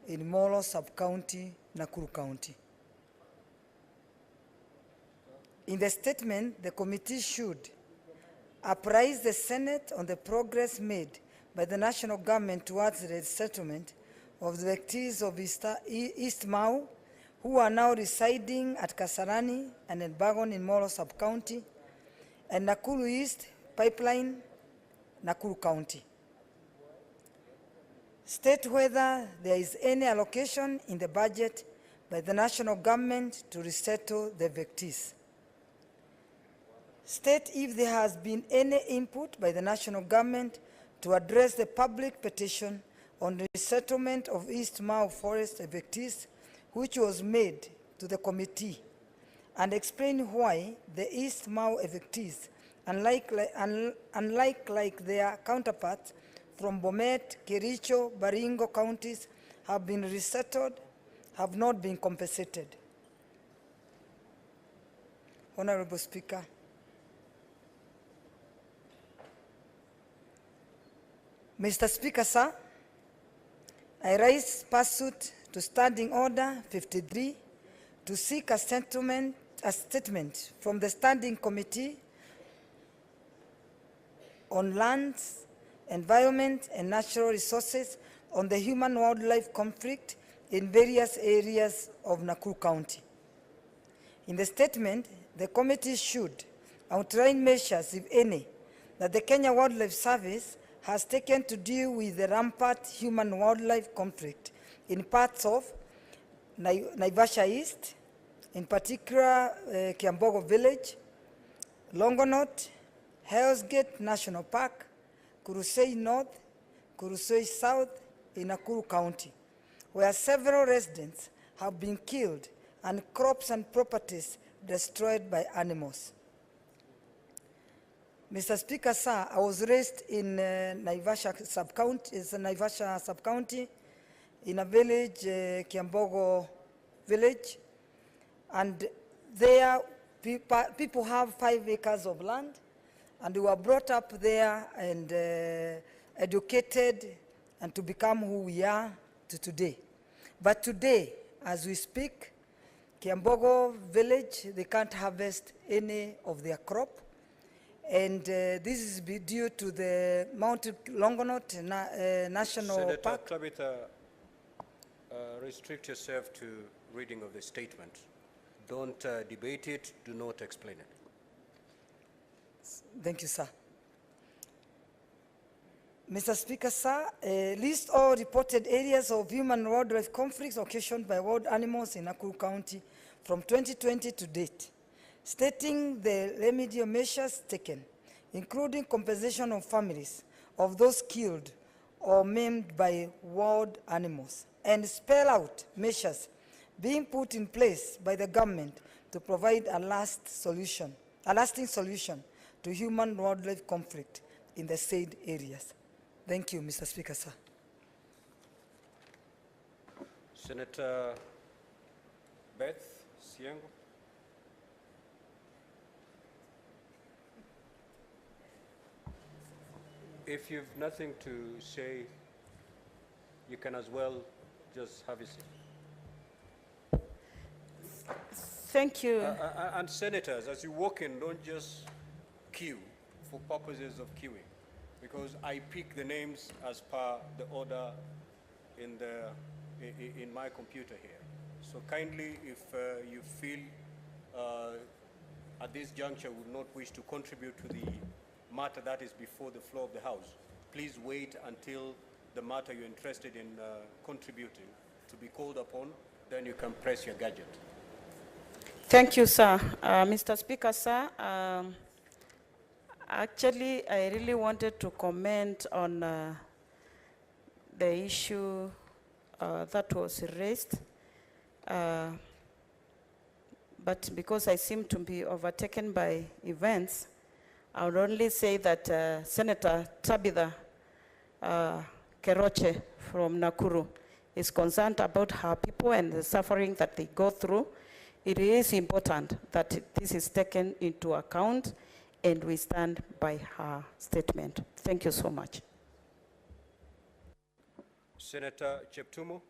in Molo Sub-County, Nakuru County. In the statement, the committee should apprise the Senate on the progress made by the national government towards the settlement of the victims of East Mau, who are now residing at Kasarani and Elbagon in Molo Sub-County, and Nakuru East Pipeline, Nakuru County. State whether there is any allocation in the budget by the national government to resettle the victims. State if there has been any input by the national government to address the public petition on the resettlement of East Mau forest evictees, which was made to the committee, and explain why the East Mau evictees, unlike their counterparts from Bomet, Kericho, Baringo counties, have been resettled, have not been compensated. Honorable Speaker, Mr. Speaker, sir, I rise pursuant to Standing Order 53 to seek a statement from the Standing Committee on Lands, Environment and Natural Resources on the human-wildlife conflict in various areas of Nakuru County. In the statement, the committee should outline measures, if any, that the Kenya Wildlife Service has taken to deal with the rampant human-wildlife conflict in parts of Naivasha East, in particular Kiambogo Village, Longonot, Hell's Gate National Park, Kurusei North, Kurusei South in Nakuru County, where several residents have been killed and crops and properties destroyed by animals. Mr. Speaker, sir, I was raised in Naivasha Sub-County, in a village, Kiambogo Village, and there people have 5 acres of land, and we were brought up there and educated and to become who we are to today. But today, as we speak, Kiambogo Village, they can't harvest any of their crop. And this is due to the Mount Longonot National Senator Park. Tabitha, restrict yourself to reading of the statement. Don't debate it, do not explain it. Thank you, sir. Mr. Speaker, sir, list all reported areas of human and wildlife conflicts occasioned by wild animals in Nakuru County from 2020 to date, stating the remedial measures taken, including compensation of families of those killed or maimed by wild animals, and spell out measures being put in place by the government to provide a lasting solution to human-wildlife conflict in the said areas. Thank you, Mr. Speaker, sir. Senator Beth Siango. If you've nothing to say, you can as well just have a seat. Thank you. And senators, as you walk in, don't just queue for purposes of queuing, because I pick the names as per the order in my computer here. So kindly, if you feel at this juncture would not wish to contribute to the matter that is before the floor of the House, please wait until the matter you're interested in contributing to be called upon, then you can press your gadget. Thank you, sir. Mr. Speaker, sir, actually, I really wanted to comment on the issue that was raised, but because I seem to be overtaken by events, I would only say that Senator Tabitha Keroche from Nakuru is concerned about her people and the suffering that they go through. It is important that this is taken into account, and we stand by her statement. Thank you so much. Senator Cheptumo.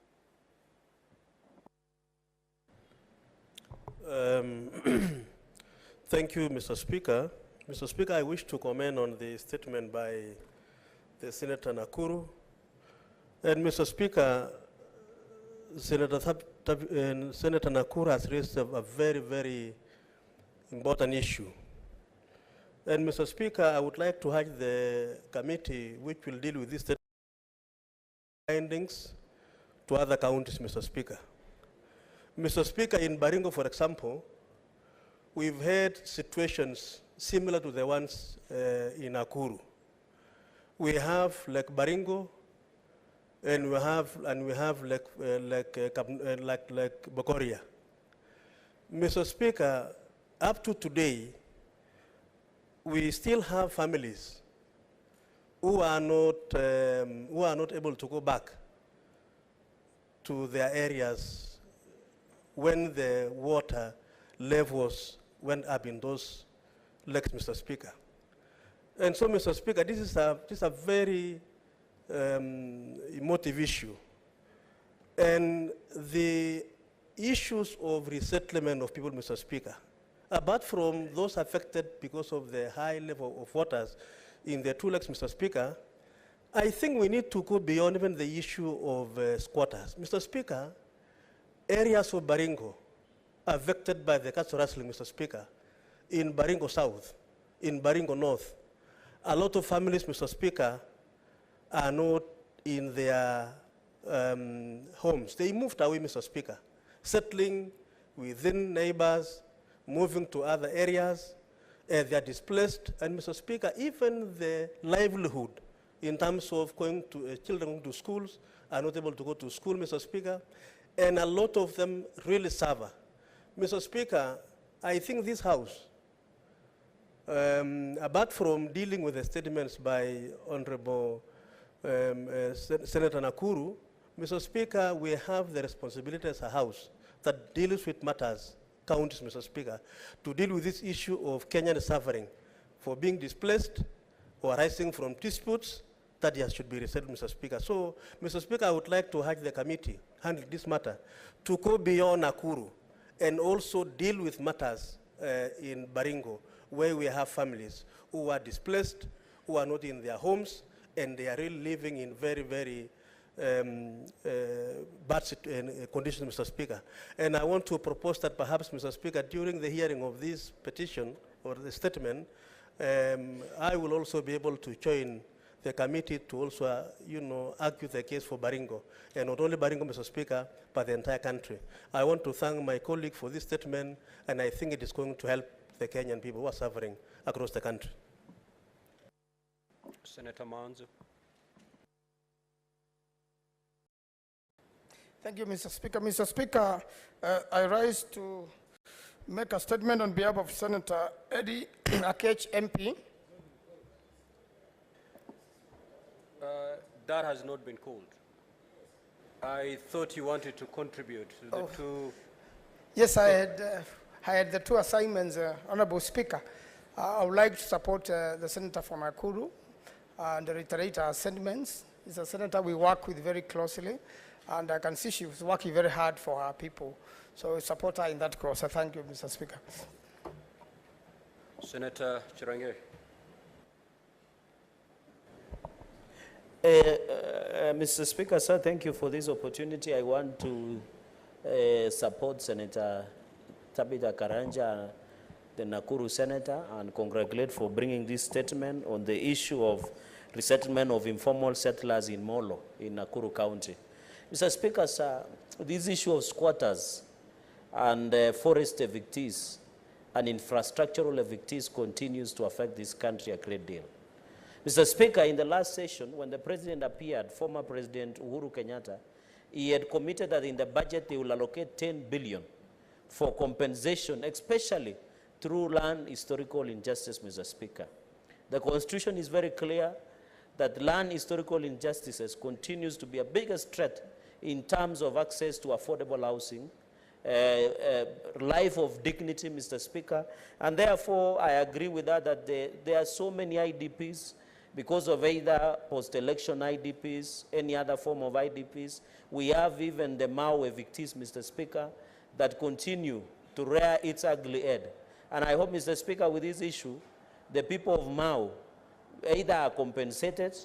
Thank you, Mr. Speaker. Mr. Speaker, I wish to comment on the statement by the Senator Nakuru. And Mr. Speaker, Senator Nakuru has raised a very, very important issue. And Mr. Speaker, I would like to urge the committee which will deal with these findings to other counties, Mr. Speaker. Mr. Speaker, in Baringo, for example, we've had situations similar to the ones in Nakuru. We have like Baringo, and we have like Bokoria. Mr. Speaker, up to today, we still have families who are not able to go back to their areas when the water levels went up in those lakes, Mr. Speaker. And so, Mr. Speaker, this is a very emotive issue. And the issues of resettlement of people, Mr. Speaker, apart from those affected because of the high level of waters in the two lakes, Mr. Speaker, I think we need to go beyond even the issue of squatters. Mr. Speaker, areas of Baringo affected by the cattle rustling, Mr. Speaker, in Baringo South, in Baringo North, a lot of families, Mr. Speaker, are not in their homes. They moved away, Mr. Speaker, settling within neighbors, moving to other areas, they are displaced. And Mr. Speaker, even the livelihood in terms of going to children going to schools are not able to go to school, Mr. Speaker, and a lot of them really suffer. Mr. Speaker, I think this House, apart from dealing with the statements by Honorable Senator Nakuru, Mr. Speaker, we have the responsibility as a House that deals with matters, counties, Mr. Speaker, to deal with this issue of Kenyan suffering for being displaced or arising from disputes that should be resettled, Mr. Speaker. So, Mr. Speaker, I would like to urge the committee handling this matter to go beyond Nakuru and also deal with matters in Baringo, where we have families who are displaced, who are not in their homes, and they are really living in very, very bad conditions, Mr. Speaker. And I want to propose that perhaps, Mr. Speaker, during the hearing of this petition or the statement, I will also be able to join the committee to also, argue the case for Baringo, and not only Baringo, Mr. Speaker, but the entire country. I want to thank my colleague for this statement, and I think it is going to help the Kenyan people who are suffering across the country. Senator Manzo. Thank you, Mr. Speaker. Mr. Speaker, I rise to make a statement on behalf of Senator Eddie Akech, MP. That has not been called. I thought you wanted to contribute to the two. Yes, I had the two assignments, Honorable Speaker. I would like to support the Senator from Nakuru and reiterate our sentiments. He's a senator we work with very closely, and I can see she's working very hard for her people. So I support her in that cause. So thank you, Mr. Speaker. Senator Chirange. Mr. Speaker, sir, thank you for this opportunity. I want to support Senator Tabitha Karanja, the Nakuru Senator, and congratulate for bringing this statement on the issue of resettlement of informal settlers in Molo, in Nakuru County. Mr. Speaker, sir, this issue of squatters and forest evictees and infrastructural evictees continues to affect this country a great deal. Mr. Speaker, in the last session, when the President appeared, former President Uhuru Kenyatta, he had committed that in the budget they will allocate 10 billion for compensation, especially through land historical injustice, Mr. Speaker. The Constitution is very clear that land historical injustices continues to be a biggest threat in terms of access to affordable housing, life of dignity, Mr. Speaker, and therefore I agree with that, that there are so many IDPs because of either post-election IDPs, any other form of IDPs. We have even the Mau evictees, Mr. Speaker, that continue to rear its ugly head. And I hope, Mr. Speaker, with this issue, the people of Mau either are compensated,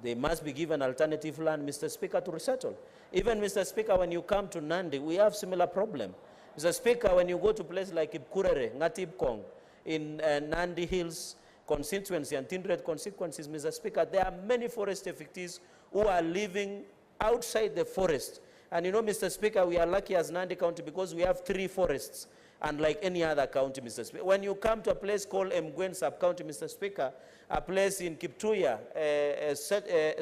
they must be given alternative land, Mr. Speaker, to resettle. Even, Mr. Speaker, when you come to Nandi, we have similar problem. Mr. Speaker, when you go to places like Ipkurere, Ngatipkong, in Nandi Hills constituency and Tindred constituencies, Mr. Speaker, there are many forest evictees who are living outside the forest. And you know, Mr. Speaker, we are lucky as Nandi County because we have 3 forests, unlike any other county, Mr. Speaker. When you come to a place called Mgwen Sub-County, Mr. Speaker, a place in Kiptuya,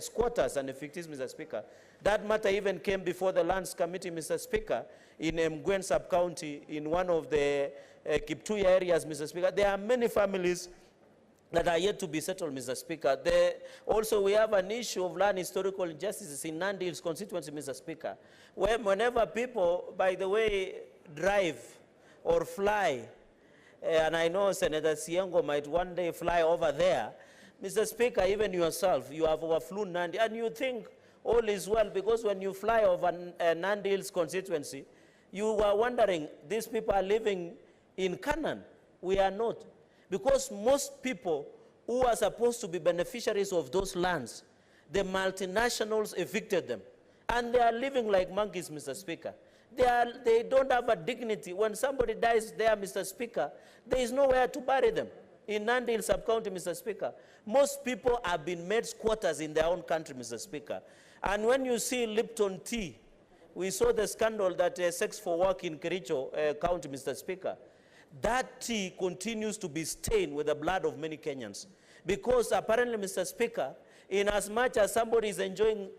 squatters and evictees, Mr. Speaker, that matter even came before the Lands Committee, Mr. Speaker, in Mgwen Sub-County, in one of the Kiptuya areas, Mr. Speaker. There are many families that are yet to be settled, Mr. Speaker. Also, we have an issue of land historical injustices in Nandi Hills constituency, Mr. Speaker, where whenever people, by the way, drive or fly, and I know Senator Siengo might one day fly over there, Mr. Speaker, even yourself, you have overflown Nandi, and you think all is well, because when you fly over Nandi Hills constituency, you are wondering, these people are living in Canaan. We are not. Because most people who are supposed to be beneficiaries of those lands, the multinationals evicted them. And they are living like monkeys, Mr. Speaker. They don't have a dignity. When somebody dies there, Mr. Speaker, there is nowhere to bury them. In Nandi Hills Sub-County, Mr. Speaker, most people have been made squatters in their own country, Mr. Speaker. And when you see Lipton tea, we saw the scandal that Sex for Work in Kericho County, Mr. Speaker. That tea continues to be stained with the blood of many Kenyans. Because apparently, Mr. Speaker, in as much as somebody is enjoying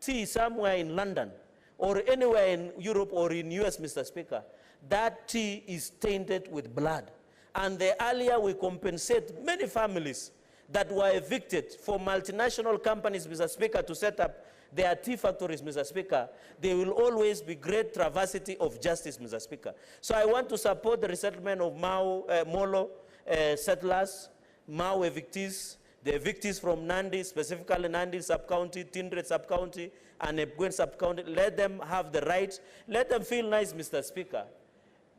tea somewhere in London, or anywhere in Europe or in US, Mr. Speaker, that tea is tainted with blood. And the earlier we compensate many families that were evicted for multinational companies, Mr. Speaker, to set up their tea factories, Mr. Speaker, there will always be great travesty of justice, Mr. Speaker. So I want to support the resettlement of Molo settlers, Mau evictees, the evictees from Nandi, specifically Nandi Sub-County, Tindred Sub-County, and Mgwen Sub-County. Let them have the right. Let them feel nice, Mr. Speaker.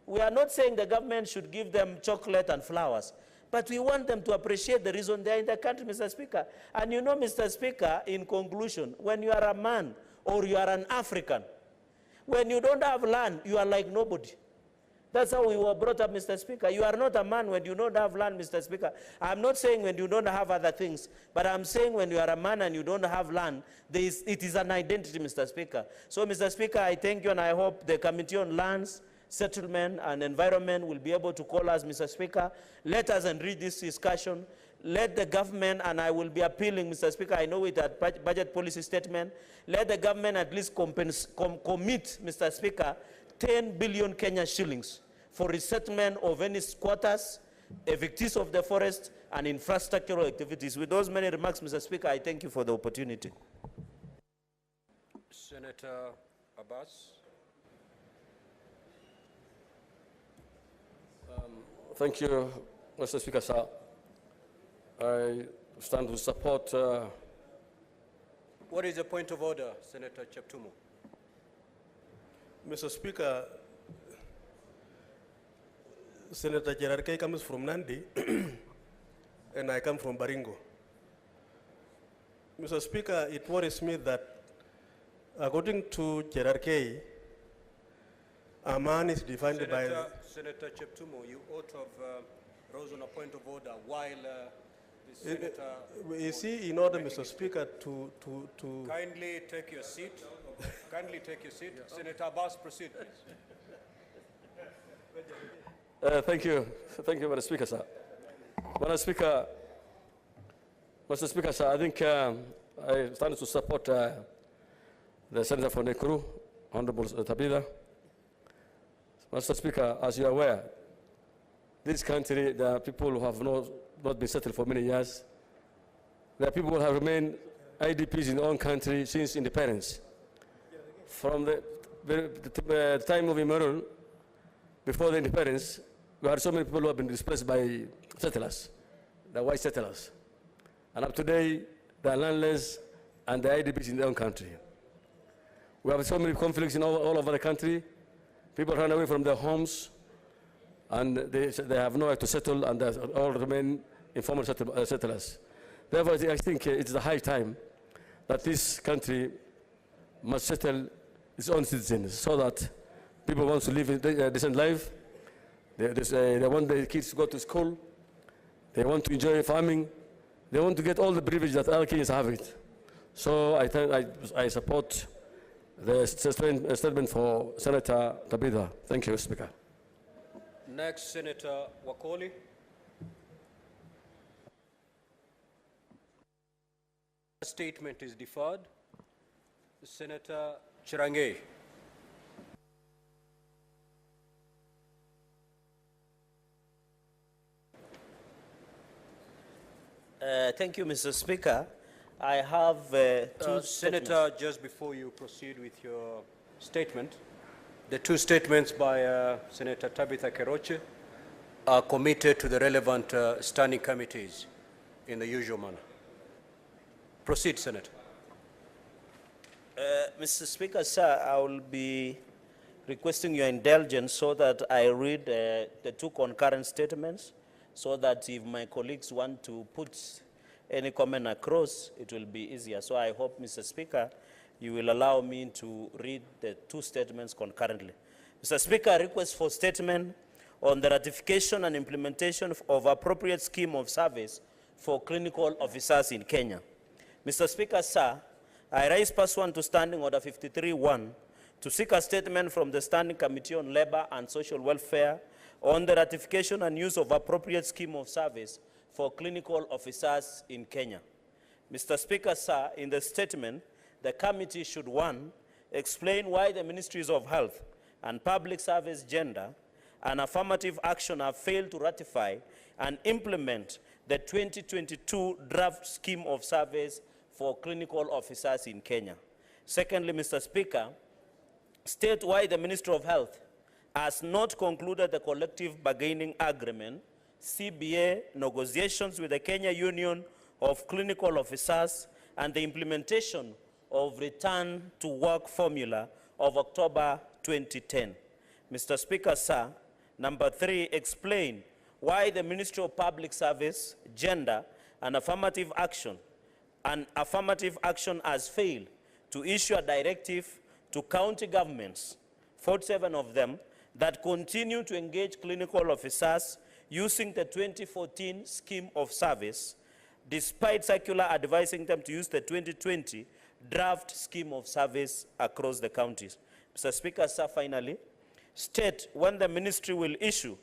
We are not saying the government should give them chocolate and flowers, but we want them to appreciate the reason they are in the country, Mr. Speaker. And you know, Mr. Speaker, in conclusion, when you are a man or you are an African, when you don't have land, you are like nobody. That's how we were brought up, Mr. Speaker. You are not a man when you don't have land, Mr. Speaker. I'm not saying when you don't have other things, but I'm saying when you are a man and you don't have land, it is an identity, Mr. Speaker. So, Mr. Speaker, I thank you, and I hope the Committee on Lands, Settlement and Environment will be able to call us, Mr. Speaker. Let us enrich this discussion. Let the government, and I will be appealing, Mr. Speaker, I know it at budget policy statement, let the government at least commit, Mr. Speaker, 10 billion Kenya shillings for resettlement of any squatters, evictees of the forest, and infrastructural activities. With those many remarks, Mr. Speaker, I thank you for the opportunity. Senator Abbas. Thank you, Mr. Speaker, sir. I stand to support. What is the point of order, Senator Cheptumo? Mr. Speaker, Senator Gerard Kay comes from Nandi, and I come from Baringo. Mr. Speaker, it worries me that, according to Gerard Kay, a man is defined by... Senator Cheptumo, you ought to have rose on a point of order while the Senator... You see, in order, Mr. Speaker, to... Kindly take your seat. Kindly take your seat. Senator Abbas, proceed, please. Thank you, Mr. Speaker, sir. Mr. Speaker, sir, I think I stand to support the Senator from Nakuru, Honorable Tabitha. Mr. Speaker, as you are aware, this country, there are people who have not been settled for many years. There are people who have remained IDPs in their own country since independence. From the time of Immerun, before the independence, we had so many people who have been displaced by settlers, the white settlers. and up to today, the landless and the IDPs in their own country. We have so many conflicts in all over the country. People run away from their homes, and they have nowhere to settle, and they all remain informal settlers. Therefore, I think it's the high time that this country must settle its own citizens so that people want to live a decent life. They want their kids to go to school. They want to enjoy farming. They want to get all the privilege that other Kenyans have it. So I support the statement for Senator Tabitha. Thank you, Speaker. Next, Senator Wakoli. Statement is deferred. Senator Chirange. Thank you, Mr. Speaker. I have two Senator, just before you proceed with your statement, the two statements by Senator Tabitha Keroche are committed to the relevant standing committees in the usual manner. Proceed, Senator. Mr. Speaker, sir, I will be requesting your indulgence so that I read the two concurrent statements, so that if my colleagues want to put any comment across, it will be easier. So I hope, Mr. Speaker, you will allow me to read the two statements concurrently. Mr. Speaker, I request for statement on the ratification and implementation of appropriate scheme of service for clinical officers in Kenya. Mr. Speaker, sir, I rise pursuant to Standing Order 53-1 to seek a statement from the Standing Committee on Labor and Social Welfare on the ratification and use of appropriate scheme of service for clinical officers in Kenya. Mr. Speaker, sir, in the statement, the committee should, 1, explain why the Ministries of Health and Public Service, Gender, and Affirmative Action have failed to ratify and implement the 2022 draft scheme of service for clinical officers in Kenya. Secondly, Mr. Speaker, state why the Ministry of Health has not concluded the collective bargaining agreement, CBA, negotiations with the Kenya Union of Clinical Officers and the implementation of return to work formula of October 2010. Mr. Speaker, sir, number 3, explain why the Ministry of Public Service, Gender, and Affirmative Action has failed to issue a directive to county governments, 47 of them, that continue to engage clinical officers using the 2014 scheme of service, despite circular advising them to use the 2020 draft scheme of service across the counties. Mr. Speaker, sir, finally, state when the ministry will issue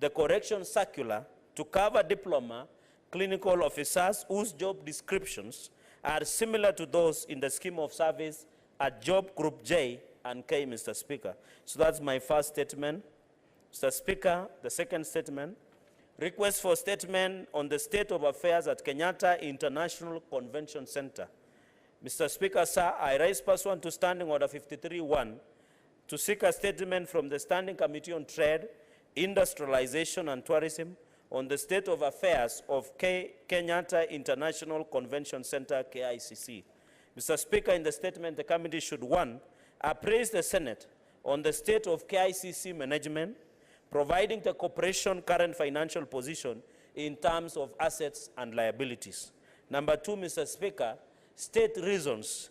the correction circular to cover diploma clinical officers whose job descriptions are similar to those in the scheme of service at Job Group J and K, Mr. Speaker. So that's my first statement. Mr. Speaker, the second statement, request for statement on the state of affairs at Kenyatta International Convention Center. Mr. Speaker, sir, I rise pursuant to Standing Order 53-1 to seek a statement from the Standing Committee on Trade, Industrialization and Tourism on the state of affairs of Kenyatta International Convention Center, KICC. Mr. Speaker, in the statement, the committee should, 1, appraise the Senate on the state of KICC management, providing the corporation current financial position in terms of assets and liabilities. Number 2, Mr. Speaker, state reasons,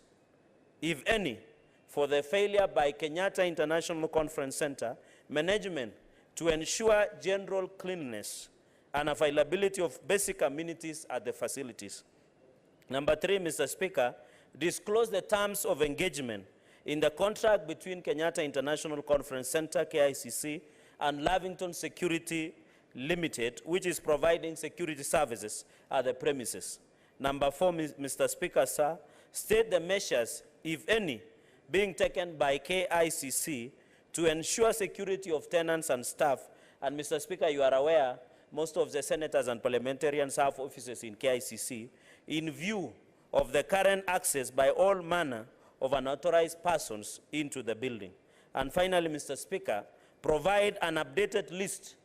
if any, for the failure by Kenyatta International Conference Center management to ensure general cleanliness and availability of basic amenities at the facilities. Number 3, Mr. Speaker, disclose the terms of engagement in the contract between Kenyatta International Conference Center, KICC, and Lavington Security Limited, which is providing security services at the premises. Number 4, Mr. Speaker, sir, state the measures, if any, being taken by KICC to ensure security of tenants and staff. And Mr. Speaker, you are aware, most of the senators and parliamentarians have offices in KICC, in view of the current access by all manner of unauthorized persons into the building. And finally, Mr. Speaker, provide an updated list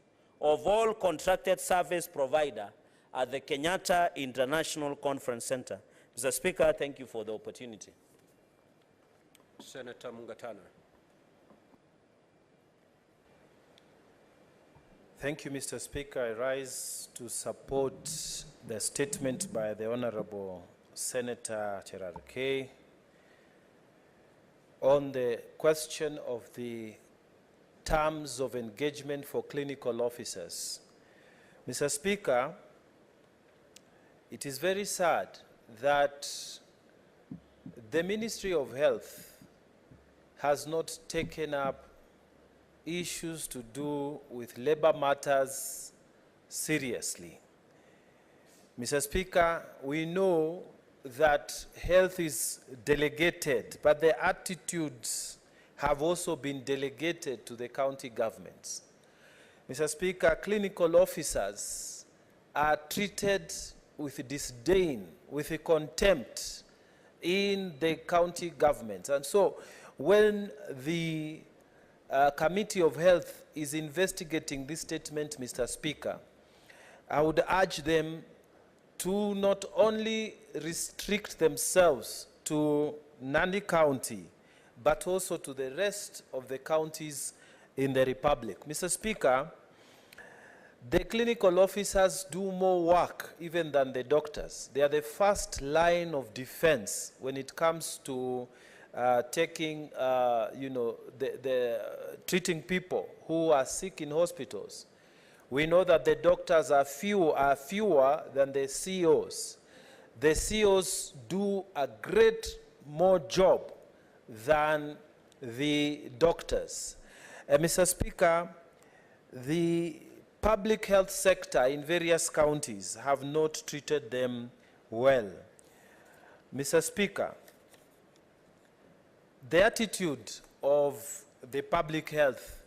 of all contracted service providers at the Kenyatta International Conference Center. Mr. Speaker, thank you for the opportunity. Senator Mungatana. Thank you, Mr. Speaker. I rise to support the statement by the Honorable Senator Cherargei on the question of the terms of engagement for clinical officers. Mr. Speaker, it is very sad that the Ministry of Health has not taken up issues to do with labor matters seriously. Mr. Speaker, we know that health is delegated, but the attitudes have also been delegated to the county governments. Mr. Speaker, clinical officers are treated with disdain, with contempt in the county governments. And so when the Committee of Health is investigating this statement, Mr. Speaker, I would urge them to not only restrict themselves to Nandi County, but also to the rest of the counties in the Republic. Mr. Speaker, the clinical officers do more work even than the doctors. They are the first line of defense when it comes to taking, treating people who are sick in hospitals. We know that the doctors are fewer than the COs. The COs do a great more job than the doctors. Mr. Speaker, the public health sector in various counties have not treated them well. Mr. Speaker, the attitude of the public health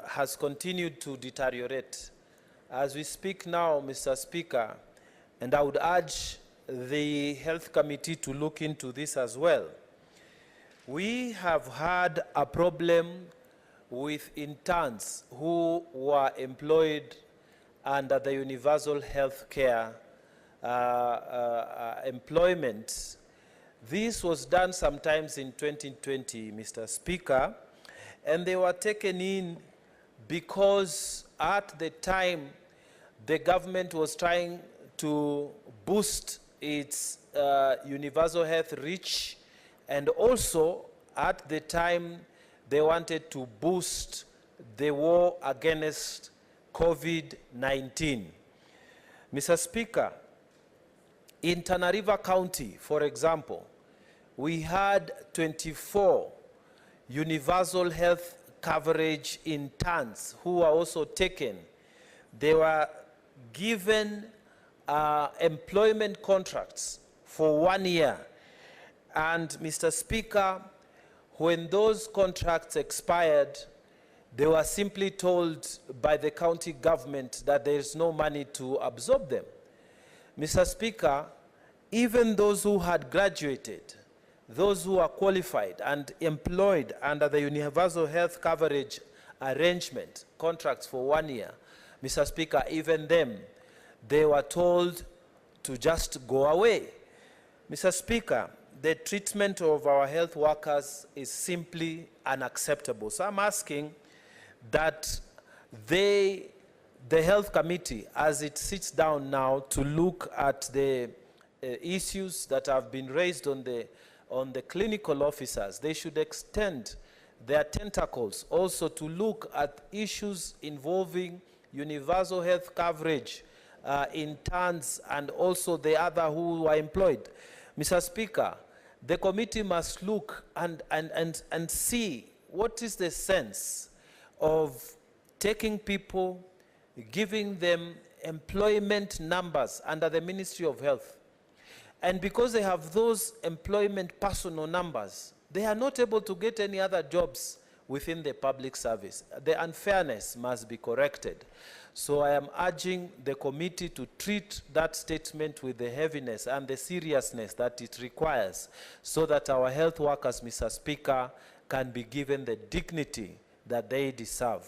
has continued to deteriorate. As we speak now, Mr. Speaker, and I would urge the Health Committee to look into this as well. We have had a problem with interns who were employed under the universal health care employment. This was done sometimes in 2020, Mr. Speaker, and they were taken in because at the time the government was trying to boost its universal health reach, and also at the time they wanted to boost the war against COVID-19. Mr. Speaker, in Tana River County, for example, we had 24 universal health coverage interns who were also taken. They were given employment contracts for 1 year. And Mr. Speaker, when those contracts expired, they were simply told by the county government that there is no money to absorb them. Mr. Speaker, even those who had graduated, those who are qualified and employed under the universal health coverage arrangement, contracts for 1 year, Mr. Speaker, even them, they were told to just go away. Mr. Speaker, the treatment of our health workers is simply unacceptable. So I'm asking that the Health Committee, as it sits down now to look at the issues that have been raised on the clinical officers, they should extend their tentacles also to look at issues involving universal health coverage, interns, and also the other who are employed. Mr. Speaker, the committee must look and see what is the sense of taking people, giving them employment numbers under the Ministry of Health. And because they have those employment personal numbers, they are not able to get any other jobs within the public service. The unfairness must be corrected. So I am urging the committee to treat that statement with the heaviness and the seriousness that it requires, so that our health workers, Mr. Speaker, can be given the dignity that they deserve.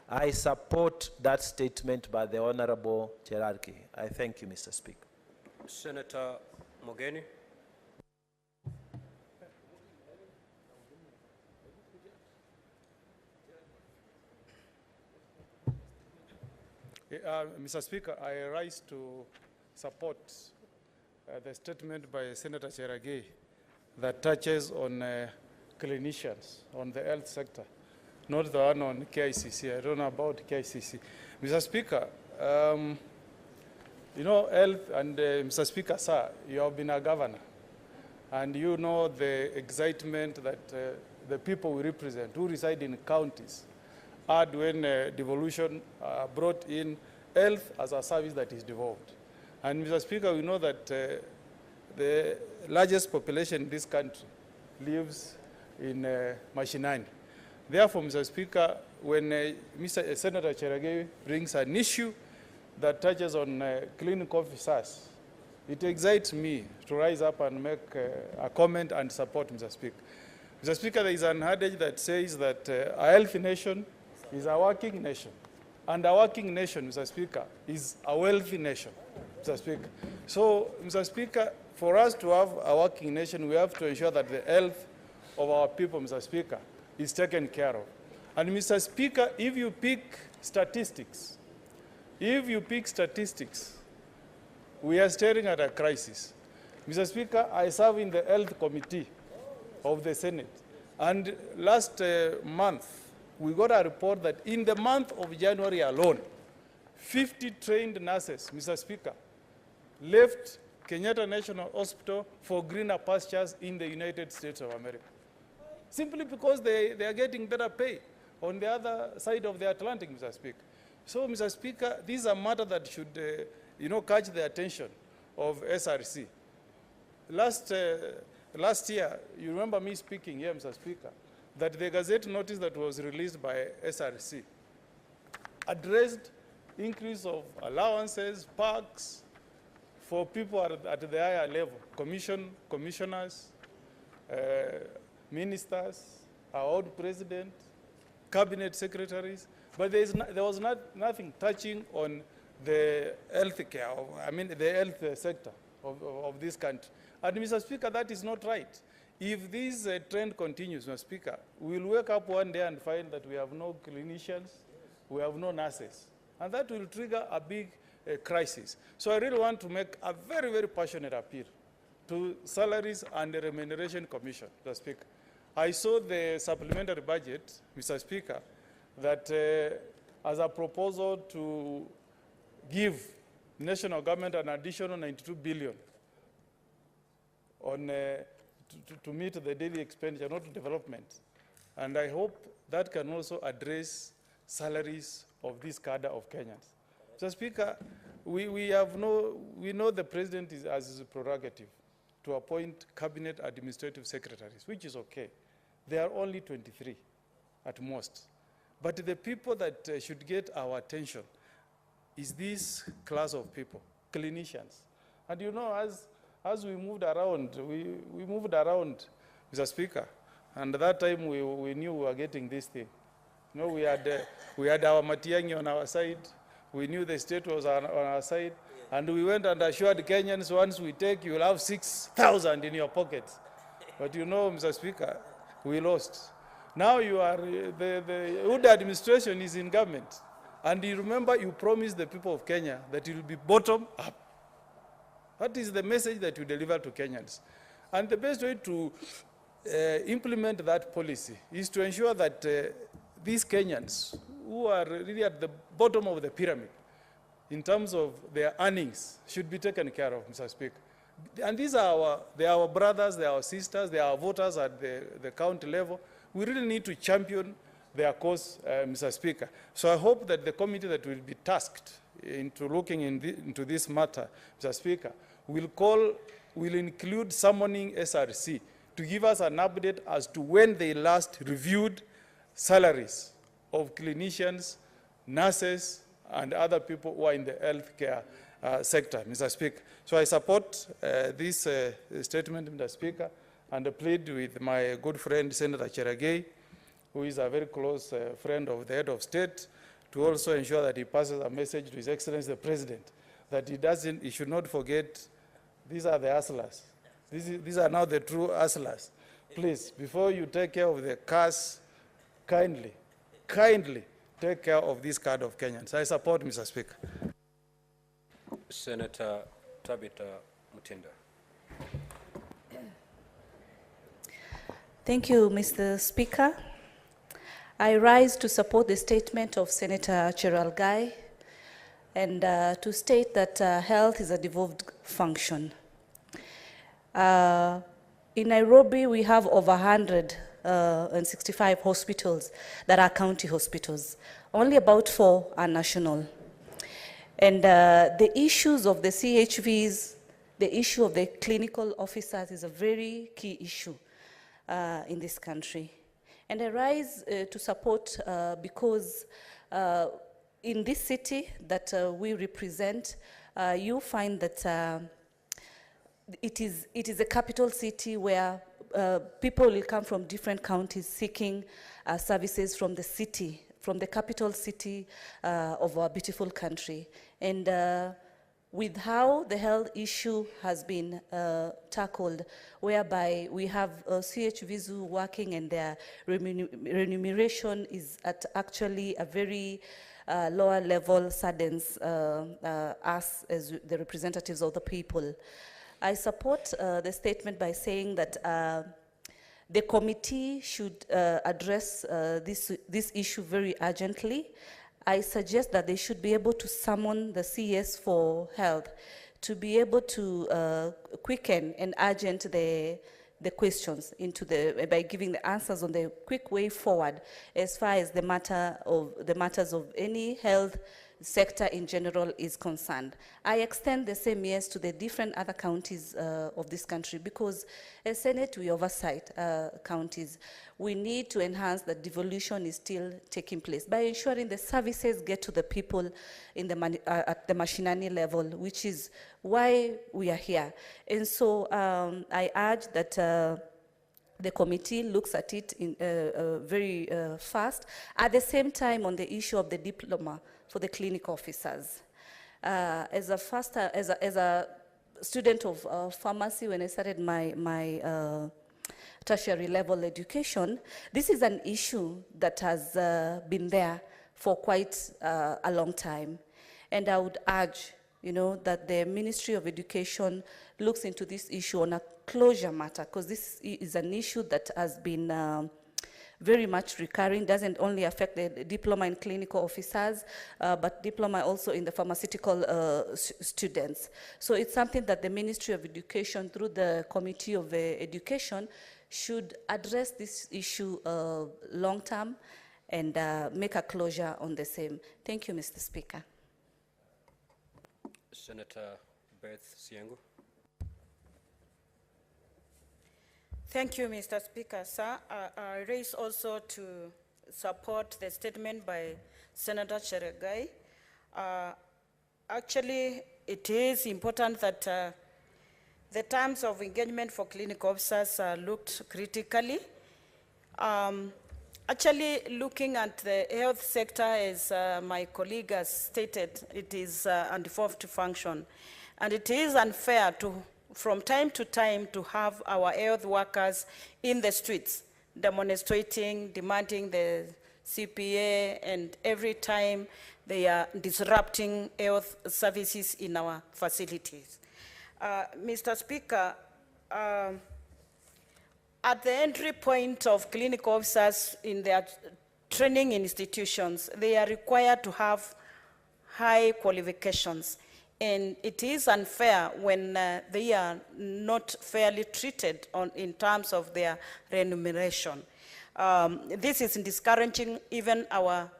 I support that statement by the Honorable Cherarki. I thank you, Mr. Speaker. Senator Mogeni. Mr. Speaker, I rise to support the statement by Senator Cherargei that touches on clinicians, on the health sector, not the one on KICC. I don't know about KICC. Mr. Speaker, you know health, and Mr. Speaker, sir, you have been a governor, and you know the excitement that the people we represent, who reside in counties, had when devolution brought in health as a service that is devolved. And Mr. Speaker, we know that the largest population in this country lives in Mashinani. Therefore, Mr. Speaker, when Senator Cherargei brings an issue that touches on clinical officers, it excites me to rise up and make a comment and support Mr. Speaker. Mr. Speaker, there is an adage that says that a healthy nation is a working nation. And a working nation, Mr. Speaker, is a wealthy nation, Mr. Speaker. So, Mr. Speaker, for us to have a working nation, we have to ensure that the health of our people, Mr. Speaker, is taken care of. And Mr. Speaker, if you pick statistics, we are staring at a crisis. Mr. Speaker, I serve in the Health Committee of the Senate. And last month, we got a report that in the month of January alone, 50 trained nurses, Mr. Speaker, left Kenyatta National Hospital for greener pastures in the United States of America. Simply because they are getting better pay on the other side of the Atlantic, Mr. Speaker. So, Mr. Speaker, this is a matter that should, catch the attention of SRC. Last year, you remember me speaking here, Mr. Speaker, that the Gazette notice that was released by SRC addressed increase of allowances, perks for people at the higher level, commissioners, ministers, our old president, cabinet secretaries, but there was nothing touching on the health care, the health sector of this country. And Mr. Speaker, that is not right. If this trend continues, Mr. Speaker, we will wake up one day and find that we have no clinicians, we have no nurses. And that will trigger a big crisis. So I really want to make a very, very passionate appeal to Salaries and Remuneration Commission, Mr. Speaker. I saw the supplementary budget, Mr. Speaker, that as a proposal to give national government an additional 92 billion on to meet the daily expenditure, not development. And I hope that can also address salaries of this cadre of Kenyans. Mr. Speaker, we know the president has his prerogative to appoint cabinet administrative secretaries, which is okay. There are only 23 at most. But the people that should get our attention is this class of people, clinicians. And you know, as we moved around, we moved around, Mr. Speaker, and at that time we knew we were getting this thing. You know, we had our Matiang'i on our side, we knew the state was on our side, and we went and assured Kenyans, once we take, you will have 6,000 in your pockets. But you know, Mr. Speaker, we lost. Now you are, the Uda administration is in government, and you remember you promised the people of Kenya that it will be bottom up. That is the message that you deliver to Kenyans. And the best way to implement that policy is to ensure that these Kenyans, who are really at the bottom of the pyramid, in terms of their earnings, should be taken care of, Mr. Speaker. And these are our brothers, they are our sisters, they are our voters at the county level. We really need to champion their cause, Mr. Speaker. So I hope that the committee that will be tasked into looking into this matter, Mr. Speaker, will include summoning SRC to give us an update as to when they last reviewed salaries of clinicians, nurses, and other people who are in the healthcare sector, Mr. Speaker. So I support this statement, Mr. Speaker, and I plead with my good friend, Senator Cherargei, who is a very close friend of the head of state, to also ensure that he passes a message to His Excellency the President that he should not forget these are the hustlers. These are now the true hustlers. Please, before you take care of the cars, kindly take care of this card of Kenyans. I support, Mr. Speaker. Senator Tabitha Mutinda. Thank you, Mr. Speaker. I rise to support the statement of Senator Cheralgai and to state that health is a devolved function. In Nairobi, we have over 165 hospitals that are county hospitals. Only about 4 are national. And the issues of the CHVs, the issue of the clinical officers is a very key issue in this country. And I rise to support because in this city that we represent, you find that it is a capital city where people will come from different counties seeking services from the city, from the capital city of our beautiful country. And with how the health issue has been tackled, whereby we have CHVs working and their remuneration is at actually a very lower level, saddens us as the representatives of the people. I support the statement by saying that the committee should address this issue very urgently. I suggest that they should be able to summon the CS for health to be able to quicken and urgent the questions by giving the answers on the quick way forward as far as the matters of any health sector in general is concerned. I extend the same yes to the different other counties of this country because as Senate we oversight counties. We need to enhance that devolution is still taking place by ensuring the services get to the people in at the mashinani level, which is why we are here. And so I urge that the committee looks at it in, very fast. At the same time, on the issue of the diploma for the clinic officers. As a student of pharmacy, when I started my tertiary level education, this is an issue that has been there for quite a long time. And I would urge, that the Ministry of Education looks into this issue on a closure matter, because this is an issue that has been very much recurring, doesn't only affect the diploma in clinical officers, but diploma also in the pharmaceutical students. So it's something that the Ministry of Education, through the Committee of Education, should address this issue long term and make a closure on the same. Thank you, Mr. Speaker. Senator Beth Siengo. Thank you, Mr. Speaker. Sir, I raise also to support the statement by Senator Cheralgai. Actually, it is important that the terms of engagement for clinical officers are looked critically. Actually, looking at the health sector, as my colleague has stated, it is a devolved function. And it is unfair from time to time to have our health workers in the streets demonstrating, demanding the CPA, and every time they are disrupting health services in our facilities. Mr. Speaker, at the entry point of clinical officers in their training institutions, they are required to have high qualifications. And it is unfair when they are not fairly treated in terms of their remuneration. This is discouraging even our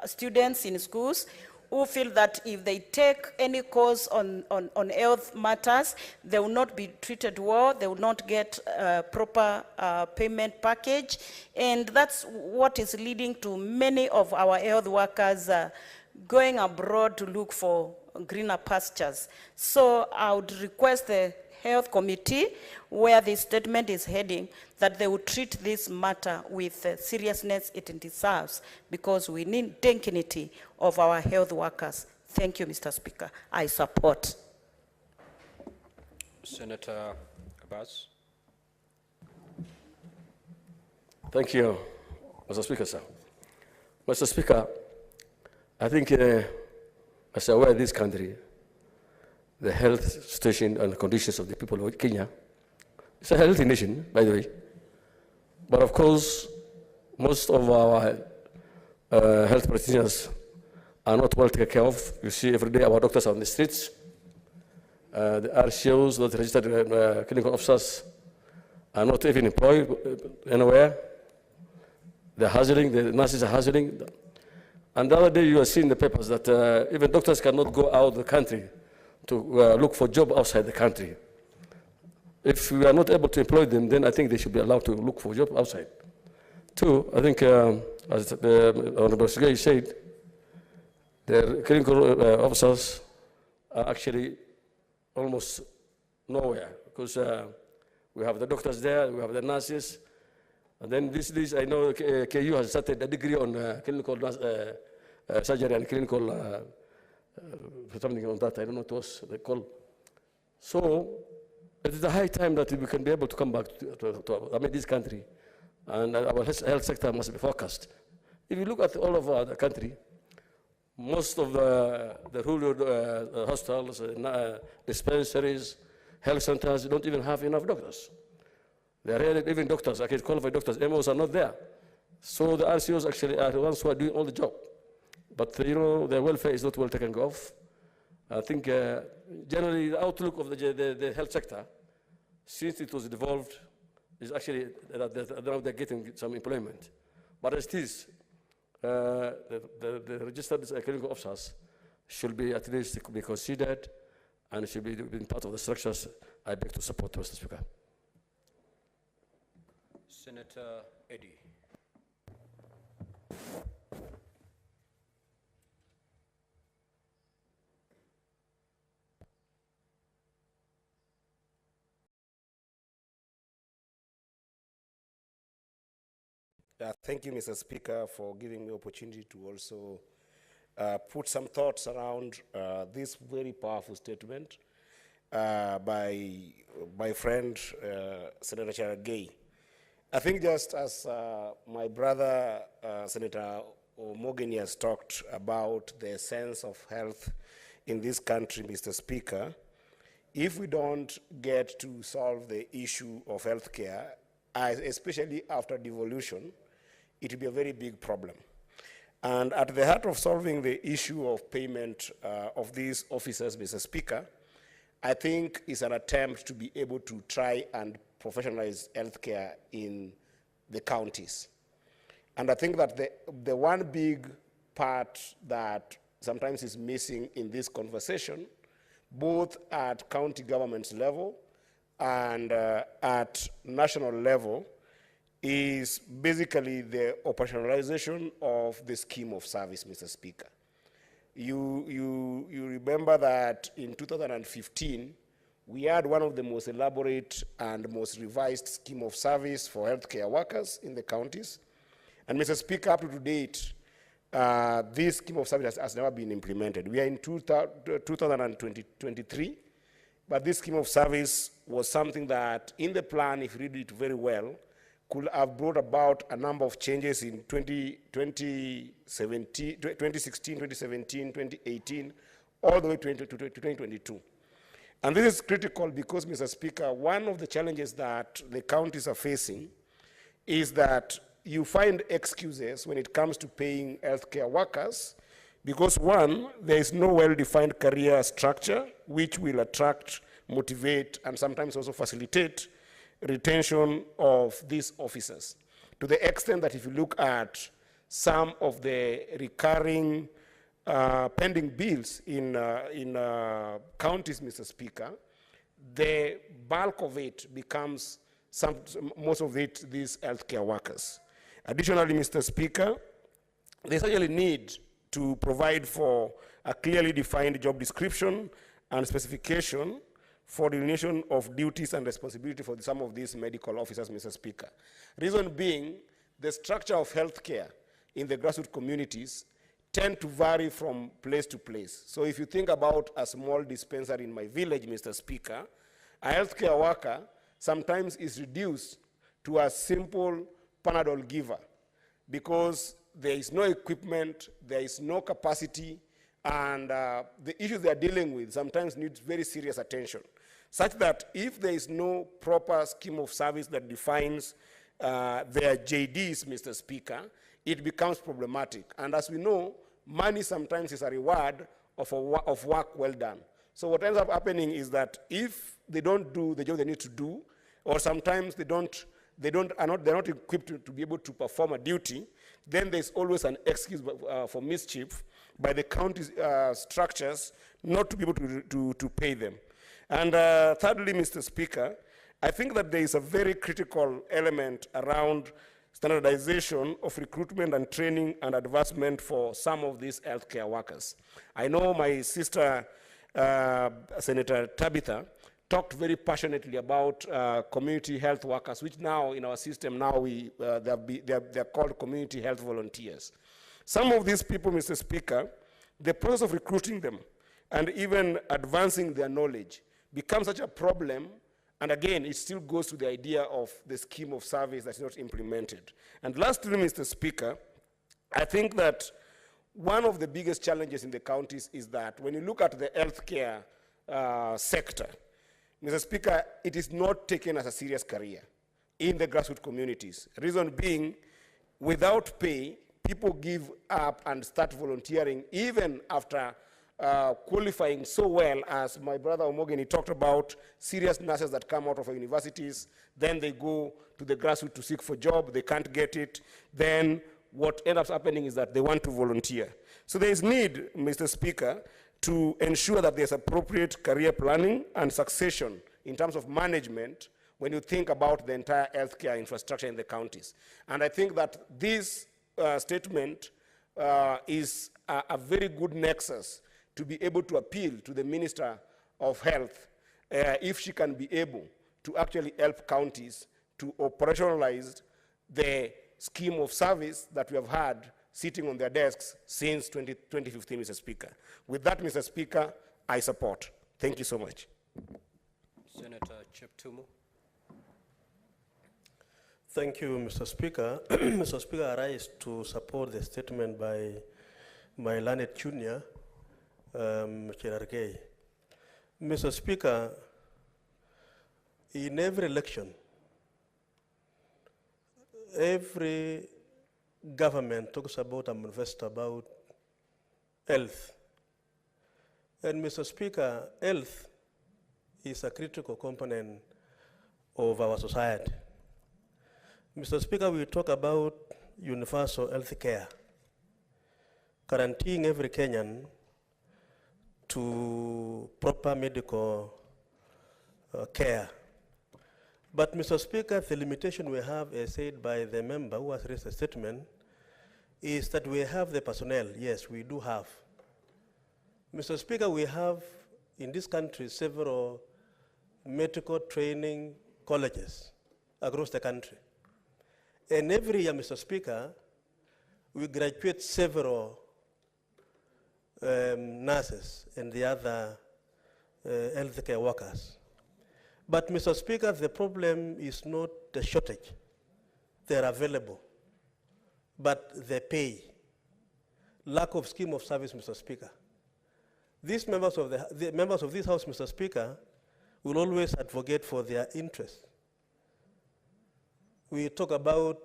students in schools who feel that if they take any course on health matters, they will not be treated well, they will not get a proper payment package. And that's what is leading to many of our health workers going abroad to look for greener pastures. So I would request the Health Committee, where this statement is heading, that they will treat this matter with the seriousness it deserves, because we need dignity of our health workers. Thank you, Mr. Speaker. I support. Senator Abbas. Thank you, Mr. Speaker, sir. Mr. Speaker, I think, as you're aware of this country, the health situation and conditions of the people of Kenya, it's a healthy nation, by the way. But of course, most of our health practitioners are not well taken care of. You see every day our doctors are on the streets. The RCOs, not registered clinical officers, are not even employed anywhere. They're hazarding, the nurses are hazarding. And the other day you are seeing in the papers that even doctors cannot go out of the country to look for a job outside the country. If we are not able to employ them, then I think they should be allowed to look for a job outside. Two, I think, as the Honorable Secretary said, the clinical officers are actually almost nowhere, because we have the doctors there, we have the nurses, and then this I know KU has started a degree on clinical surgery and clinical something on that. I don't know what was they call. So it is a high time that we can be able to come back to this country, and our health sector must be focused. If you look at all of the country, most of the rural hospitals, dispensaries, health centers don't even have enough doctors. There are even doctors, actually qualified doctors, MOs are not there. So the RCOs actually are the ones who are doing all the job. But you know, their welfare is not well taken off. I think generally the outlook of the health sector, since it was devolved, is actually that now they're getting some employment. But as it is, the registered clinical officers should be at least be considered and should be part of the structures. I beg to support, Mr. Speaker. Senator Eddy. Thank you, Mr. Speaker, for giving me opportunity to also put some thoughts around this very powerful statement by my friend, Senator Cherargei. I think just as my brother, Senator Omogeni, has talked about the sense of health in this country, Mr. Speaker, if we don't get to solve the issue of healthcare, especially after devolution, it will be a very big problem. And at the heart of solving the issue of payment of these officers, Mr. Speaker, I think is an attempt to be able to try and professionalize healthcare in the counties. And I think that the one big part that sometimes is missing in this conversation, both at county government level and at national level, is basically the operationalization of the scheme of service, Mr. Speaker. You remember that in 2015, we had one of the most elaborate and most revised scheme of service for healthcare workers in the counties. And Mr. Speaker, up to date, this scheme of service has never been implemented. We are in 2023, but this scheme of service was something that in the plan, if you read it very well, could have brought about a number of changes in 2016, 2017, 2018, all the way to 2022. And this is critical because, Mr. Speaker, one of the challenges that the counties are facing is that you find excuses when it comes to paying healthcare workers because, one, there is no well-defined career structure which will attract, motivate, and sometimes also facilitate retention of these officers, to the extent that if you look at some of the recurring pending bills in counties, Mr. Speaker, the bulk of it becomes most of it these healthcare workers. Additionally, Mr. Speaker, there's actually need to provide for a clearly defined job description and specification for delineation of duties and responsibility for some of these medical officers, Mr. Speaker. Reason being, the structure of healthcare in the grassroots communities tend to vary from place to place. So if you think about a small dispensary in my village, Mr. Speaker, a healthcare worker sometimes is reduced to a simple Panadol giver because there is no equipment, there is no capacity, and the issues they are dealing with sometimes need very serious attention, such that if there is no proper scheme of service that defines their JDs, Mr. Speaker, it becomes problematic. And as we know, money sometimes is a reward of work well done. So what ends up happening is that if they don't do the job they need to do, or sometimes they're not equipped to be able to perform a duty, then there's always an excuse for mischief by the county structures not to be able to pay them. And thirdly, Mr. Speaker, I think that there is a very critical element around standardization of recruitment and training and advancement for some of these healthcare workers. I know my sister, Senator Tabitha, talked very passionately about community health workers, which now in our system, now they're called community health volunteers. Some of these people, Mr. Speaker, the process of recruiting them and even advancing their knowledge becomes such a problem. And again, it still goes to the idea of the scheme of service that's not implemented. And lastly, Mr. Speaker, I think that one of the biggest challenges in the counties is that when you look at the healthcare sector, Mr. Speaker, it is not taken as a serious career in the grassroots communities. Reason being, without pay, people give up and start volunteering even after qualifying so well, as my brother Omogeni talked about, serious nurses that come out of our universities, then they go to the grassroots to seek for a job, they can't get it, then what ends up happening is that they want to volunteer. So there is need, Mr. Speaker, to ensure that there's appropriate career planning and succession in terms of management when you think about the entire healthcare infrastructure in the counties. And I think that this statement is a very good nexus to be able to appeal to the Minister of Health if she can be able to actually help counties to operationalize the scheme of service that we have had sitting on their desks since 2015, Mr. Speaker. With that, Mr. Speaker, I support. Thank you so much. Senator Cheptumo. Thank you, Mr. Speaker. Mr. Speaker, I rise to support the statement by my learned junior, Cherargei. Mr. Speaker, in every election, every government talks about and manifests about health. And Mr. Speaker, health is a critical component of our society. Mr. Speaker, we talk about universal health care, guaranteeing every Kenyan to proper medical care. But Mr. Speaker, the limitation we have, as said by the member who has raised a statement, is that we have the personnel. Yes, we do have. Mr. Speaker, we have in this country several medical training colleges across the country. And every year, Mr. Speaker, we graduate several nurses and the other healthcare workers. But, Mr. Speaker, the problem is not the shortage. They are available. But the pay, lack of scheme of service, Mr. Speaker. These members of the members of this House, Mr. Speaker, will always advocate for their interests. We talk about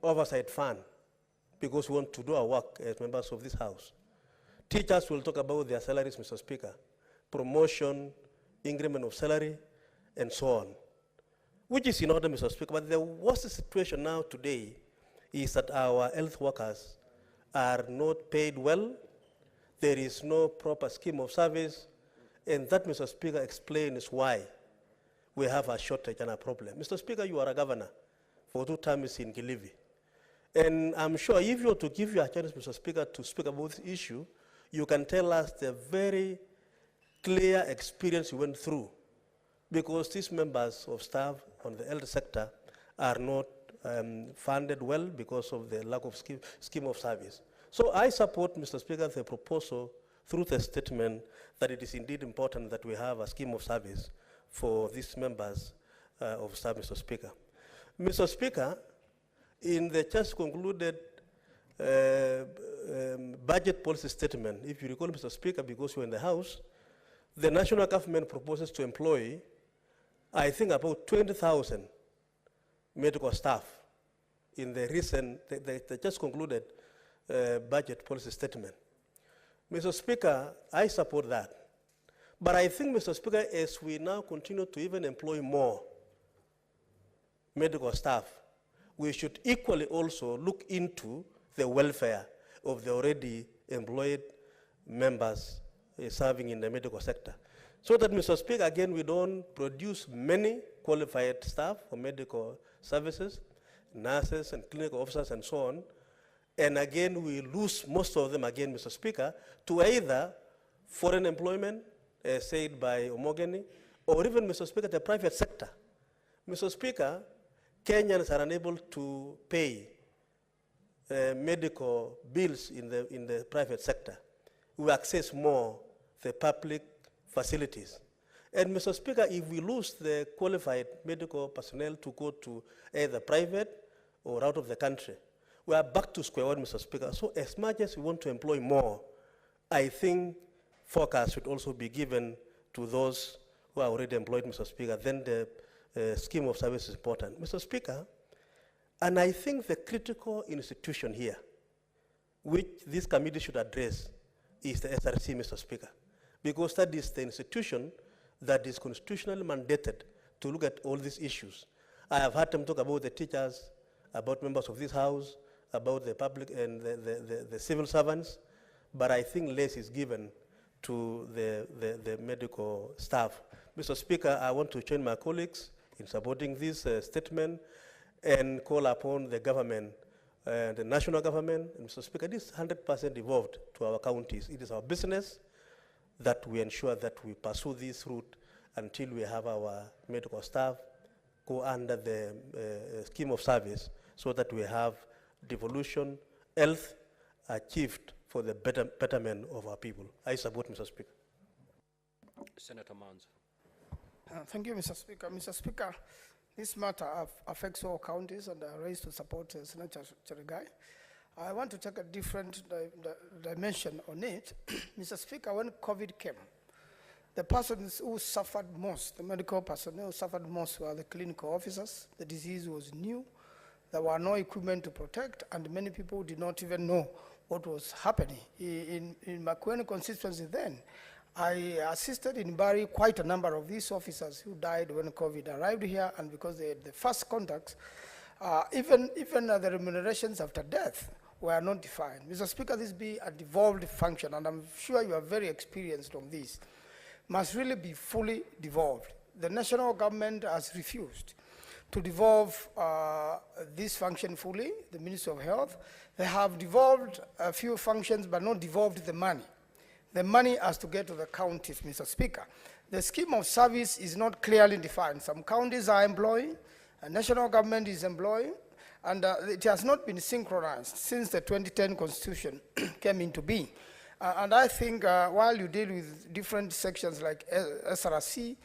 oversight fund because we want to do our work as members of this House. Teachers will talk about their salaries, Mr. Speaker, promotion, increment of salary, and so on, which is in order, Mr. Speaker. But the worst situation now today is that our health workers are not paid well. There is no proper scheme of service, and that, Mr. Speaker, explains why we have a shortage and a problem. Mr. Speaker, you are a governor for 2 terms in Kilifi. And I'm sure if you were to give you a chance, Mr. Speaker, to speak about this issue, you can tell us the very clear experience we went through, because these members of staff on the elder sector are not funded well because of the lack of scheme of service. So I support, Mr. Speaker, the proposal through the statement that it is indeed important that we have a scheme of service for these members of staff, Mr. Speaker. Mr. Speaker, in the just concluded budget policy statement, if you recall, Mr. Speaker, because you're in the House, the national government proposes to employ, I think, about 20,000 medical staff in the recent, the just concluded budget policy statement. Mr. Speaker, I support that. But I think, Mr. Speaker, as we now continue to even employ more medical staff, we should equally also look into the welfare of the already employed members serving in the medical sector. So that, Mr. Speaker, again, we don't produce many qualified staff for medical services, nurses and clinical officers and so on, and again, we lose most of them again, Mr. Speaker, to either foreign employment, as said by Omogeni, or even, Mr. Speaker, the private sector. Mr. Speaker, Kenyans are unable to pay medical bills in the private sector. We access more the public facilities. And, Mr. Speaker, if we lose the qualified medical personnel to go to either private or out of the country, we are back to square one, Mr. Speaker. So as much as we want to employ more, I think focus should also be given to those who are already employed, Mr. Speaker. Then the scheme of service is important. Mr. Speaker, and I think the critical institution here, which this committee should address, is the SRC, Mr. Speaker, because that is the institution that is constitutionally mandated to look at all these issues. I have heard them talk about the teachers, about members of this House, about the public and the civil servants, but I think less is given to the medical staff. Mr. Speaker, I want to join my colleagues in supporting this statement and call upon the government, the national government, and Mr. Speaker, this is 100% devolved to our counties. It is our business that we ensure that we pursue this route until we have our medical staff go under the scheme of service so that we have devolution, health achieved for the betterment of our people. I support, Mr. Speaker. Senator Manzo. Thank you, Mr. Speaker. Mr. Speaker, this matter affects all counties, and I raised to support Senator Cheregai. I want to take a different dimension on it. Mr. Speaker, when COVID came, the persons who suffered most, the medical personnel who suffered most were the clinical officers. The disease was new. There were no equipment to protect, and many people did not even know what was happening. In Makueni constituency then, I assisted in burying quite a number of these officers who died when COVID arrived here, and because they had the first contacts, even the remunerations after death were not defined. Mr. Speaker, this be a devolved function, and I'm sure you are very experienced on this, must really be fully devolved. The national government has refused to devolve this function fully, the Ministry of Health. They have devolved a few functions, but not devolved the money. The money has to get to the counties, Mr. Speaker. The scheme of service is not clearly defined. Some counties are employing, a national government is employing, and it has not been synchronized since the 2010 Constitution came into being. And I think while you deal with different sections like SRC,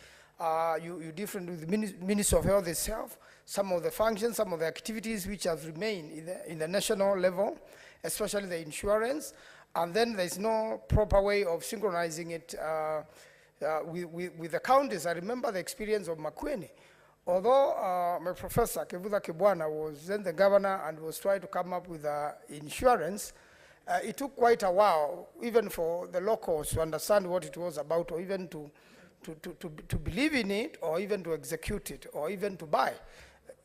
you different with the Ministry of Health itself, some of the functions, some of the activities which have remained in the national level, especially the insurance, and then there's no proper way of synchronizing it with the counties. I remember the experience of Makueni. Although my professor, Kevuda Kibwana, was then the governor and was trying to come up with insurance, it took quite a while, even for the locals to understand what it was about, or even to believe in it, or even to execute it, or even to buy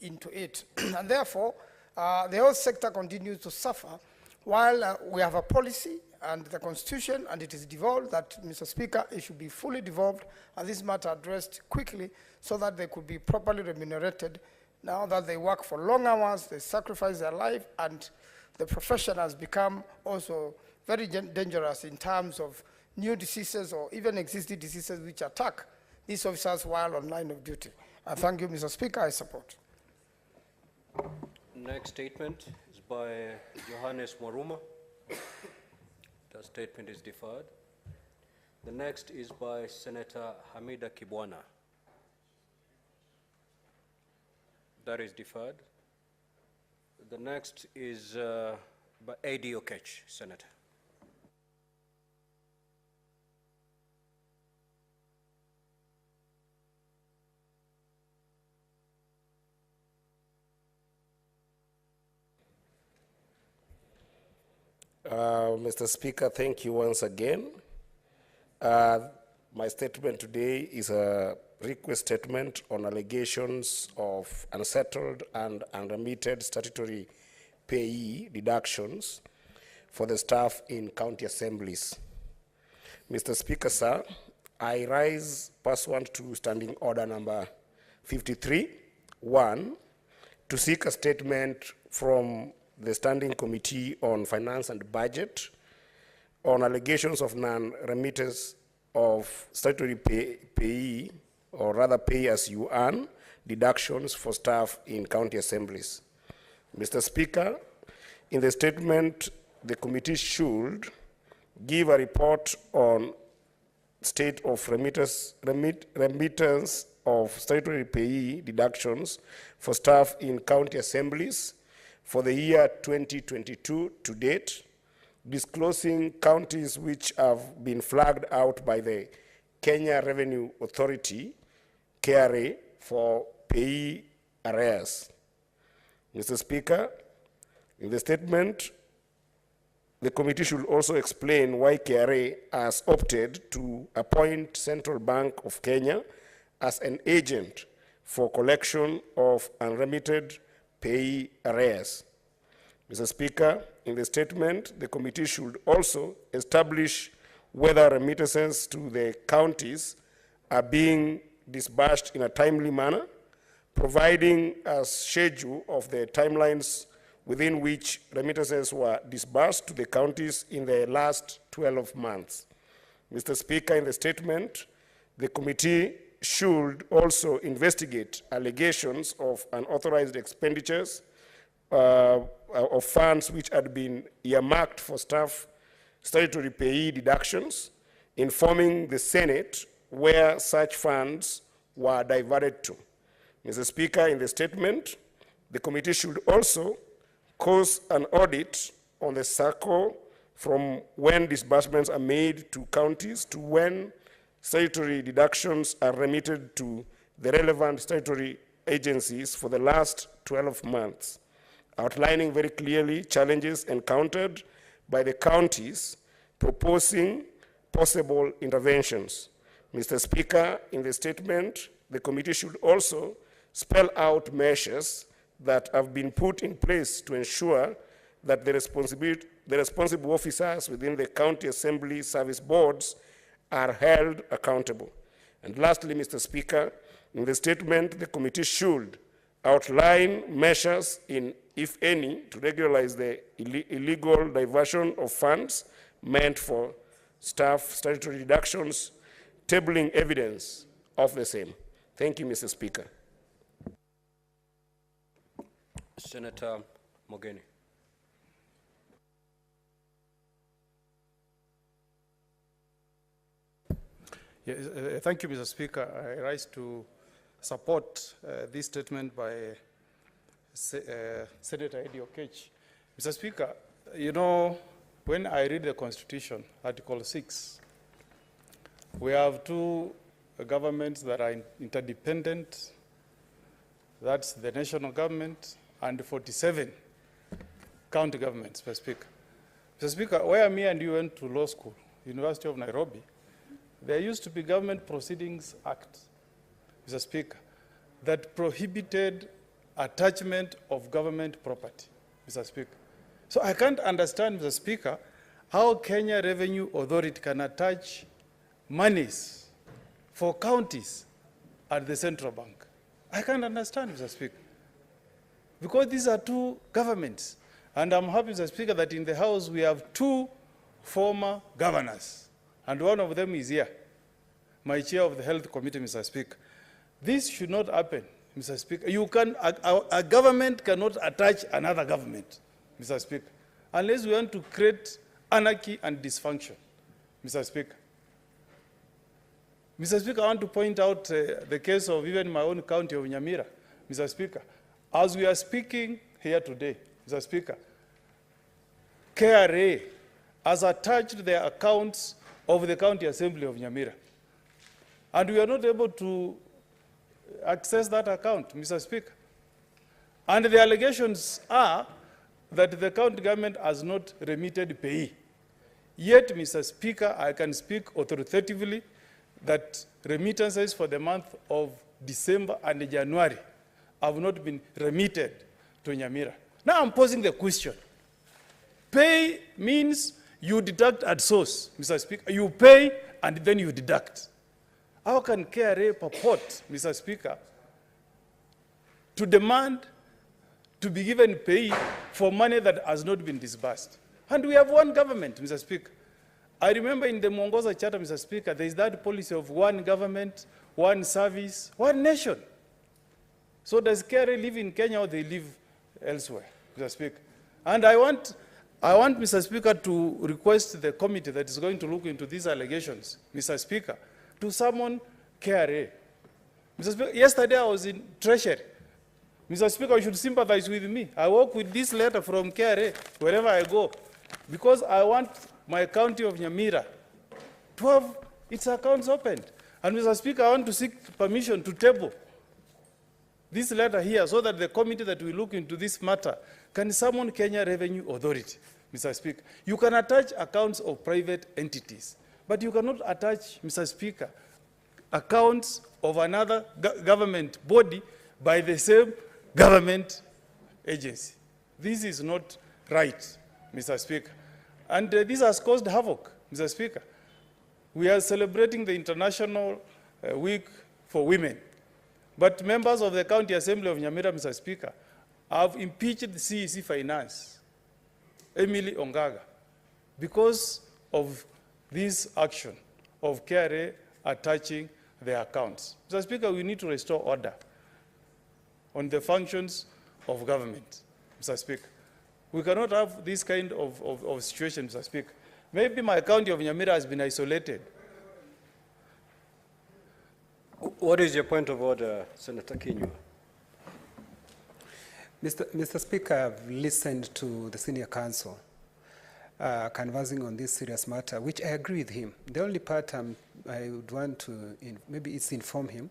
into it. And therefore, the health sector continues to suffer while we have a policy and the Constitution, and it is devolved, that, Mr. Speaker, it should be fully devolved, and this matter addressed quickly so that they could be properly remunerated. Now that they work for long hours, they sacrifice their life, and the profession has become also very dangerous in terms of new diseases or even existing diseases which attack these officers while on line of duty. I thank you, Mr. Speaker. I support. Next statement is by Johannes Mwaruma. The statement is deferred. The next is by Senator Hamida Kibwana. That is deferred. The next is by A.D. Okech, Senator. Mr. Speaker, thank you once again. My statement today is a request statement on allegations of unsettled and unremitted statutory payee deductions for the staff in county assemblies. Mr. Speaker, sir, I rise pursuant to Standing Order number 53-1 to seek a statement from the Standing Committee on Finance and Budget on allegations of non-remittance of statutory payee, or rather pay as you earn, deductions for staff in county assemblies. Mr. Speaker, in the statement, the committee should give a report on state of remittance of statutory payee deductions for staff in county assemblies for the year 2022 to date, disclosing counties which have been flagged out by the Kenya Revenue Authority, KRA, for payee arrears. Mr. Speaker, in the statement, the committee should also explain why KRA has opted to appoint Central Bank of Kenya as an agent for collection of unremitted payee arrears. Mr. Speaker, in the statement, the committee should also establish whether remittances to the counties are being disbursed in a timely manner, providing a schedule of the timelines within which remittances were disbursed to the counties in the last 12 months. Mr. Speaker, in the statement, the committee should also investigate allegations of unauthorized expenditures of funds which had been earmarked for staff statutory payee deductions, informing the Senate where such funds were diverted to. Mr. Speaker, in the statement, the committee should also cause an audit on the cycle from when disbursements are made to counties to when statutory deductions are remitted to the relevant statutory agencies for the last 12 months, outlining very clearly challenges encountered by the counties, proposing possible interventions. Mr. Speaker, in the statement, the committee should also spell out measures that have been put in place to ensure that the responsible officers within the county assembly service boards are held accountable. And lastly, Mr. Speaker, in the statement, the committee should outline measures, if any, to regularize the illegal diversion of funds meant for staff statutory deductions, tabling evidence of the same. Thank you, Mr. Speaker. Senator Mogeni. Yes, thank you, Mr. Speaker. I rise to support this statement by Senator A.D. Okech. Mr. Speaker, you know, when I read the Constitution, Article 6, we have two governments that are interdependent. That's the national government and 47 county governments, Mr. Speaker. Mr. Speaker, where me and you went to law school, University of Nairobi, there used to be Government Proceedings Act, Mr. Speaker, that prohibited attachment of government property, Mr. Speaker. So I can't understand, Mr. Speaker, how Kenya Revenue Authority can attach monies for counties at the central bank. I can't understand, Mr. Speaker, because these are two governments. And I'm happy, Mr. Speaker, that in the House we have two former governors. And and one of them is here, my chair of the Health Committee, Mr. Speaker. This should not happen, Mr. Speaker. A government cannot attach another government, Mr. Speaker, unless we want to create anarchy and dysfunction, Mr. Speaker. Mr. Speaker, I want to point out the case of even my own county of Nyamira, Mr. Speaker. As we are speaking here today, Mr. Speaker, KRA has attached their accounts of the County Assembly of Nyamira. And we are not able to access that account, Mr. Speaker. And the allegations are that the county government has not remitted payee. Yet, Mr. Speaker, I can speak authoritatively that remittances for the month of December and January have not been remitted to Nyamira. Now I'm posing the question. Pay means you deduct at source, Mr. Speaker. You pay and then you deduct. How can KRA purport, Mr. Speaker, to demand to be given pay for money that has not been disbursed? And we have one government, Mr. Speaker. I remember in the Mwongoza Charter, Mr. Speaker, there is that policy of one government, one service, one nation. So does KRA live in Kenya or they live elsewhere, Mr. Speaker? And I want, Mr. Speaker, to request the committee that is going to look into these allegations, Mr. Speaker, to summon KRA. Mr. Speaker, yesterday I was in Treasury. Mr. Speaker, you should sympathize with me. I work with this letter from KRA wherever I go, because I want my county of Nyamira to have its accounts opened. And Mr. Speaker, I want to seek permission to table this letter here so that the committee that will look into this matter can summon Kenya Revenue Authority, Mr. Speaker. You can attach accounts of private entities, but you cannot attach, Mr. Speaker, accounts of another government body by the same government agency. This is not right, Mr. Speaker. And this has caused havoc, Mr. Speaker. We are celebrating the International Week for Women. But members of the County Assembly of Nyamira, Mr. Speaker, have impeached the CEC Finance, Emily Ongaga, because of this action of KRA attaching their accounts. Mr. Speaker, we need to restore order on the functions of government, Mr. Speaker. We cannot have this kind of situation, Mr. Speaker. Maybe my county of Nyamira has been isolated. What is your point of order, Senator Kinyua? Mr. Speaker, I've listened to the senior counsel conversing on this serious matter, which I agree with him. The only part I would want to maybe it's inform him,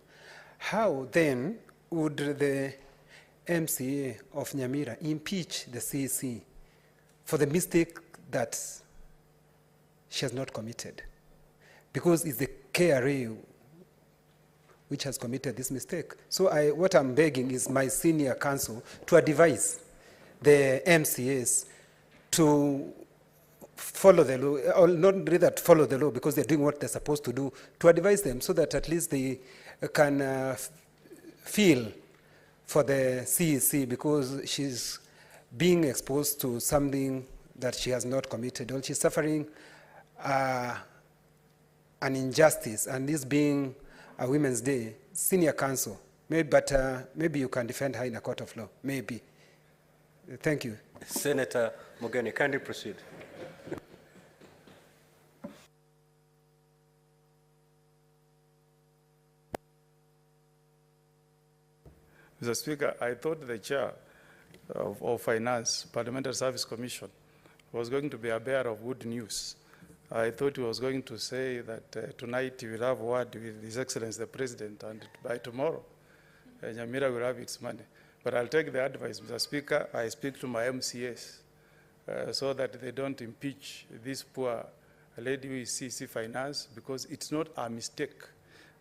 how then would the MCA of Nyamira impeach the CEC for the mistake that she has not committed? Because it's the KRA which has committed this mistake. So what I'm begging is my senior counsel to advise the MCAs to follow the law, or not rather to follow the law because they're doing what they're supposed to do, to advise them so that at least they can feel for the CEC because she's being exposed to something that she has not committed, or she's suffering an injustice, and this being a Women's Day, senior counsel, maybe you can defend her in a court of law, maybe. Thank you. Senator Mogeni, kindly proceed. Mr. Speaker, I thought the chair of Finance, Parliamentary Service Commission, was going to be a bearer of good news. I thought he was going to say that tonight he will have a word with His Excellency the President, and by tomorrow, Nyamira will have its money. But I'll take the advice, Mr. Speaker. I speak to my MCAs so that they don't impeach this poor lady who is CC Finance, because it's not a mistake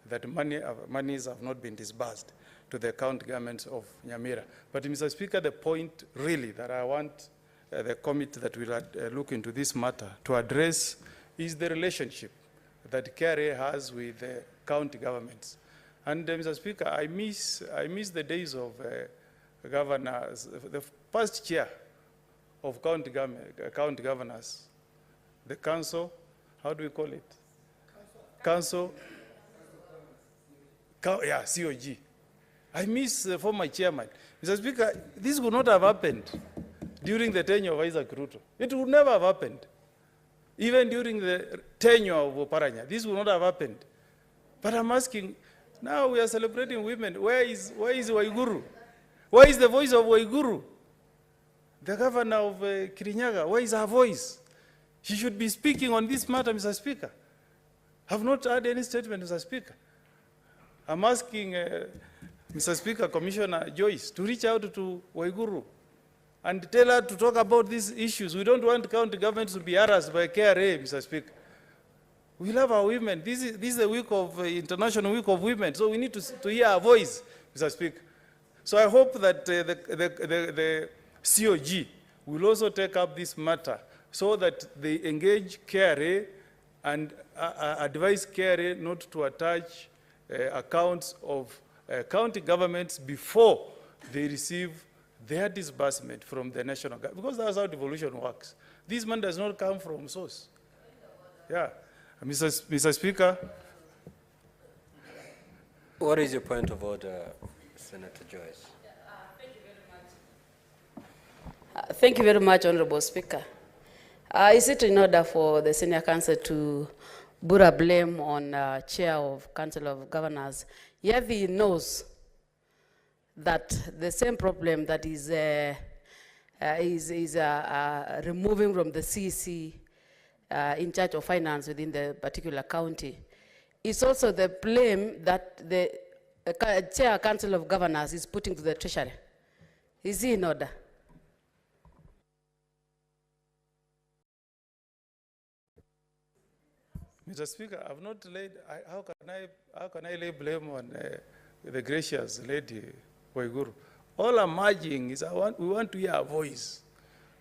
that monies have not been disbursed to the county governments of Nyamira. But Mr. Speaker, the point really that I want the committee that will look into this matter to address is the relationship that KRA has with the county governments. And Mr. Speaker, I miss the days of governors, the first chair of county governors, the council, how do we call it? Council, yeah, COG. I miss the former chairman. Mr. Speaker, this would not have happened during the tenure of Isaac Ruto. It would never have happened. Even during the tenure of Oparanya, this would not have happened. But I'm asking, now we are celebrating women. Where is Waiguru? Where is the voice of Waiguru? The governor of Kirinyaga, where is her voice? She should be speaking on this matter, Mr. Speaker. I have not heard any statement, Mr. Speaker. I'm asking Mr. Speaker, Commissioner Joyce, to reach out to Waiguru and tell her to talk about these issues. We don't want county governments to be harassed by KRA, Mr. Speaker. We love our women. This is the week of International Week of Women, so we need to hear our voice, Mr. Speaker. So I hope that the COG will also take up this matter so that they engage KRA and advise KRA not to attach accounts of county governments before they receive their disbursement from the national government, because that's how devolution works. This money does not come from source. Yeah. Mr. Speaker. What is your point of order, Senator Joyce? Thank you very much, Honorable Speaker. Is it in order for the Senior Counsel to put a blame on Chair of Council of Governors? Yet he knows that the same problem that is removing from the CC in charge of finance within the particular county is also the blame that the Chair Council of Governors is putting to the Treasury. Is he in order? Mr. Speaker, I've not laid, how can I lay blame on the gracious lady Waiguru? All I'm urging is we want to hear her voice.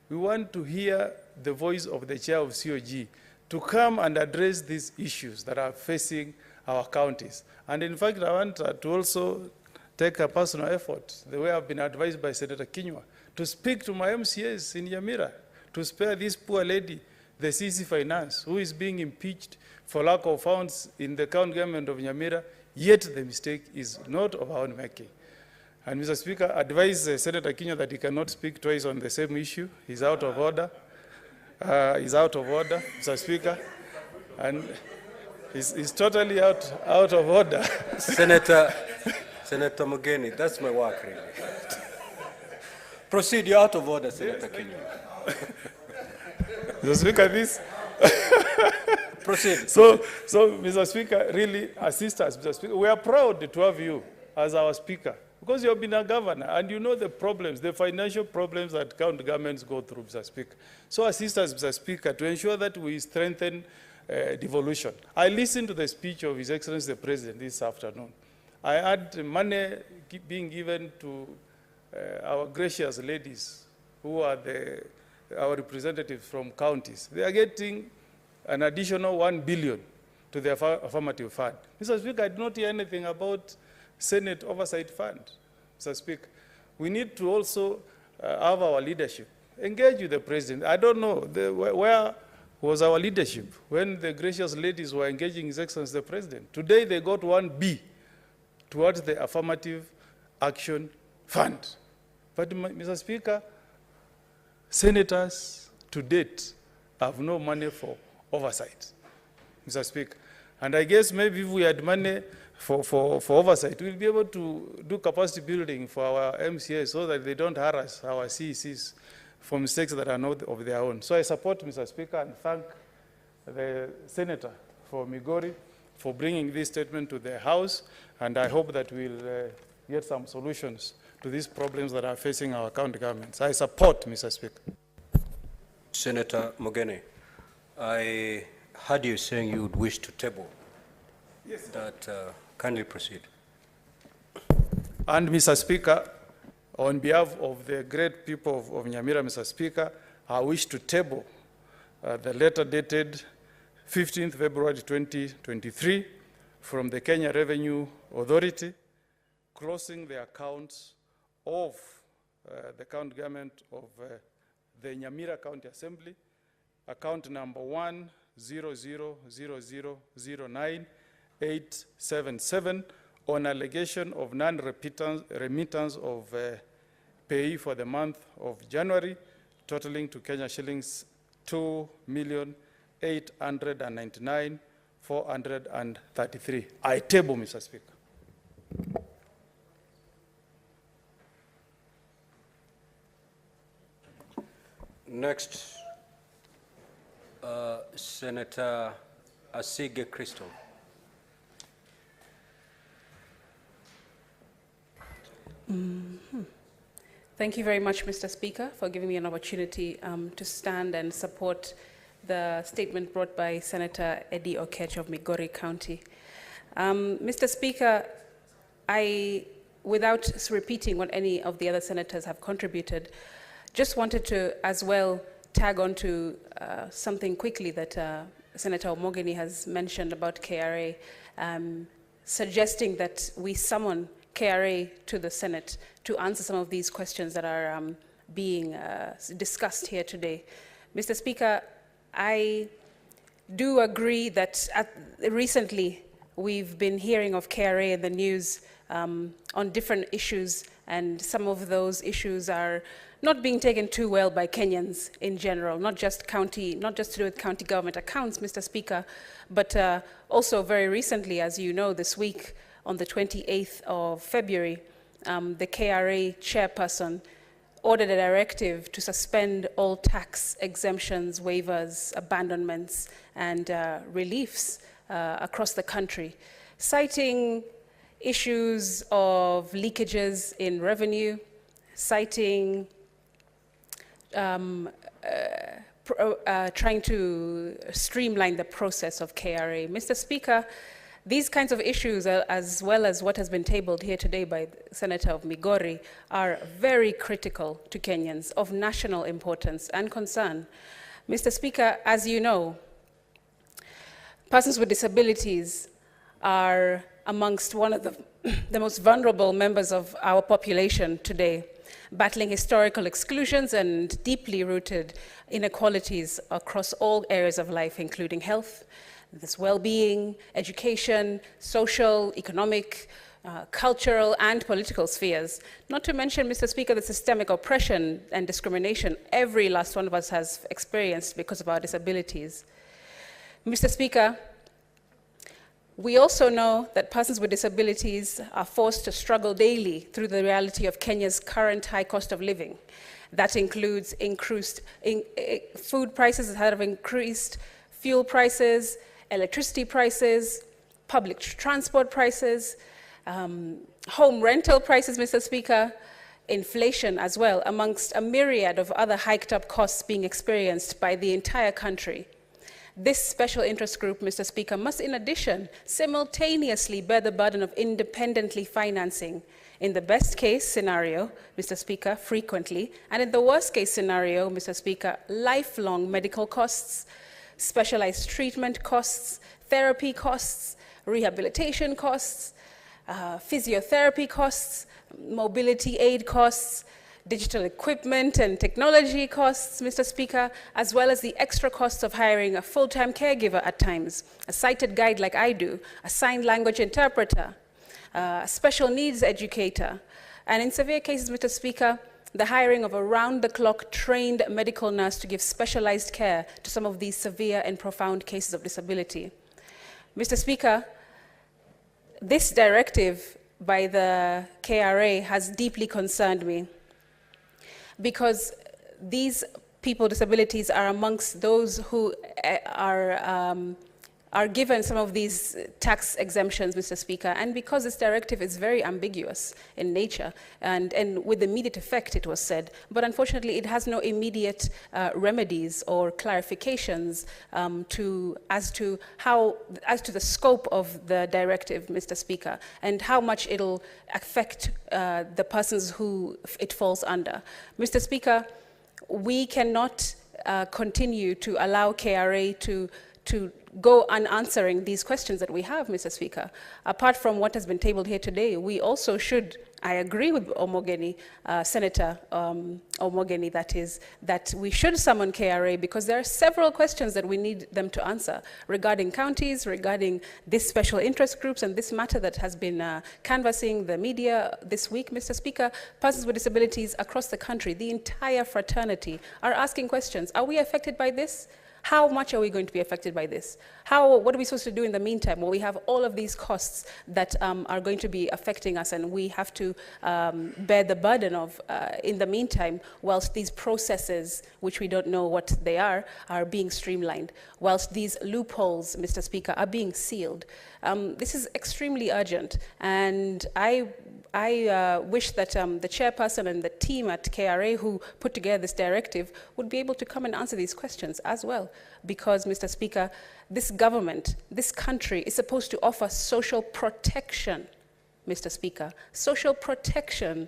We want to hear the voice of the chair of COG to come and address these issues that are facing our counties. And in fact, I want to also take a personal effort, the way I've been advised by Senator Kinyua, to speak to my MCAs in Nyamira, to spare this poor lady, the CC Finance, who is being impeached for lack of funds in the county government of Nyamira, yet the mistake is not of our own making. And Mr. Speaker, advise Senator Kinyua that he cannot speak twice on the same issue. He's out of order. He's out of order, Mr. Speaker. And he's totally out of order. Senator Mugeni, that's my work, really. Proceed, you're out of order, Senator Kinyua. Mr. Speaker, this... Proceed. So, Mr. Speaker, really assist us, Mr. Speaker. We are proud to have you as our Speaker, because you have been a governor and you know the problems, the financial problems that county governments go through, Mr. Speaker. So assist us, Mr. Speaker, to ensure that we strengthen devolution. I listened to the speech of His Excellency the President this afternoon. I had money being given to our gracious ladies who are our representatives from counties. They are getting an additional 1 billion to the affirmative fund. Mr. Speaker, I did not hear anything about Senate Oversight Fund. Mr. Speaker, we need to also have our leadership engage with the President. I don't know, where was our leadership when the gracious ladies were engaging His Excellency the President? Today they got 1B towards the Affirmative Action Fund. But Mr. Speaker, senators to date have no money for oversight, Mr. Speaker. And I guess maybe if we had money for oversight, we'll be able to do capacity building for our MCAs so that they don't harass our CECs for mistakes that are not of their own. So I support Mr. Speaker and thank the Senator for Migori for bringing this statement to the House, and I hope that we'll get some solutions to these problems that are facing our county governments. I support, Mr. Speaker. Senator Mugeni, I heard you saying you would wish to table. Yes. That kindly proceed. And Mr. Speaker, on behalf of the great people of Nyamira, Mr. Speaker, I wish to table the letter dated 15th February 2023 from the Kenya Revenue Authority closing the accounts of the county government of the Nyamira County Assembly, account number 000009,877 on allegation of non-remittance of pay for the month of January, totaling to Kenya shillings 2,899,433. I table, Mr. Speaker. Next, Senator Asige Crystal. Thank you very much, Mr. Speaker, for giving me an opportunity to stand and support the statement brought by Senator Eddie Okech of Migori County. Mr. Speaker, without repeating what any of the other senators have contributed, just wanted to as well tag on to something quickly that Senator Omogeni has mentioned about KRA, suggesting that we summon KRA to the Senate to answer some of these questions that are being discussed here today. Mr. Speaker, I do agree that recently we've been hearing of KRA in the news on different issues, and some of those issues are not being taken too well by Kenyans in general, not just to do with county government accounts, Mr. Speaker, but also very recently, as you know, this week, on the 28th of February, the KRA chairperson ordered a directive to suspend all tax exemptions, waivers, abandonments, and reliefs across the country, citing issues of leakages in revenue, citing trying to streamline the process of KRA. Mr. Speaker, these kinds of issues, as well as what has been tabled here today by the Senator of Migori, are very critical to Kenyans, of national importance and concern. Mr. Speaker, as you know, persons with disabilities are amongst one of the most vulnerable members of our population today, battling historical exclusions and deeply rooted inequalities across all areas of life, including health, this well-being, education, social, economic, cultural, and political spheres. Not to mention, Mr. Speaker, the systemic oppression and discrimination every last one of us has experienced because of our disabilities. Mr. Speaker, we also know that persons with disabilities are forced to struggle daily through the reality of Kenya's current high cost of living. That includes increased food prices that have increased, fuel prices, electricity prices, public transport prices, home rental prices, Mr. Speaker, inflation as well, amongst a myriad of other hiked up costs being experienced by the entire country. This special interest group, Mr. Speaker, must in addition simultaneously bear the burden of independently financing, in the best case scenario, Mr. Speaker, frequently, and in the worst case scenario, Mr. Speaker, lifelong medical costs, specialized treatment costs, therapy costs, rehabilitation costs, physiotherapy costs, mobility aid costs, digital equipment and technology costs, Mr. Speaker, as well as the extra costs of hiring a full-time caregiver at times, a sighted guide like I do, a sign language interpreter, a special needs educator, and in severe cases, Mr. Speaker, the hiring of a round-the-clock trained medical nurse to give specialized care to some of these severe and profound cases of disability. Mr. Speaker, this directive by the KRA has deeply concerned me because these people with disabilities are amongst those who are given some of these tax exemptions, Mr. Speaker, and because this directive is very ambiguous in nature and with immediate effect, it was said, but unfortunately it has no immediate remedies or clarifications as to the scope of the directive, Mr. Speaker, and how much it'll affect the persons who it falls under. Mr. Speaker, we cannot continue to allow KRA to go unanswering these questions that we have, Mr. Speaker. Apart from what has been tabled here today, we also should I agree with Omogeni, Senator Omogeni, that we should summon KRA because there are several questions that we need them to answer regarding counties, regarding these special interest groups, and this matter that has been canvassing the media this week, Mr. Speaker. Persons with disabilities across the country, the entire fraternity, are asking questions. Are we affected by this? How much are we going to be affected by this? What are we supposed to do in the meantime? Well, we have all of these costs that are going to be affecting us, and we have to bear the burden of, in the meantime, whilst these processes, which we don't know what they are being streamlined, whilst these loopholes, Mr. Speaker, are being sealed. This is extremely urgent, and I wish that the chairperson and the team at KRA who put together this directive would be able to come and answer these questions as well. Because, Mr. Speaker, this government, this country is supposed to offer social protection, Mr. Speaker, social protection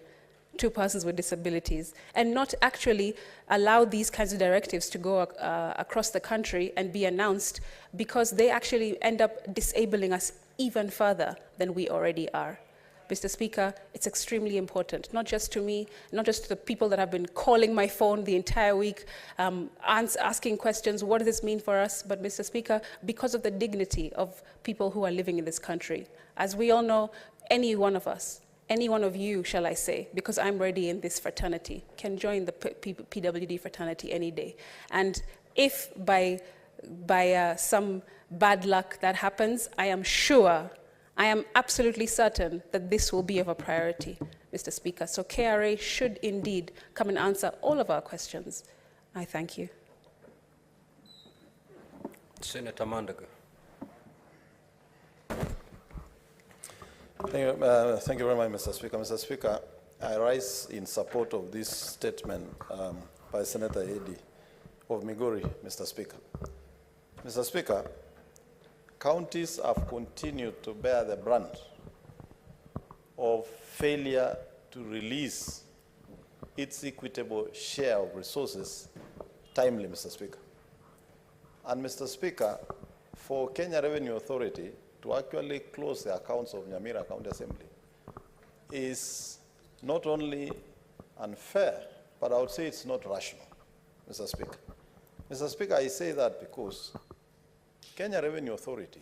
to persons with disabilities, and not actually allow these kinds of directives to go across the country and be announced, because they actually end up disabling us even further than we already are. Mr. Speaker, it's extremely important, not just to me, not just to the people that have been calling my phone the entire week, asking questions, what does this mean for us? But Mr. Speaker, because of the dignity of people who are living in this country. As we all know, any one of us, any one of you, shall I say, because I'm already in this fraternity, can join the PWD fraternity any day. And if by some bad luck that happens, I am absolutely certain that this will be of a priority, Mr. Speaker. So KRA should indeed come and answer all of our questions. I thank you. Senator Mandaga. Thank you very much, Mr. Speaker. Mr. Speaker, I rise in support of this statement by Senator Eddy of Migori, Mr. Speaker. Mr. Speaker, counties have continued to bear the brunt of failure to release its equitable share of resources timely, Mr. Speaker. And Mr. Speaker, for Kenya Revenue Authority to actually close the accounts of Nyamira County Assembly is not only unfair, but I would say it's not rational, Mr. Speaker. Mr. Speaker, I say that because Kenya Revenue Authority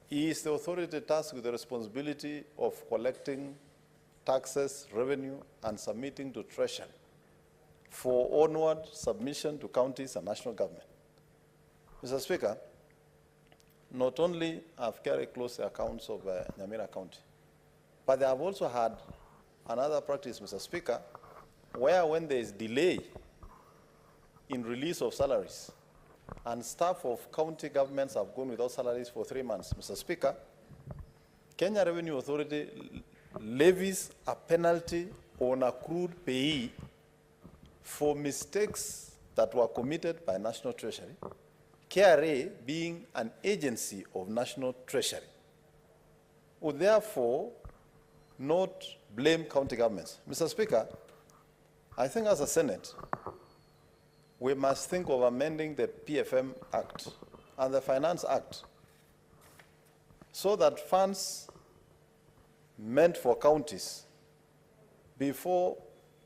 is the authority tasked with the responsibility of collecting taxes, revenue, and submitting to Treasury for onward submission to counties and national government. Mr. Speaker, not only have KRA closed the accounts of Nyamira County, but they have also had another practice, Mr. Speaker, where when there is delay in release of salaries, and staff of county governments have gone without salaries for 3 months, Mr. Speaker, Kenya Revenue Authority levies a penalty on accrued payee for mistakes that were committed by National Treasury, KRA being an agency of National Treasury, would therefore not blame county governments. Mr. Speaker, I think as a Senate, we must think of amending the PFM Act and the Finance Act so that funds meant for counties before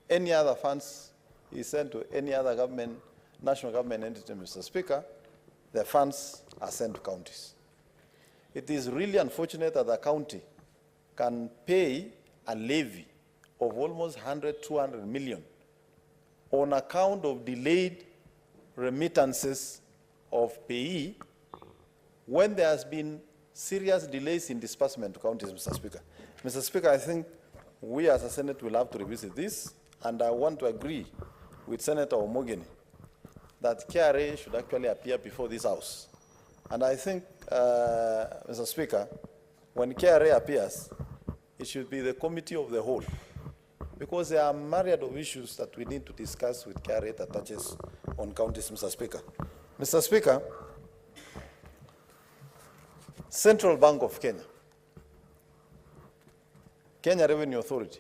any other funds is sent to any other government, national government entity, Mr. Speaker, the funds are sent to counties. It is really unfortunate that the county can pay a levy of almost 100, 200 million on account of delayed remittances of payee when there has been serious delays in disbursement to counties, Mr. Speaker. Mr. Speaker, I think we as a Senate will have to revisit this, and I want to agree with Senator Omogeni that KRA should actually appear before this House. And I think, Mr. Speaker, when KRA appears, it should be the committee of the whole, because there are a myriad of issues that we need to discuss with KRA that touches on counties, Mr. Speaker. Mr. Speaker, Central Bank of Kenya, Kenya Revenue Authority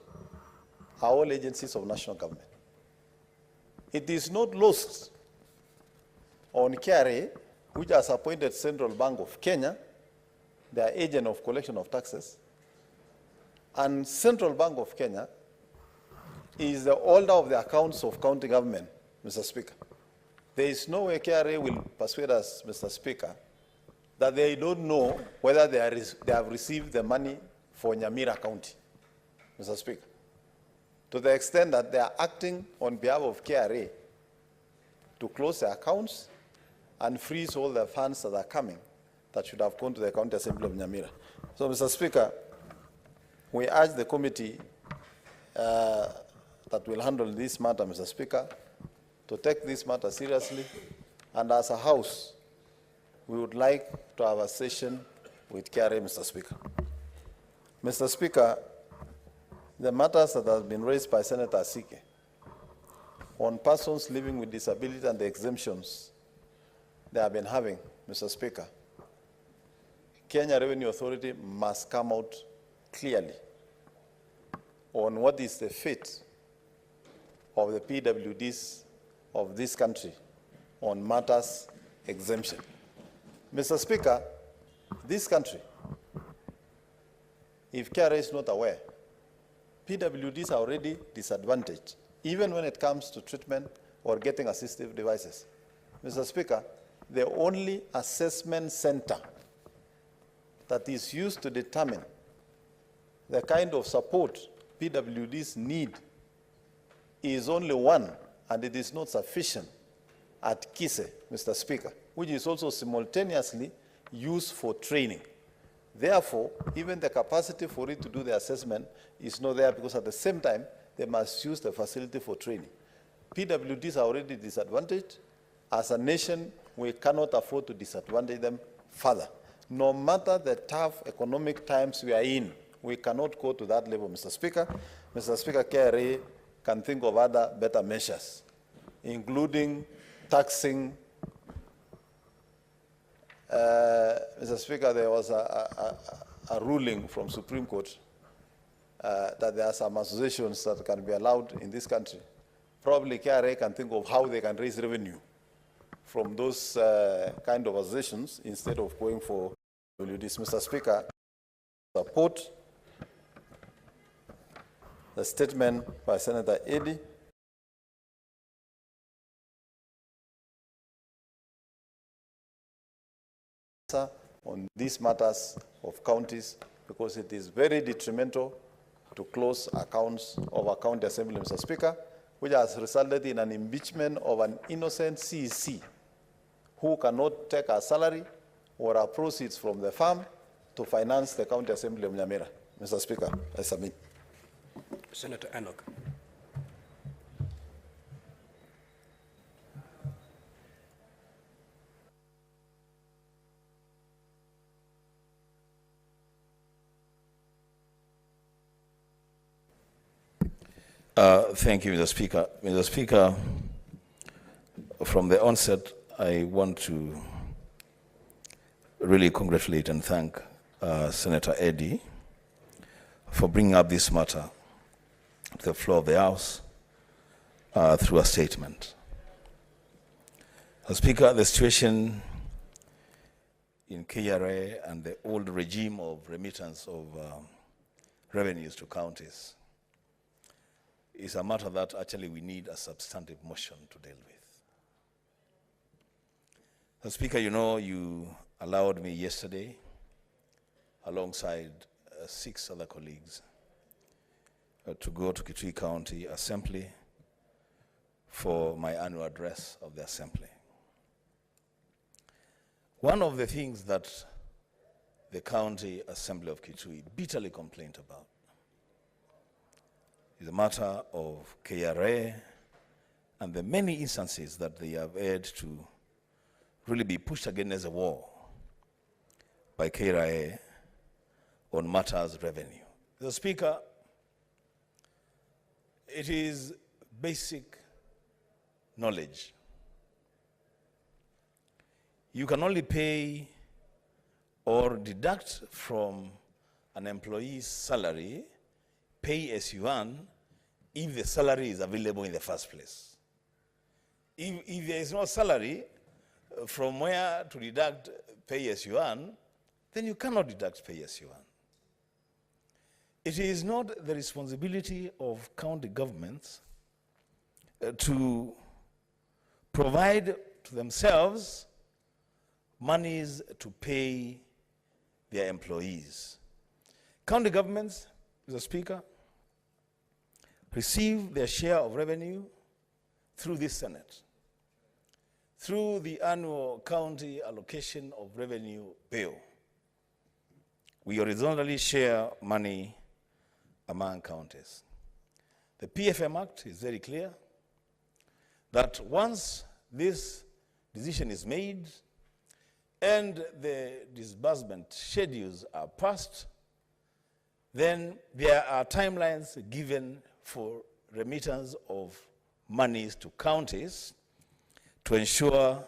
are all agencies of national government. It is not lost on KRA, which has appointed Central Bank of Kenya, their agent of collection of taxes, And Central Bank of Kenya is the holder of the accounts of county government, Mr. Speaker. There is no way KRA will persuade us, Mr. Speaker, that they don't know whether they have received the money for Nyamira County, Mr. Speaker, to the extent that they are acting on behalf of KRA to close their accounts and freeze all the funds that are coming that should have gone to the County Assembly of Nyamira. So, Mr. Speaker, we urge the committee that will handle this matter, Mr. Speaker, to take this matter seriously, and as a House, we would like to have a session with KRA, Mr. Speaker. Mr. Speaker, the matters that have been raised by Senator Asike on persons living with disability and the exemptions they have been having, Mr. Speaker, Kenya Revenue Authority must come out clearly on what is the fate of the PWDs of this country on matters exemption. Mr. Speaker, this country, if KRA is not aware, PWDs are already disadvantaged, even when it comes to treatment or getting assistive devices. Mr. Speaker, the only assessment center that is used to determine the kind of support PWDs need is only one, and it is not sufficient at Kise, Mr. Speaker, which is also simultaneously used for training. Therefore, even the capacity for it to do the assessment is not there, because at the same time, they must use the facility for training. PWDs are already disadvantaged. As a nation, we cannot afford to disadvantage them further. No matter the tough economic times we are in, we cannot go to that level, Mr. Speaker. Mr. Speaker, KRA can think of other better measures, including taxing. Mr. Speaker, there was a ruling from Supreme Court that there are some associations that can be allowed in this country. Probably KRA can think of how they can raise revenue from those kind of associations instead of going for WDs. Mr. Speaker, support the statement by Senator Eddy on these matters of counties, because it is very detrimental to close accounts of a county assembly, Mr. Speaker, which has resulted in an impeachment of an innocent CEC who cannot take a salary or a proceeds from the farm to finance the county assembly of Nyamira. Mr. Speaker, I submit. Senator Enoch. Thank you, Mr. Speaker. Mr. Speaker, from the onset, I want to really congratulate and thank Senator Eddy for bringing up this matter to the floor of the House through a statement. Mr. Speaker, the situation in KRA and the old regime of remittance of revenues to counties is a matter that actually we need a substantive motion to deal with. Mr. Speaker, you know, you allowed me yesterday, alongside 6 other colleagues, to go to Kitui County Assembly for my annual address of the Assembly. One of the things that the County Assembly of Kitui bitterly complained about is a matter of KRA and the many instances that they have had to really be pushed against a wall by KRA on matters revenue. The Speaker, it is basic knowledge. You can only pay or deduct from an employee's salary, pay as you earn, if the salary is available in the first place. If there is no salary from where to deduct pay as you earn, then you cannot deduct pay as you earn. it is not the responsibility of county governments to provide to themselves monies to pay their employees. County governments, Mr. Speaker, receive their share of revenue through this Senate, through the annual county allocation of revenue bill. We horizontally share money among counties. The PFM Act is very clear that once this decision is made and the disbursement schedules are passed, then there are timelines given for remittance of monies to counties to ensure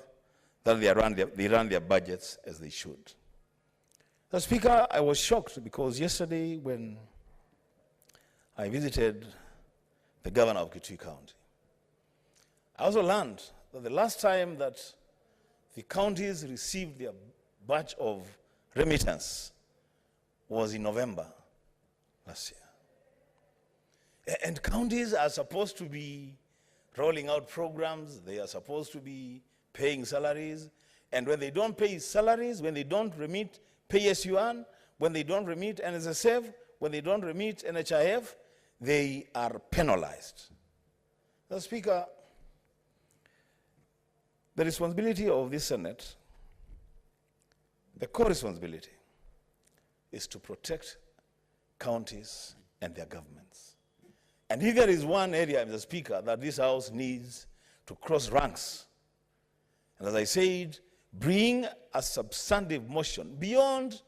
that they run their budgets as they should. The Speaker, I was shocked because yesterday when I visited the governor of Kitui County, I also learned that the last time that the counties received their batch of remittance was in November last year. And counties are supposed to be rolling out programs, they are supposed to be paying salaries, and when they don't pay salaries, when they don't remit pay as you earn, when they don't remit NSSF, when they don't remit NHIF, they are penalized. The Speaker, the responsibility of this Senate, the core responsibility, is to protect counties and their governments. And if there is one area, Mr. Speaker, that this House needs to cross ranks, and as I said, bring a substantive motion beyond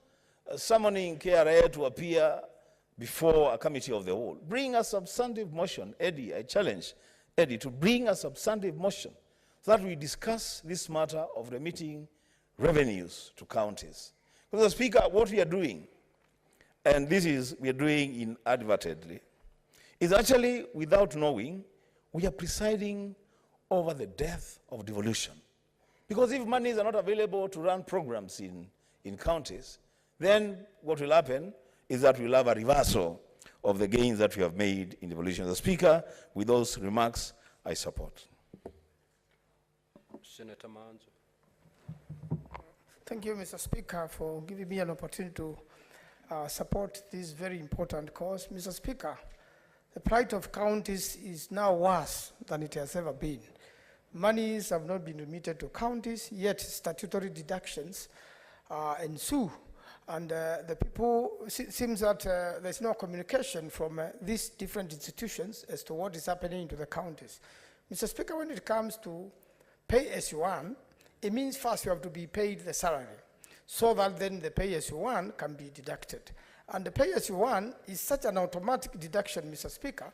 summoning KRA to appear before a committee of the whole. Bring a substantive motion. Eddie, I challenge Eddie to bring a substantive motion so that we discuss this matter of remitting revenues to counties. Because, Mr. Speaker, what we are doing, and this is we are doing inadvertently, is actually, without knowing, we are presiding over the death of devolution. Because if monies are not available to run programs in counties, then what will happen is that we'll have a reversal of the gains that we have made in devolution. The Speaker, with those remarks, I support. Senator Manzo. Thank you, Mr. Speaker, for giving me an opportunity to support this very important cause. Mr. Speaker, the plight of counties is now worse than it has ever been. Monies have not been remitted to counties, yet statutory deductions ensue. And the people, seems that there's no communication from these different institutions as to what is happening to the counties. Mr. Speaker, when it comes to pay as you earn, it means first you have to be paid the salary, so that then the pay as you earn can be deducted. And the pay as you earn is such an automatic deduction, Mr. Speaker.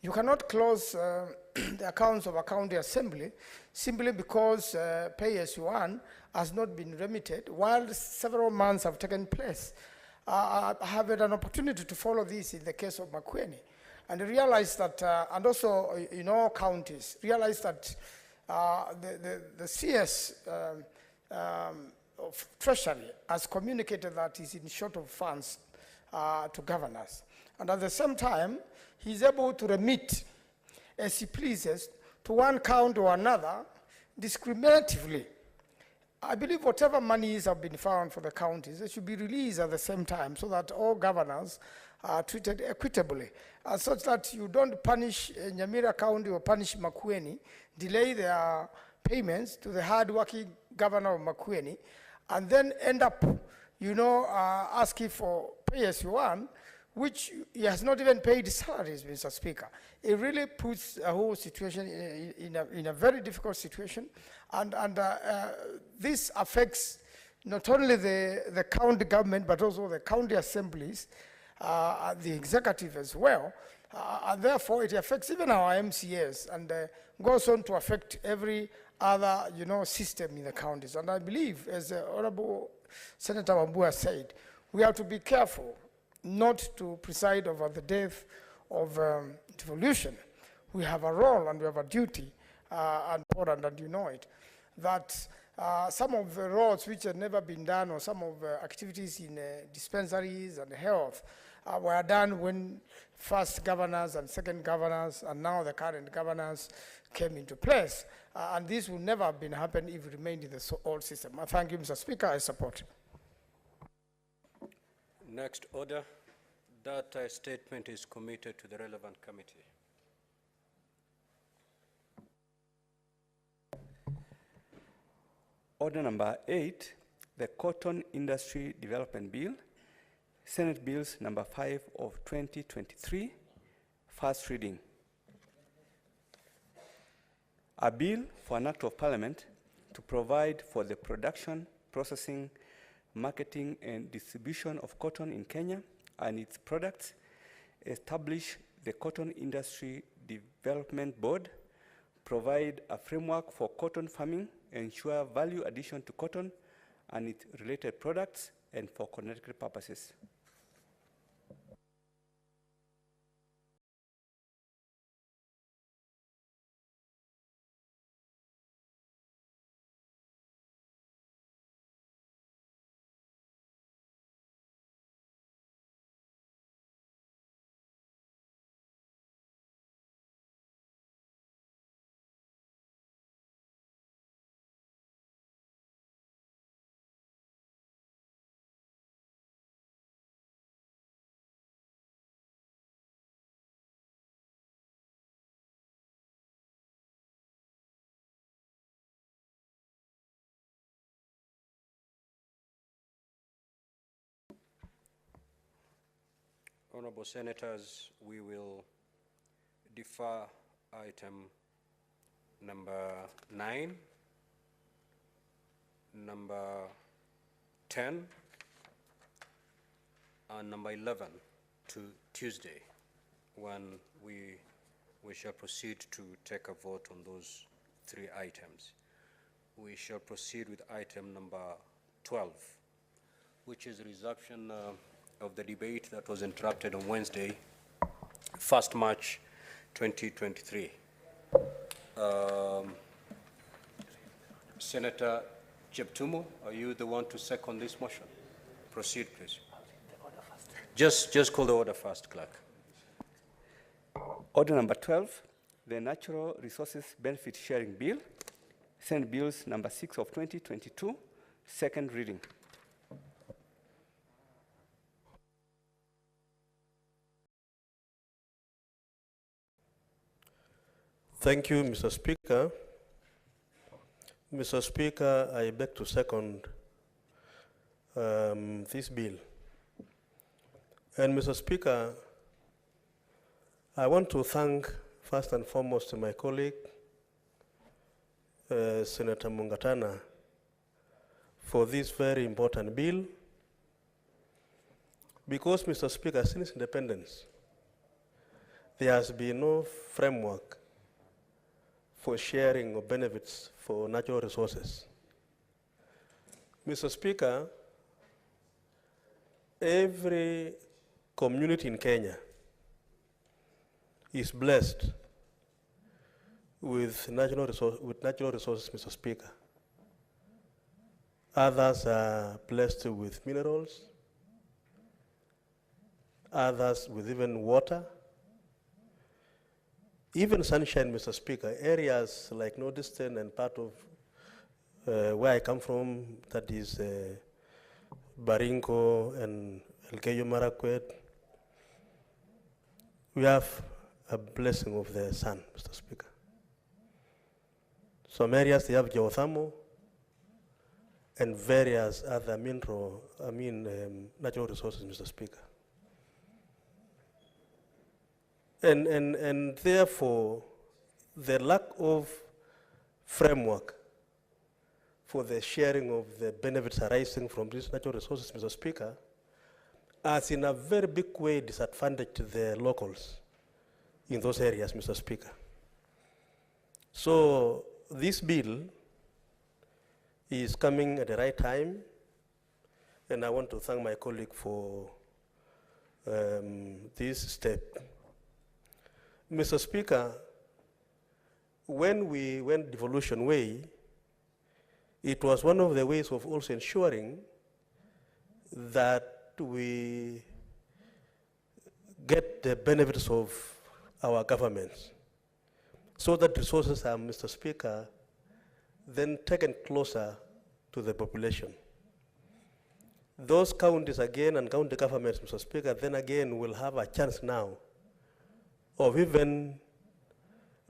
You cannot close the accounts of a county assembly simply because pay as you earn has not been remitted while several months have taken place. I have had an opportunity to follow this in the case of Makueni, and realize that, and also in all counties, realize that the CS of Treasury has communicated that he's in short of funds to governors. And at the same time, he's able to remit as he pleases to one county or another discriminatively. I believe whatever monies have been found for the counties, they should be released at the same time so that all governors are treated equitably, such that you don't punish Nyamira County or punish Makueni, delay their payments to the hard-working governor of Makueni, and then end up, asking for pay as you earn, which he has not even paid salaries, Mr. Speaker. It really puts a whole situation in a very difficult situation, and this affects not only the county government, but also the county assemblies, the executive as well, and therefore it affects even our MCAs, and goes on to affect every other, system in the counties. And I believe, as the Honorable Senator Wambua said, we have to be careful not to preside over the death of devolution. We have a role and we have a duty, and you know it, that some of the roles which have never been done, or some of the activities in dispensaries and health, were done when first governors and second governors and now the current governors came into place. And this would never have been happened if it remained in the old system. I thank you, Mr. Speaker. I support. Next order, that statement is committed to the relevant committee. Order number 8, the Cotton Industry Development Bill, Senate Bills number 5 of 2023, first reading. A bill for an act of parliament to provide for the production, processing, marketing, and distribution of cotton in Kenya and its products, establish the Cotton Industry Development Board, provide a framework for cotton farming, ensure value addition to cotton and its related products, and for connected purposes. Honorable Senators, we will defer item number 9, number 10, and number 11 to Tuesday, when we shall proceed to take a vote on those 3 items. We shall proceed with item number 12, which is resumption of the debate that was interrupted on Wednesday, 1st March 2023. Senator Cheptumo, are you the one to second this motion? Proceed, please. Just call the order first, clerk. Order number 12, the Natural Resources Benefit Sharing Bill, Senate Bills number 6 of 2022, second reading. Thank you, Mr. Speaker. Mr. Speaker, I beg to second this bill. And Mr. Speaker, I want to thank first and foremost my colleague, Senator Mungatana, for this very important bill, because, Mr. Speaker, since independence, there has been no framework for sharing of benefits for natural resources. Mr. Speaker, every community in Kenya is blessed with natural resources, Mr. Speaker. Others are blessed with minerals, others with even water, even sunshine, Mr. Speaker. Areas like Northeastern and part of where I come from, that is Baringo and Elgeyo Marakwet, we have a blessing of the sun, Mr. Speaker. Some areas they have geothermal and various other natural resources, Mr. Speaker. And therefore, the lack of framework for the sharing of the benefits arising from these natural resources, Mr. Speaker, has in a very big way disadvantaged the locals in those areas, Mr. Speaker. So this bill is coming at the right time, and I want to thank my colleague for this step. Mr. Speaker, when we went devolution way, it was one of the ways of also ensuring that we get the benefits of our governments, so that resources are, Mr. Speaker, then taken closer to the population. Those counties again and county governments, Mr. Speaker, then again will have a chance now of even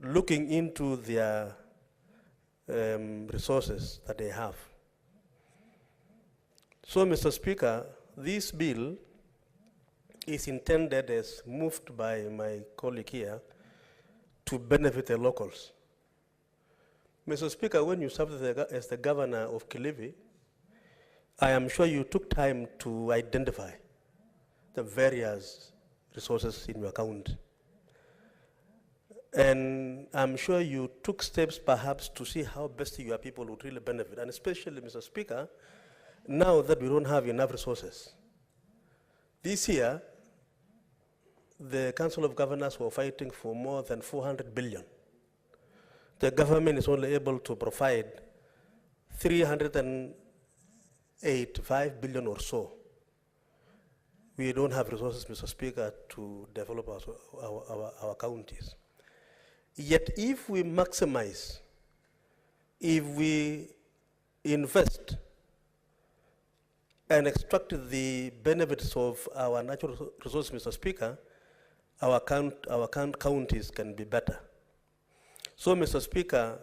looking into their resources that they have. So, Mr. Speaker, this bill is intended, as moved by my colleague here, to benefit the locals. Mr. Speaker, when you served as the governor of Kilifi, I am sure you took time to identify the various resources in your county. And I'm sure you took steps perhaps to see how best your people would really benefit. And especially, Mr. Speaker, now that we don't have enough resources. This year, the Council of Governors were fighting for more than 400 billion. The government is only able to provide 385 billion or so. We don't have resources, Mr. Speaker, to develop our counties. Yet if we maximize, if we invest and extract the benefits of our natural resources, Mr. Speaker, our counties can be better. So, Mr. Speaker,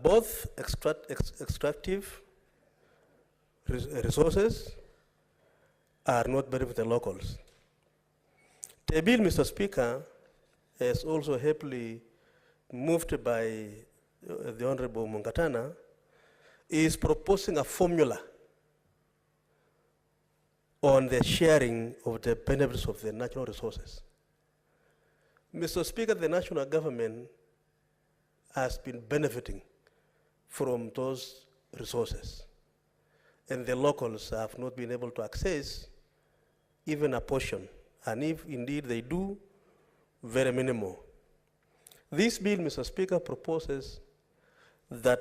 both extractive resources are not benefiting the locals. The bill, Mr. Speaker, is also happily moved by the Honorable Mungatana, is proposing a formula on the sharing of the benefits of the natural resources. Mr. Speaker, the national government has been benefiting from those resources, and the locals have not been able to access even a portion, and if indeed they do, very minimal. This bill, Mr. Speaker, proposes that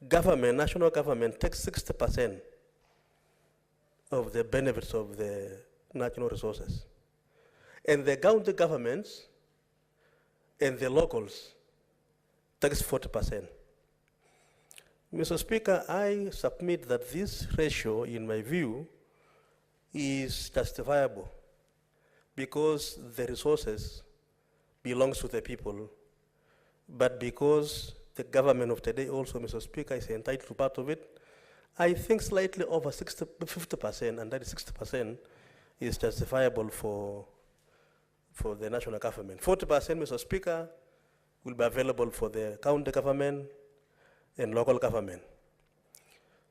government, national government, takes 60% of the benefits of the natural resources. And the county governments and the locals takes 40%. Mr. Speaker, I submit that this ratio, in my view, is justifiable because the resources belongs to the people, but because the government of today also, Mr. Speaker, is entitled to part of it, I think slightly over 50%, and that is 60%, is justifiable for the national government. 40%, Mr. Speaker, will be available for the county government and local government.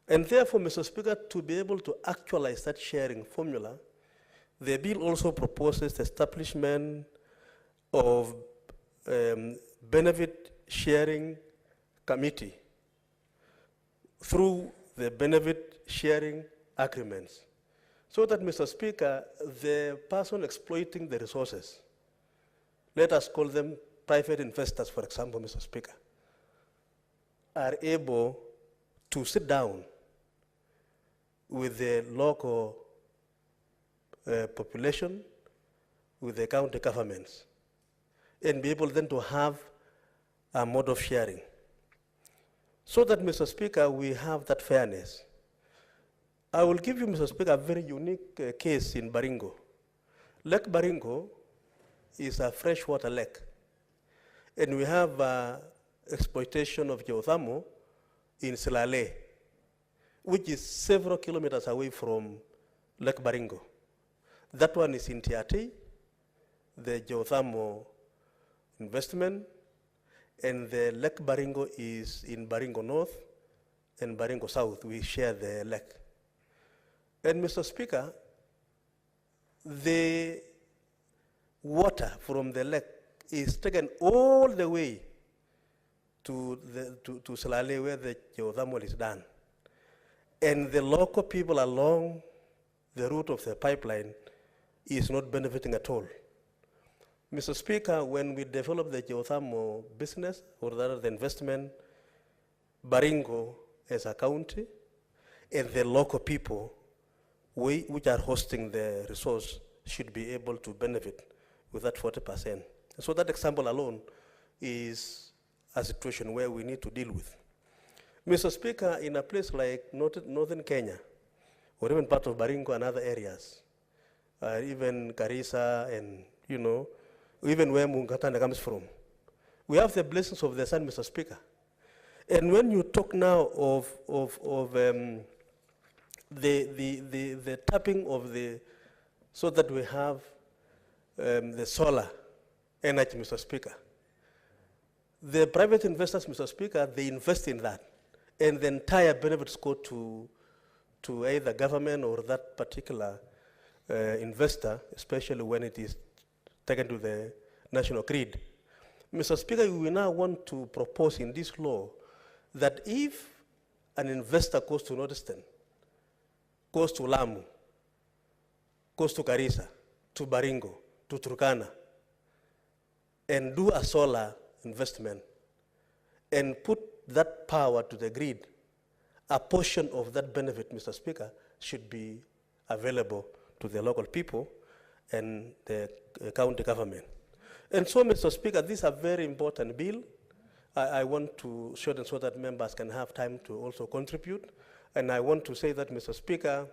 And therefore, Mr. Speaker, to be able to actualize that sharing formula, the bill also proposes the establishment of benefit sharing committee through the benefit sharing agreements, so that, Mr. Speaker, the person exploiting the resources, let us call them private investors, for example, Mr. Speaker, are able to sit down with the local population, with the county governments, and be able then to have a mode of sharing. So that, Mr. Speaker, we have that fairness. I will give you, Mr. Speaker, a very unique case in Baringo. Lake Baringo is a freshwater lake, and we have exploitation of geothermal in Silale, which is several kilometers away from Lake Baringo. That one is in Tiati, the geothermal investment, and the Lake Baringo is in Baringo North and Baringo South. We share the lake. And Mr. Speaker, the water from the lake is taken all the way to Silale, where the geothermal is done. And the local people along the route of the pipeline is not benefiting at all. Mr. Speaker, when we develop the geothermal business, or rather the investment, Baringo as a county, and the local people which are hosting the resource should be able to benefit with that 40%. And so that example alone is a situation where we need to deal with. Mr. Speaker, in a place like northern Kenya, or even part of Baringo and other areas, even Garissa and, even where Mungatana comes from, we have the blessings of the sun, Mr. Speaker. And when you talk now of the tapping of so that we have the solar energy, Mr. Speaker, the private investors, Mr. Speaker, they invest in that. And the entire benefits go to either government or that particular investor, especially when it is taken to the national grid. Mr. Speaker, we now want to propose in this law that if an investor goes to Northeastern, goes to Lamu, goes to Garissa, to Baringo, to Turkana, and do a solar investment, and put that power to the grid, a portion of that benefit, Mr. Speaker, should be available to the local people and the county government. And so, Mr. Speaker, this is a very important bill. I want to shorten so that members can have time to also contribute. And I want to say that, Mr. Speaker,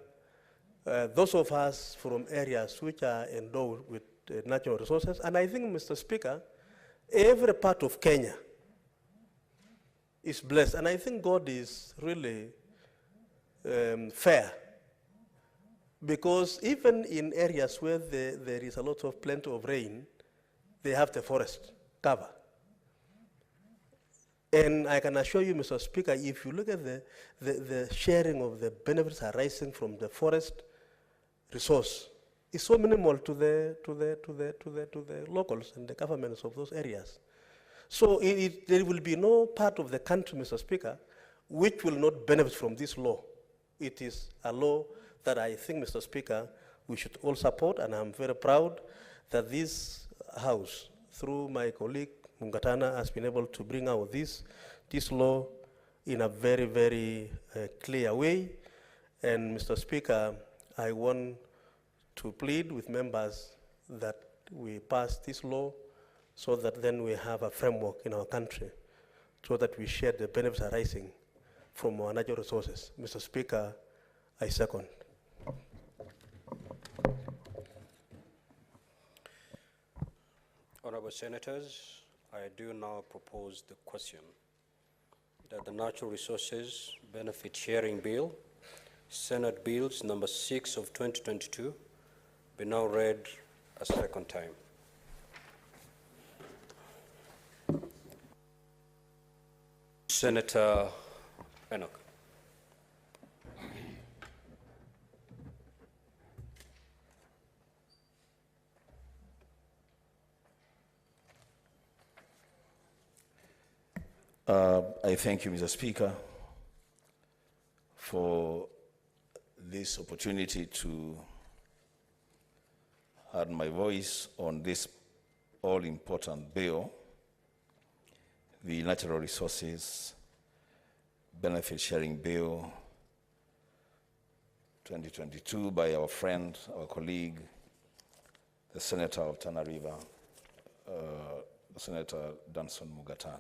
those of us from areas which are endowed with natural resources, and I think, Mr. Speaker, every part of Kenya is blessed. And I think God is really fair. Because even in areas where there is a lot of plenty of rain, they have the forest cover. And I can assure you, Mr. Speaker, if you look at the sharing of the benefits arising from the forest resource, it's so minimal to the locals and the governments of those areas. So there will be no part of the country, Mr. Speaker, which will not benefit from this law. It is a law that I think, Mr. Speaker, we should all support, and I'm very proud that this House, through my colleague Mungatana, has been able to bring out this law in a very, very clear way. And, Mr. Speaker, I want to plead with members that we pass this law so that then we have a framework in our country so that we share the benefits arising from our natural resources. Mr. Speaker, I second. Honorable Senators, I do now propose the question that the Natural Resources Benefit Sharing Bill, Senate Bills number 6 of 2022, be now read a second time. Senator Enoch. I thank you, Mr. Speaker, for this opportunity to add my voice on this all-important bill, the Natural Resources Benefit Sharing Bill 2022 by our friend, our colleague, the Senator of Tana River, Senator Danson Mugatana.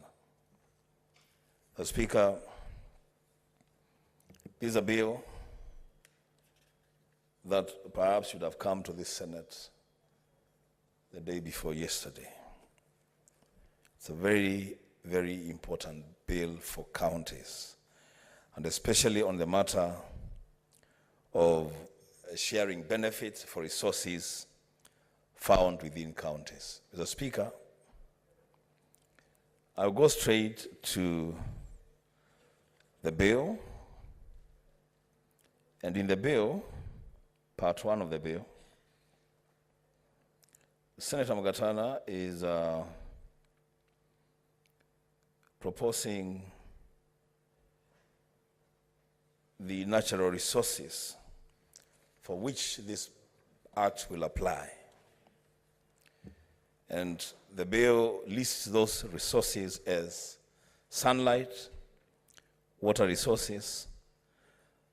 Mr. Speaker, this is a bill that perhaps should have come to this Senate the day before yesterday. It's a very, very important bill for counties, and especially on the matter of sharing benefits for resources found within counties. Mr. Speaker, I'll go straight to the bill, and in the bill, part 1 of the bill, Senator Mugatana is proposing the natural resources for which this act will apply. And the bill lists those resources as sunlight, water resources,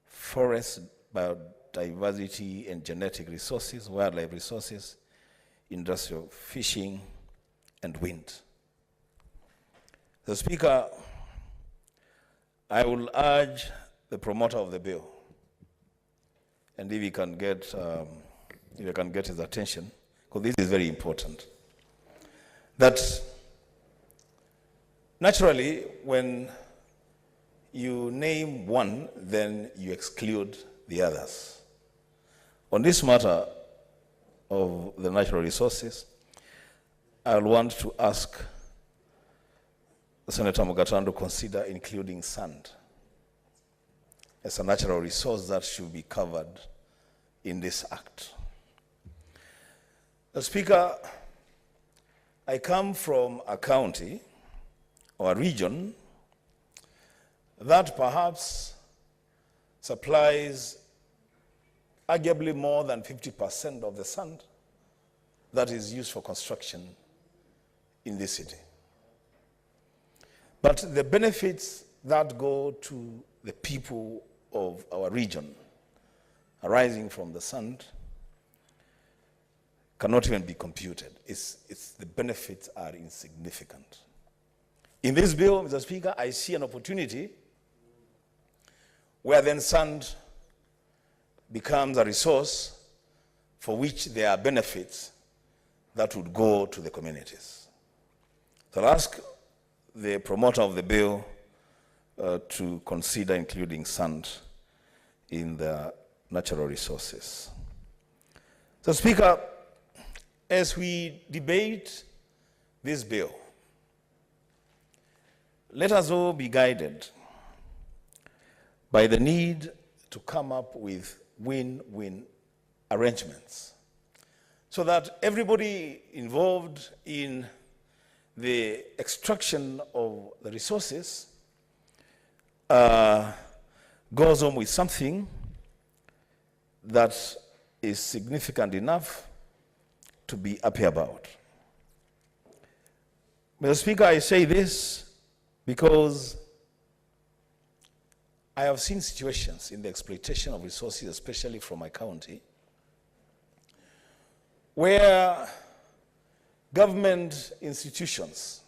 forest biodiversity and genetic resources, wildlife resources, industrial fishing, and wind. The Speaker, I will urge the promoter of the bill, and if he can get, his attention, because this is very important, that naturally, when you name one, then you exclude the others. On this matter of the natural resources, I want to ask Senator Mugatana to consider including sand as a natural resource that should be covered in this act. Speaker, I come from a county or a region that perhaps supplies arguably more than 50% of the sand that is used for construction in this city. But the benefits that go to the people of our region arising from the sand cannot even be computed. The benefits are insignificant. In this bill, Mr. Speaker, I see an opportunity where then sand becomes a resource for which there are benefits that would go to the communities. So I'll ask the promoter of the bill to consider including sand in the natural resources. So, Speaker, as we debate this bill, let us all be guided by the need to come up with win-win arrangements so that everybody involved in the extraction of the resources goes on with something that is significant enough to be happy about. Mr. Speaker, I say this because I have seen situations in the exploitation of resources, especially from my county, where government institutions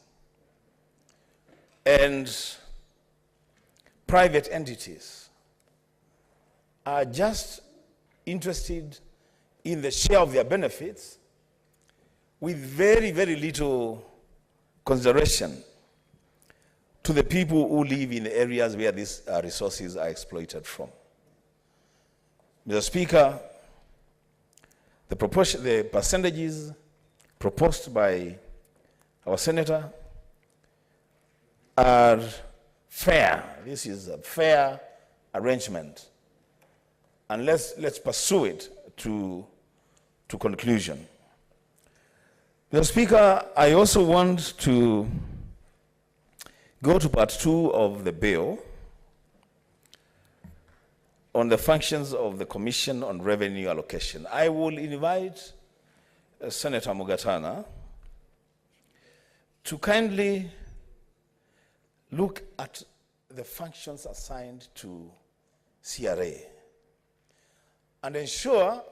and private entities are just interested in the share of their benefits with very, very little consideration to the people who live in the areas where these resources are exploited from. Mr. Speaker, the percentages proposed by our senator are fair. This is a fair arrangement. And let's pursue it to conclusion. Mr. Speaker, I also want to go to part 2 of the bill on the functions of the Commission on Revenue Allocation. I will invite Senator Mugatana to kindly look at the functions assigned to CRA and ensure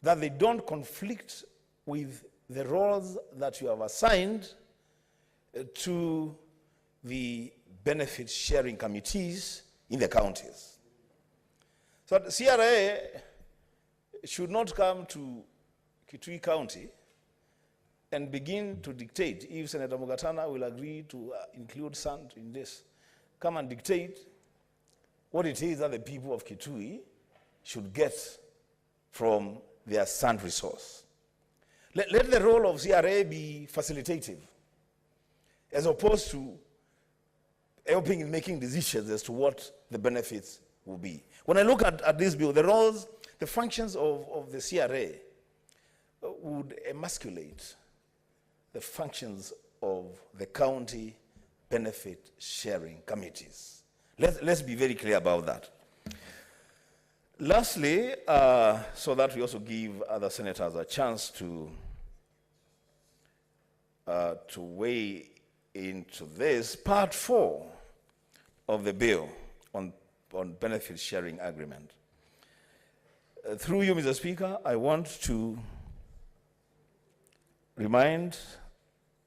that they don't conflict with the roles that you have assigned to the benefit sharing committees in the counties. So the CRA should not come to Kitui County and begin to dictate. If Senator Mugatana will agree to include sand in this, come and dictate what it is that the people of Kitui should get from their sand resource. Let the role of CRA be facilitative, as opposed to helping in making decisions as to what the benefits will be. When I look at this bill, the roles, the functions of the CRA would emasculate the functions of the county benefit sharing committees. Let's be very clear about that. Lastly, so that we also give other senators a chance to weigh into this, part 4 of the bill on benefit sharing agreement. through you, Mr. Speaker, I want to remind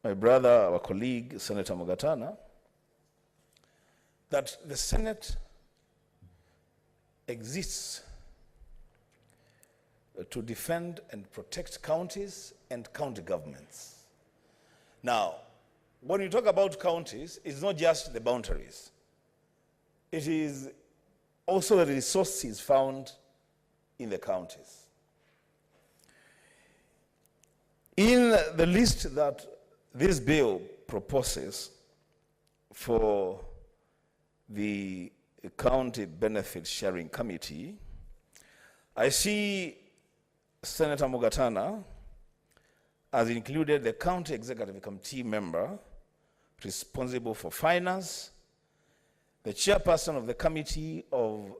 my brother, our colleague, Senator Mugatana, that the Senate exists to defend and protect counties and county governments. Now, when you talk about counties, it's not just the boundaries. It is also the resources found in the counties. In the list that this bill proposes for the County Benefit Sharing Committee, I see Senator Mugatana has included the County Executive Committee member responsible for finance, the chairperson of the committee of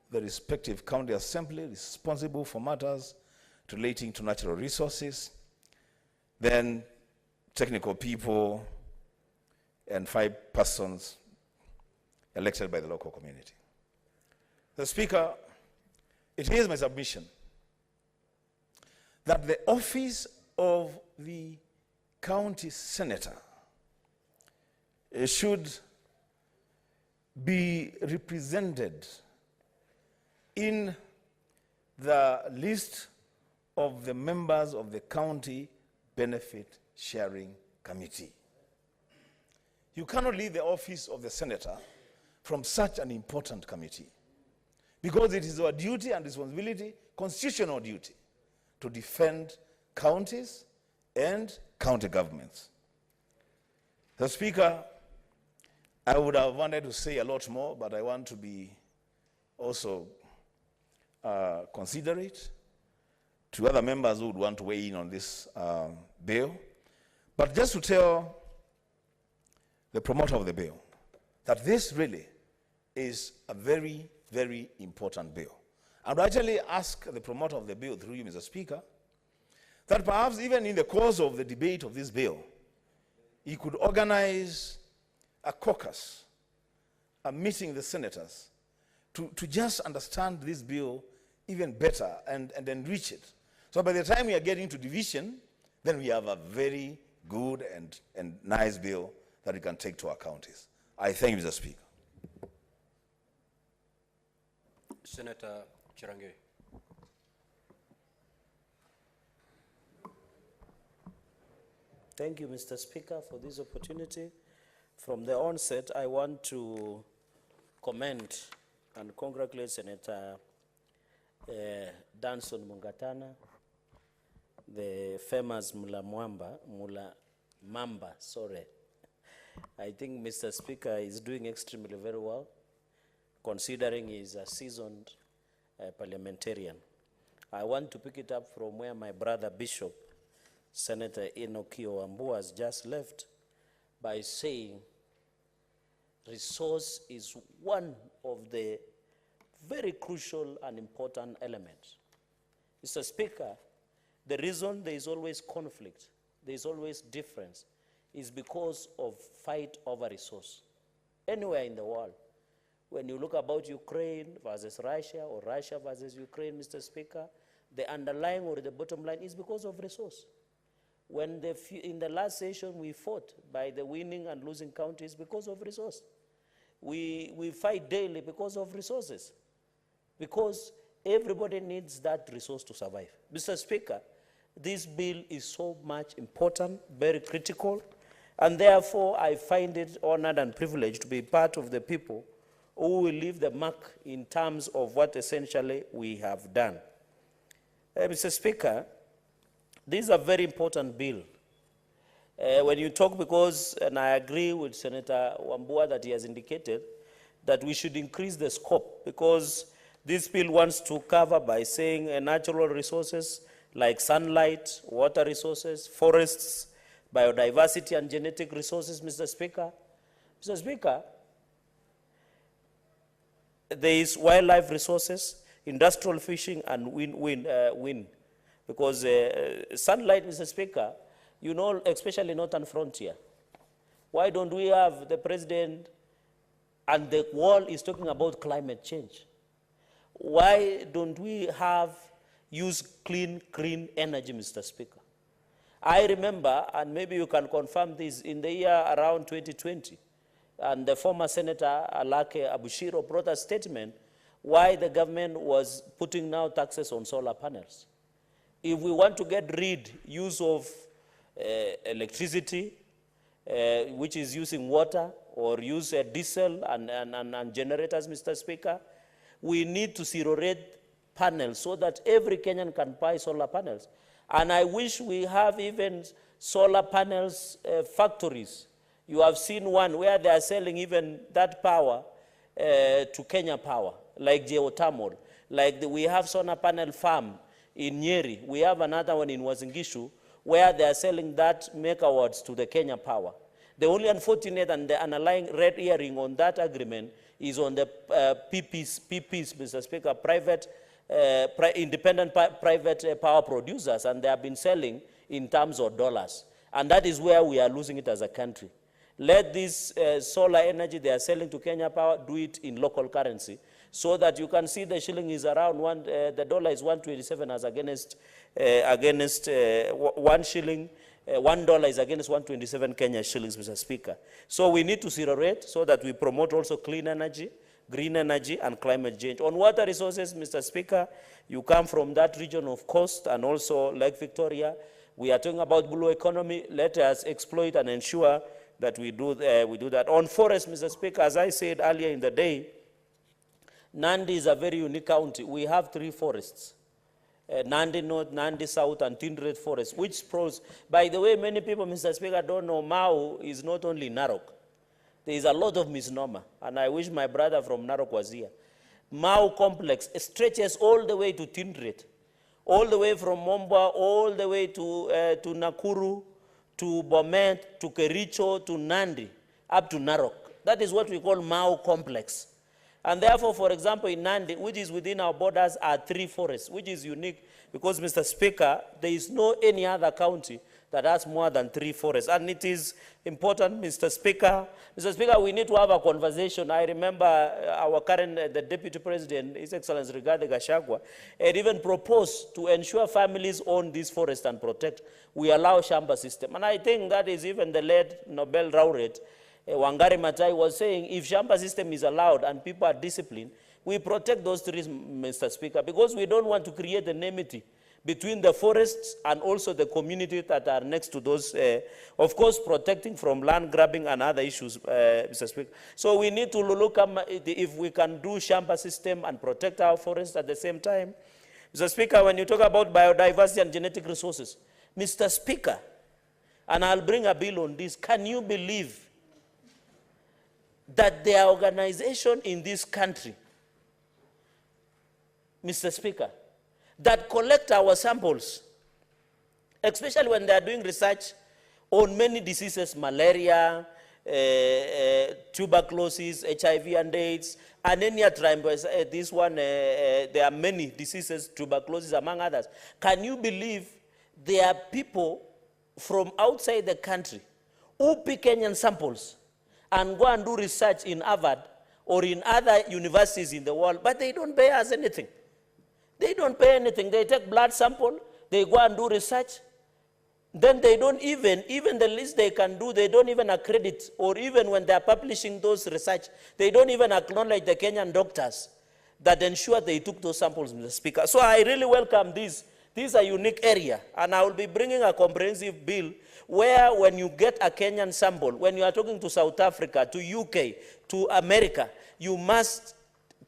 the respective county assembly responsible for matters relating to natural resources, then technical people, and 5 persons elected by the local community. The Speaker, it is my submission that the office of the county senator should be represented in the list of the members of the County Benefit Sharing Committee. You cannot leave the office of the senator from such an important committee, because it is our duty and responsibility, constitutional duty, to defend counties and county governments. The Speaker, I would have wanted to say a lot more, but I want to be also considerate to other members who would want to weigh in on this bill. But just to tell the promoter of the bill that this really is a very, very important bill. I would actually ask the promoter of the bill, through you, Mr. Speaker, that perhaps even in the course of the debate of this bill, he could organize a caucus, a meeting the senators, to just understand this bill even better and enrich it. So by the time we are getting to division, then we have a very good and nice bill that we can take to our counties. I thank you, Mr. Speaker. Senator Chirange. Thank you, Mr. Speaker, for this opportunity. From the onset, I want to commend and congratulate Senator Danson Mugatana, the famous Mula Mamba, sorry. I think Mr. Speaker is doing extremely very well, considering he's a seasoned parliamentarian. I want to pick it up from where my brother Bishop, Senator Enokio Wambu, has just left by saying resource is one of the very crucial and important elements. Mr. Speaker, the reason there is always conflict, there is always difference, is because of fight over resource. Anywhere in the world, when you look about Ukraine versus Russia or Russia versus Ukraine, Mr. Speaker, the underlying or the bottom line is because of resource. When in the last session we fought by the winning and losing countries because of resource. We fight daily because of resources, because everybody needs that resource to survive. Mr. Speaker, this bill is so much important, very critical, and therefore I find it honored and privileged to be part of the people who will leave the mark in terms of what essentially we have done. Mr. Speaker, this is a very important bill. When you talk, because, and I agree with Senator Wambua that he has indicated, that we should increase the scope, because this bill wants to cover by saying natural resources like sunlight, water resources, forests, biodiversity and genetic resources, Mr. Speaker. Mr. Speaker, there is wildlife resources, industrial fishing, and wind. Because sunlight, Mr. Speaker, you know, especially Northern Frontier. Why don't we have the president and the world is talking about climate change? Why don't we have use clean energy, Mr. Speaker. I remember, and maybe you can confirm this, in the year around 2020, and the former Senator Alake Abushiro brought a statement why the government was putting now taxes on solar panels. If we want to get rid use of electricity, which is using water, or use diesel and generators, Mr. Speaker, we need to zero rate panels so that every Kenyan can buy solar panels. And I wish we have even solar panels factories. You have seen one where they are selling even that power to Kenya Power, like geothermal. Like we have solar panel farm in Nyeri. We have another one in Wazingishu where they are selling that megawatts to the Kenya Power. The only unfortunate and the underlying red herring on that agreement is on the PPs, Mr. Speaker, independent private power producers, and they have been selling in terms of dollars. And that is where we are losing it as a country. Let this solar energy they are selling to Kenya Power, do it in local currency, so that you can see the shilling is around the dollar is 127 as against 1 shilling. $1 is against 127 Kenya shillings, Mr. Speaker. So we need to zero rate so that we promote also clean energy, green energy, and climate change. On water resources, Mr. Speaker, you come from that region of coast and also Lake Victoria. We are talking about blue economy. Let us exploit and ensure that we do that. On forest, Mr. Speaker, as I said earlier in the day, Nandi is a very unique county. We have 3 forests. Nandi North, Nandi South, and Tindred Forest, which pros. By the way, many people, Mr. Speaker, don't know Mau is not only Narok. There is a lot of misnomer, and I wish my brother from Narok was here. Mau complex stretches all the way to Tindred, all the way from Momba, all the way to Nakuru, to Bomet, to Kericho, to Nandi, up to Narok. That is what we call Mau complex. And therefore, for example, in Nandi, which is within our borders, are 3 forests, which is unique because, Mr. Speaker, there is no any other county that has more than 3 forests. And it is important, Mr. Speaker. Mr. Speaker, we need to have a conversation. I remember our current, the Deputy President, His Excellency Rigathi Gachagua, had even proposed to ensure families own these forests and protect. We allow Shamba system. And I think that is even the late Nobel laureate, Wangari Maathai was saying, if Shamba system is allowed and people are disciplined, we protect those trees, Mr. Speaker, because we don't want to create enmity between the forests and also the communities that are next to those, of course, protecting from land grabbing and other issues, Mr. Speaker. So we need to look at if we can do Shamba system and protect our forests at the same time. Mr. Speaker, when you talk about biodiversity and genetic resources, Mr. Speaker, and I'll bring a bill on this, can you believe that there are organizations in this country, Mr. Speaker, that collect our samples, especially when they are doing research on many diseases, malaria, tuberculosis, HIV and AIDS, and any this one, there are many diseases, tuberculosis among others. Can you believe there are people from outside the country who pick Kenyan samples and go and do research in Harvard or in other universities in the world, but they don't pay us anything. They don't pay anything. They take blood sample, they go and do research, then they don't even the least they can do, they don't even accredit, or even when they are publishing those research, they don't even acknowledge the Kenyan doctors that ensure they took those samples, Mr. Speaker. So I really welcome this. This is a unique area, and I will be bringing a comprehensive bill where when you get a Kenyan sample, when you are talking to South Africa, to UK, to America, you must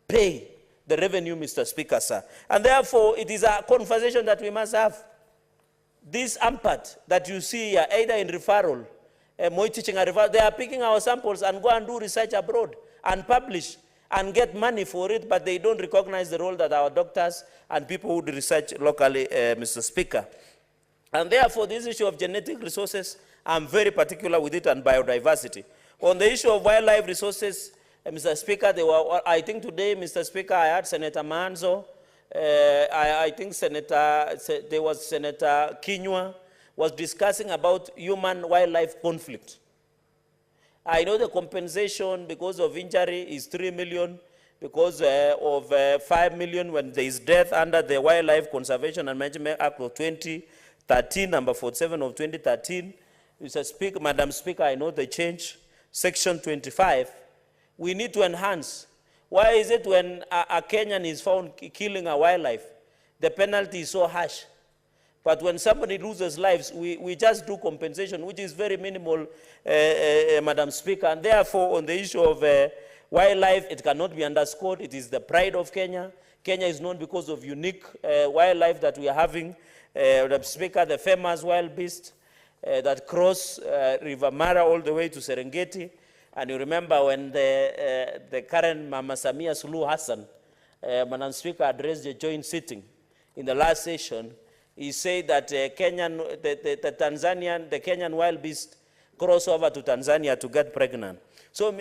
pay the revenue, Mr. Speaker, sir. And therefore, it is a conversation that we must have. This AMPAT that you see here, either in referral, Moi teaching a referral, they are picking our samples and go and do research abroad and publish and get money for it, but they don't recognize the role that our doctors and people who do research locally, Mr. Speaker. And therefore, this issue of genetic resources, I'm very particular with it, and biodiversity. On the issue of wildlife resources, Mr. Speaker, I think today, Mr. Speaker, I had Senator Manzo, I think there was Senator Kinyua, was discussing about human-wildlife conflict. I know the compensation because of injury is 3 million. because of 5 million when there is death under the Wildlife Conservation and Management Act of 2013, number 47 of 2013. Mr. Speaker, Madam Speaker, I know the change. Section 25, we need to enhance. Why is it when a Kenyan is found killing a wildlife, the penalty is so harsh? But when somebody loses lives, we just do compensation, which is very minimal, Madam Speaker. And therefore, on the issue of wildlife, it cannot be underscored. It is the pride of Kenya. Kenya is known because of unique wildlife that we are having. Madam Speaker, the famous wild beast that cross River Mara all the way to Serengeti. And you remember when the current Mama Samia Suluhu Hassan, Madam Speaker, addressed the joint sitting in the last session, he said that the Kenyan wild beast cross over to Tanzania to get pregnant. So,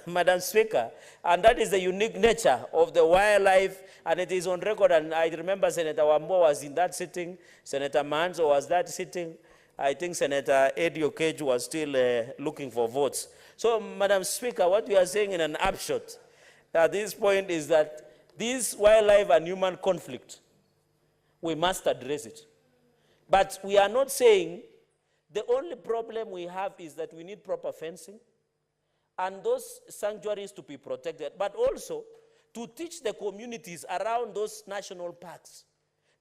Madam Speaker, and that is the unique nature of the wildlife, and it is on record, and I remember Senator Wambua was in that sitting, Senator Manzo was that sitting, I think Senator Eddie Okej was still looking for votes. So, Madam Speaker, what we are saying in an upshot at this point is that this wildlife and human conflict, we must address it. But we are not saying the only problem we have is that we need proper fencing and those sanctuaries to be protected, but also to teach the communities around those national parks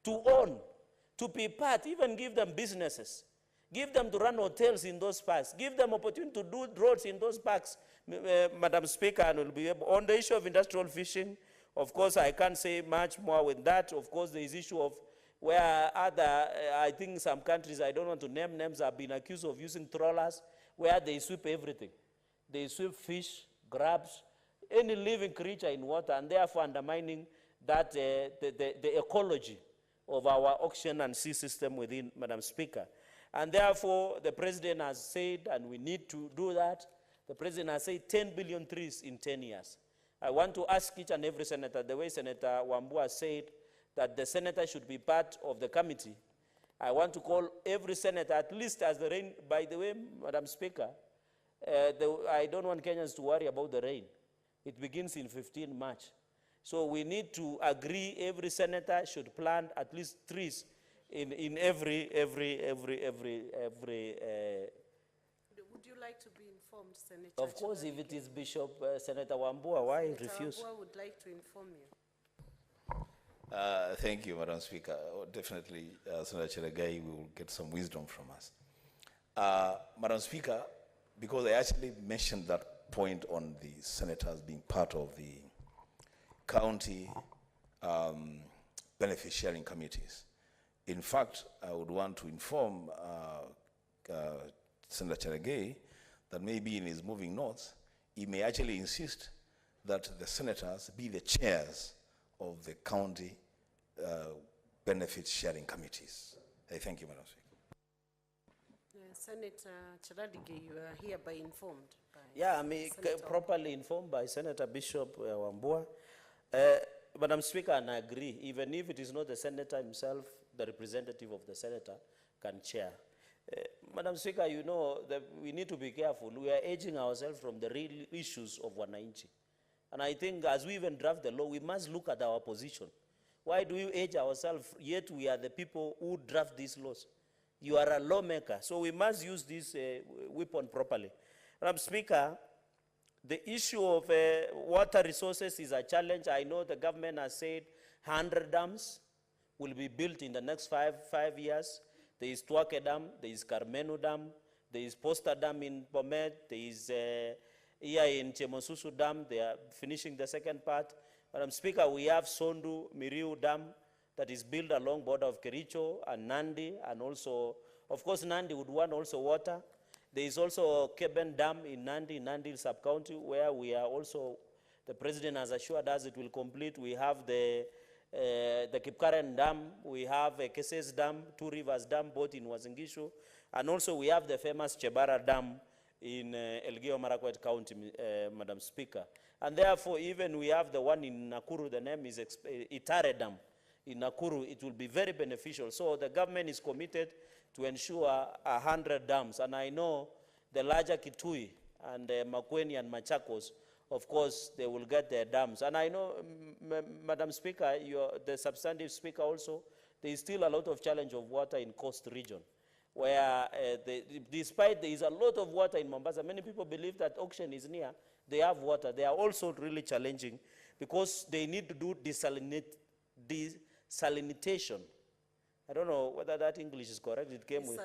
to own, to be part, even give them businesses, give them to run hotels in those parks, give them opportunity to do roads in those parks, Madam Speaker, and will be able. On the issue of industrial fishing, of course, I can't say much more with that. Of course, there is issue of where other, I think some countries, I don't want to name names, have been accused of using trawlers, where they sweep everything. They sweep fish, crabs, any living creature in water, and therefore undermining that, the ecology of our ocean and sea system within, Madam Speaker. And therefore, the President has said, and we need to do that, the President has said 10 billion trees in 10 years. I want to ask each and every senator, the way Senator Wambua said, that the senator should be part of the committee. I want to call every senator, at least as the rain, by the way, Madam Speaker, I don't want Kenyans to worry about the rain. It begins in 15 March. So we need to agree every senator should plant at least trees in every. Would you like to be informed, Senator? Of course, if it is Bishop Senator Wambua, why refuse? Senator Wambua would like to inform you. Thank you, Madam Speaker. Definitely, Senator Chelagai will get some wisdom from us. Madam Speaker, because I actually mentioned that point on the senators being part of the county benefit sharing committees. In fact, I would want to inform Senator Chelagai that maybe in his moving notes, he may actually insist that the senators be the chairs of the county benefit sharing committees. I thank you, Madam Speaker. Senator Chelagai, you are hereby informed. Yeah, I mean, properly informed by Senator Bishop Wambua. Madam Speaker, and I agree, even if it is not the senator himself, the representative of the senator can chair. Madam Speaker, you know that we need to be careful. We are aging ourselves from the real issues of Wananchi. And I think as we even draft the law, we must look at our position. Why do we age ourselves, yet we are the people who draft these laws? You are a lawmaker, so we must use this weapon properly. Madam Speaker, the issue of water resources is a challenge. I know the government has said 100 dams will be built in the next five years. There is Tuake Dam, there is Carmenu Dam, there is Posta Dam in Bomet, there is here in Chemosusu Dam, they are finishing the second part. Madam Speaker, we have Sondu Miriu Dam that is built along border of Kericho and Nandi, and also, of course, Nandi would want also water. There is also Keben Dam in Nandi sub-county, where we are also, the President has assured us it will complete. We have the Kipkaren Dam, we have Keses Dam, Two Rivers Dam, both in Wazingishu, and also we have the famous Chebara Dam in Elgeyo Marakwet County, Madam Speaker. And therefore, even we have the one in Nakuru, the name is Itare Dam. In Nakuru, it will be very beneficial. So the government is committed to ensure 100 dams. And I know the larger Kitui and Makueni and Machakos of course, they will get their dams. And I know, Madam Speaker, you're the substantive speaker also, there is still a lot of challenge of water in coast region, where despite there is a lot of water in Mombasa, many people believe that auction is near, they have water. They are also really challenging because they need to do desalination. I don't know whether that English is correct. It came with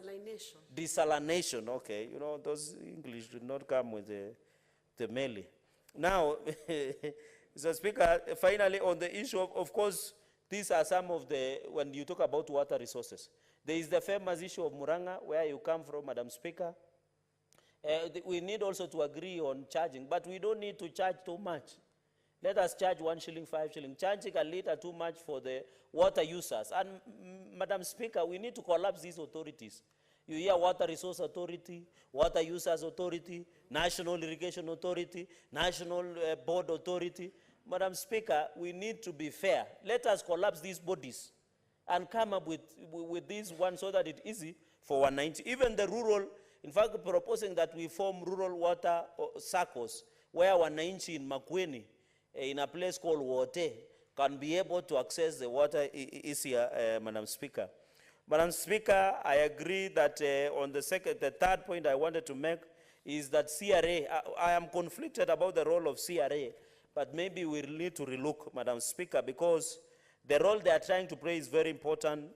desalination. Okay, you know, those English did not come with the melee. Now, Mr. Speaker, finally on the issue of course, these are some of the, when you talk about water resources, there is the famous issue of Muranga, where you come from, Madam Speaker. We need also to agree on charging, but we don't need to charge too much. Let us charge 1 shilling, 5 shilling. Charging a little too much for the water users. And Madam Speaker, we need to collapse these authorities. You hear Water Resource Authority, Water Users Authority, National Irrigation Authority, National Board Authority. Madam Speaker, we need to be fair. Let us collapse these bodies and come up with this one so that it's easy for 190. Even the rural, in fact, proposing that we form rural water circles where 190 in Makueni, in a place called Wote, can be able to access the water easier, Madam Speaker. Madam Speaker, I agree that on the third point I wanted to make is that CRA, I am conflicted about the role of CRA, but maybe we need to relook, Madam Speaker, because the role they are trying to play is very important,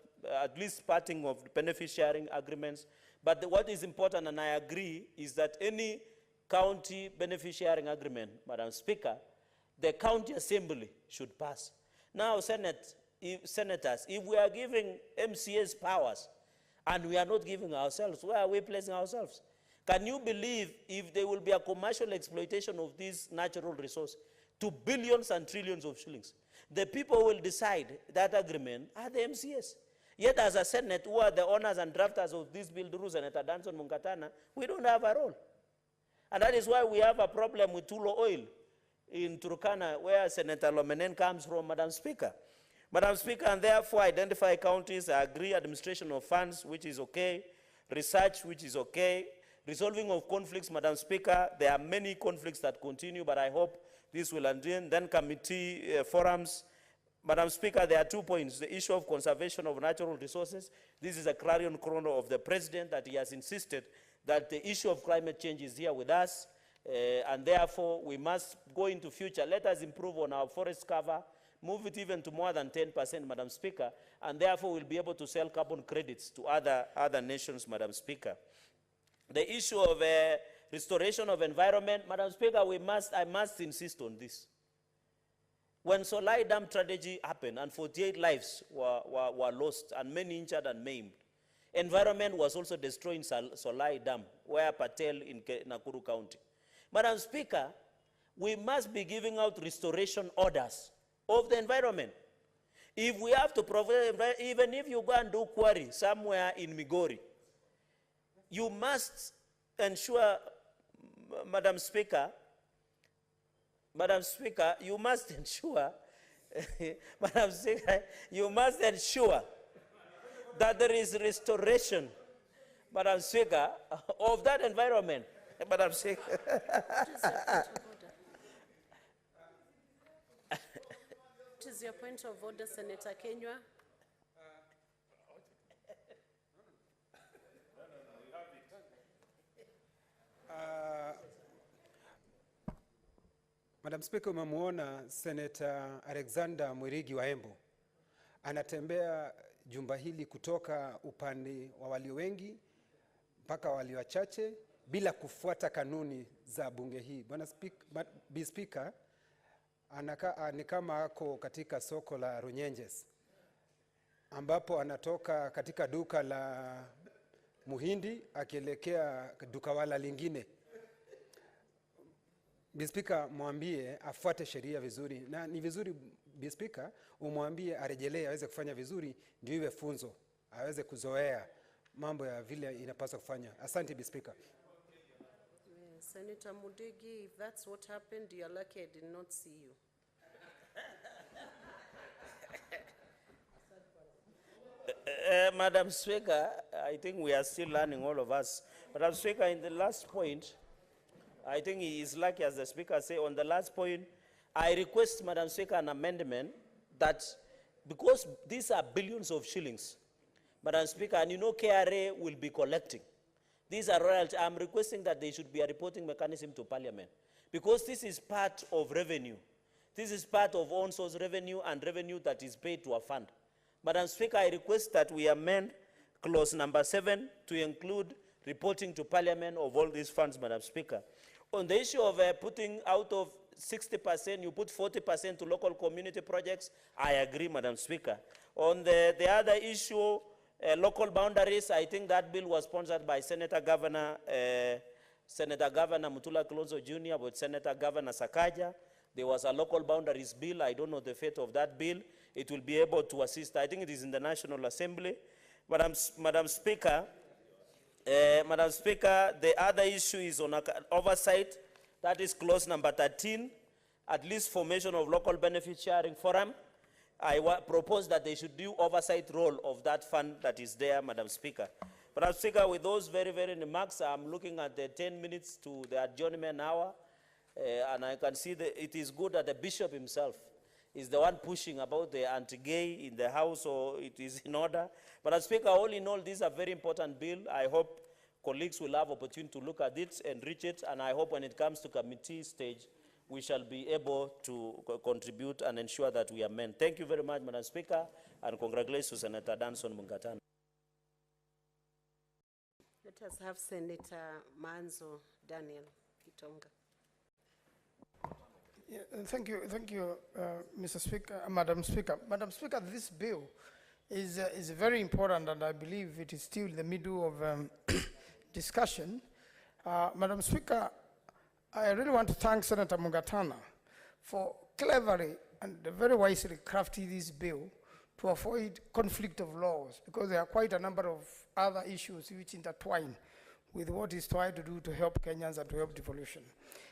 at least parting of benefit sharing agreements. But what is important, and I agree, is that any county benefit sharing agreement, Madam Speaker, the county assembly should pass. Now, senators, if we are giving MCAs powers and we are not giving ourselves, where are we placing ourselves? Can you believe if there will be a commercial exploitation of this natural resource to billions and trillions of shillings? The people will decide that agreement are the MCAs. Yet as a Senate, who are the owners and drafters of this bill, through Senator Danson Munkatana, we don't have a role. And that is why we have a problem with Tulo Oil in Turkana, where Senator Lomenen comes from, Madam Speaker. Madam Speaker, and therefore identify counties, I agree, administration of funds, which is okay, research, which is okay, resolving of conflicts, Madam Speaker, there are many conflicts that continue, but I hope this will end. Then committee forums. Madam Speaker, there are 2 points. The issue of conservation of natural resources. This is a clarion call of the President that he has insisted that the issue of climate change is here with us, and therefore we must go into future. Let us improve on our forest cover, move it even to more than 10%, Madam Speaker, and therefore we'll be able to sell carbon credits to other nations, Madam Speaker. The issue of restoration of environment, Madam Speaker, I must insist on this. When Solai Dam tragedy happened and 48 lives were lost and many injured and maimed, environment was also destroyed in Solai Dam, where Patel in Nakuru County. Madam Speaker, we must be giving out restoration orders of the environment. If we have to provide, even if you go and do quarry somewhere in Migori, you must ensure, Madam Speaker, you must ensure, Madam Speaker, you must ensure that there is restoration, Madam Speaker, of that environment. Madam Speaker. What is your point of order, Senator Kenywa? Madam Speaker, umemwona Senator Alexander Mwirigi wa Embu anatembea jumba hili kutoka upande wa walio wengi mpaka walio wachache bila kufuata kanuni za bunge hii. Bwana Speaker, ni kama ako katika soko la Runyenjes, ambapo anatoka katika duka la Muhindi akielekea duka wala lingine. Speaker, mwambie afuate sheria vizuri, na ni vizuri Speaker umwambie arejelee aweze kufanya vizuri, ndio iwe funzo, aweze kuzoea mambo ya vile inapaswa kufanya. Asante Speaker. Senator Mudigi, if that's what happened, you're lucky I did not see you. Madam Speaker, I think we are still learning, all of us. Madam Speaker, in the last point, I think he is lucky, as the Speaker said. On the last point, I request, Madam Speaker, an amendment that, because these are billions of shillings, Madam Speaker, and you know KRA will be collecting. These are royalties. I'm requesting that there should be a reporting mechanism to Parliament, because this is part of revenue. This is part of own source revenue and revenue that is paid to a fund. Madam Speaker, I request that we amend clause number 7 to include reporting to Parliament of all these funds, Madam Speaker. On the issue of putting out of 60%, you put 40% to local community projects, I agree, Madam Speaker. On the other issue, local boundaries, I think that bill was sponsored by Senator Governor Mutula Kilonzo Jr. with Senator Governor Sakaja. There was a local boundaries bill. I don't know the fate of that bill. It will be able to assist. I think it is in the National Assembly. Madam Speaker, the other issue is on oversight. That is clause number 13, at least formation of local benefit sharing forum. I propose that they should do oversight role of that fund that is there, Madam Speaker. Madam Speaker, with those very, very remarks, I'm looking at the 10 minutes to the adjournment hour, and I can see that it is good that the bishop himself is the one pushing about the anti-gay in the House, so it is in order. Madam Speaker, all in all, this is a very important bill. I hope colleagues will have opportunity to look at it and reach it, and I hope when it comes to committee stage, we shall be able to contribute and ensure that we amend. Thank you very much, Madam Speaker, and congratulations to Senator Danson Mungatana. Let us have Senator Manzo Daniel Kitonga. Yeah, thank you, Mr. Speaker, Madam Speaker. Madam Speaker, this bill is very important, and I believe it is still in the middle of discussion. Madam Speaker, I really want to thank Senator Mungatana for cleverly and very wisely crafting this bill to avoid conflict of laws, because there are quite a number of other issues which intertwine with what he's trying to do to help Kenyans and to help devolution.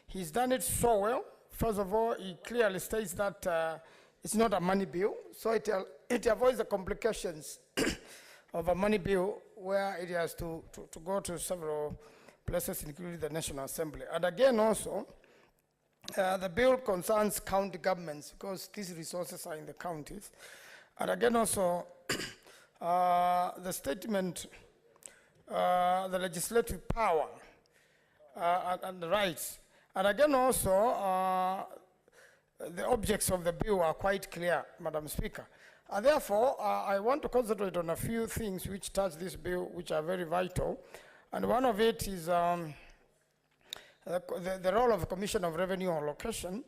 He's done it so well. First of all, he clearly states that it's not a money bill, so it avoids the complications of a money bill where it has to go to several places, including the National Assembly. And again also, the bill concerns county governments, because these resources are in the counties. And again also, the statement, the legislative power and the rights. And again also, the objects of the bill are quite clear, Madam Speaker. And therefore, I want to concentrate on a few things which touch this bill, which are very vital. And one of it is the role of the Commission of Revenue Allocation,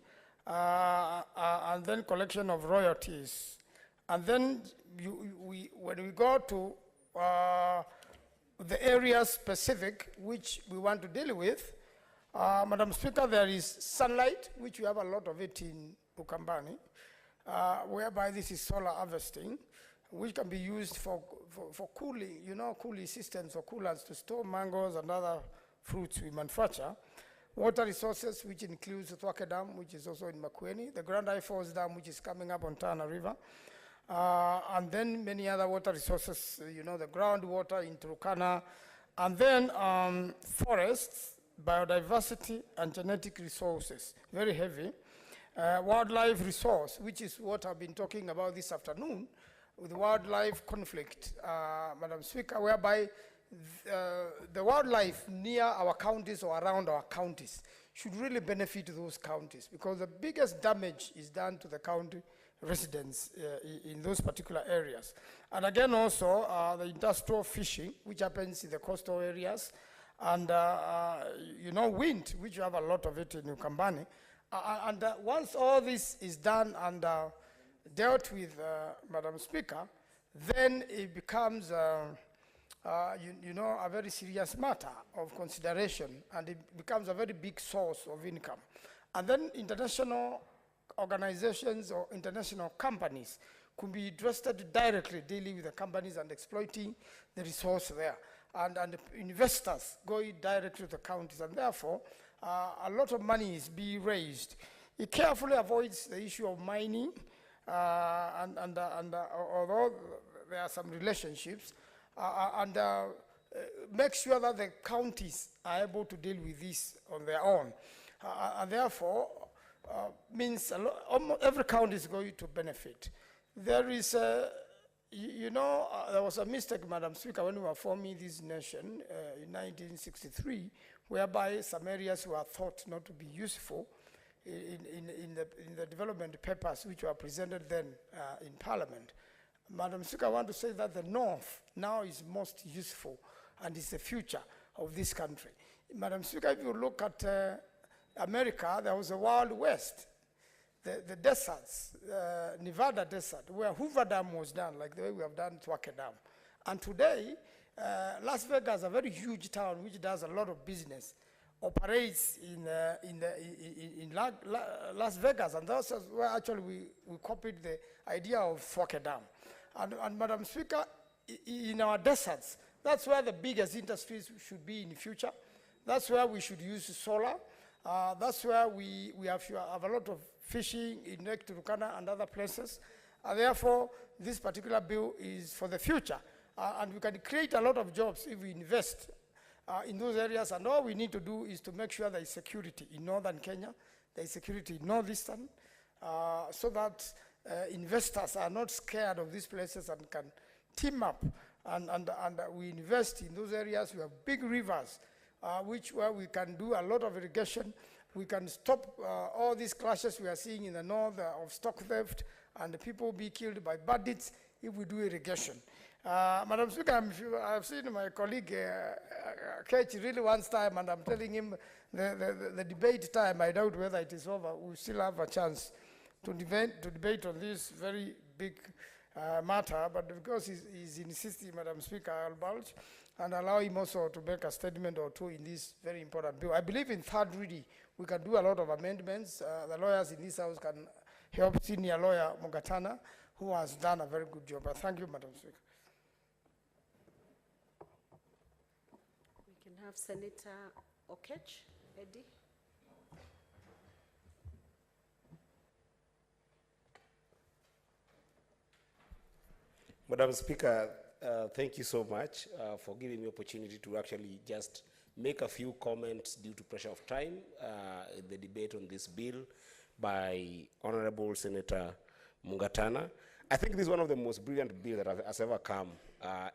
and then collection of royalties. And then when we go to the areas specific which we want to deal with, Madam Speaker, there is sunlight, which we have a lot of it in Ukambani, whereby this is solar harvesting, which can be used for cooling, cooling systems or coolers to store mangoes and other fruits we manufacture. Water resources, which includes the Thwake Dam, which is also in Makueni, the Grand High Falls Dam, which is coming up on Tana River, and then many other water resources, the groundwater in Turkana, and then forests, biodiversity, and genetic resources, very heavy. Wildlife resource, which is what I've been talking about this afternoon, with wildlife conflict, Madam Speaker, whereby the wildlife near our counties or around our counties should really benefit those counties, because the biggest damage is done to the county residents in those particular areas. And again also, the industrial fishing, which happens in the coastal areas, and wind, which you have a lot of it in Ukambani. And once all this is done and dealt with, Madam Speaker, then it becomes, a very serious matter of consideration, and it becomes a very big source of income. And then international organizations or international companies could be interested directly dealing with the companies and exploiting the resource there. And investors going directly to the counties, and therefore, a lot of money is being raised. It carefully avoids the issue of mining, although there are some relationships, make sure that the counties are able to deal with this on their own. And therefore, means almost every county is going to benefit. There is there was a mistake, Madam Speaker, when we were forming this nation in 1963, whereby some areas were thought not to be useful in the development papers which were presented then in Parliament. Madam Speaker, I want to say that the North now is most useful and is the future of this country. Madam Speaker, if you look at America, there was a Wild West. The deserts, Nevada desert, where Hoover Dam was done, like the way we have done Twake Dam. And today, Las Vegas, a very huge town which does a lot of business, operates in Las Vegas, and that's where actually we copied the idea of Twake Dam. And Madam Speaker, in our deserts, that's where the biggest industries should be in the future. That's where we should use solar. That's where we have a lot of fishing in Lake Turkana and other places. Therefore, this particular bill is for the future. And we can create a lot of jobs if we invest in those areas. And all we need to do is to make sure there is security in northern Kenya, there is security in northeastern, so that investors are not scared of these places and can team up. And we invest in those areas. We have big rivers, where we can do a lot of irrigation. We can stop all these clashes we are seeing in the north of stock theft and the people be killed by bandits if we do irrigation. Madam Speaker, I've seen my colleague Ketch really wants time, and I'm telling him the debate time, I doubt whether it is over. We still have a chance to debate on this very big matter, but because he's insisting, Madam Speaker, I'll bulge and allow him also to make a statement or two in this very important bill. I believe in third reading, we can do a lot of amendments. The lawyers in this house can help senior lawyer Mugatana, who has done a very good job. Thank you, Madam Speaker. We can have Senator Okech, Eddie. Madam Speaker, thank you so much for giving me opportunity to actually just make a few comments due to pressure of time in the debate on this bill by Honorable Senator Mugatana. I think this is one of the most brilliant bills that has ever come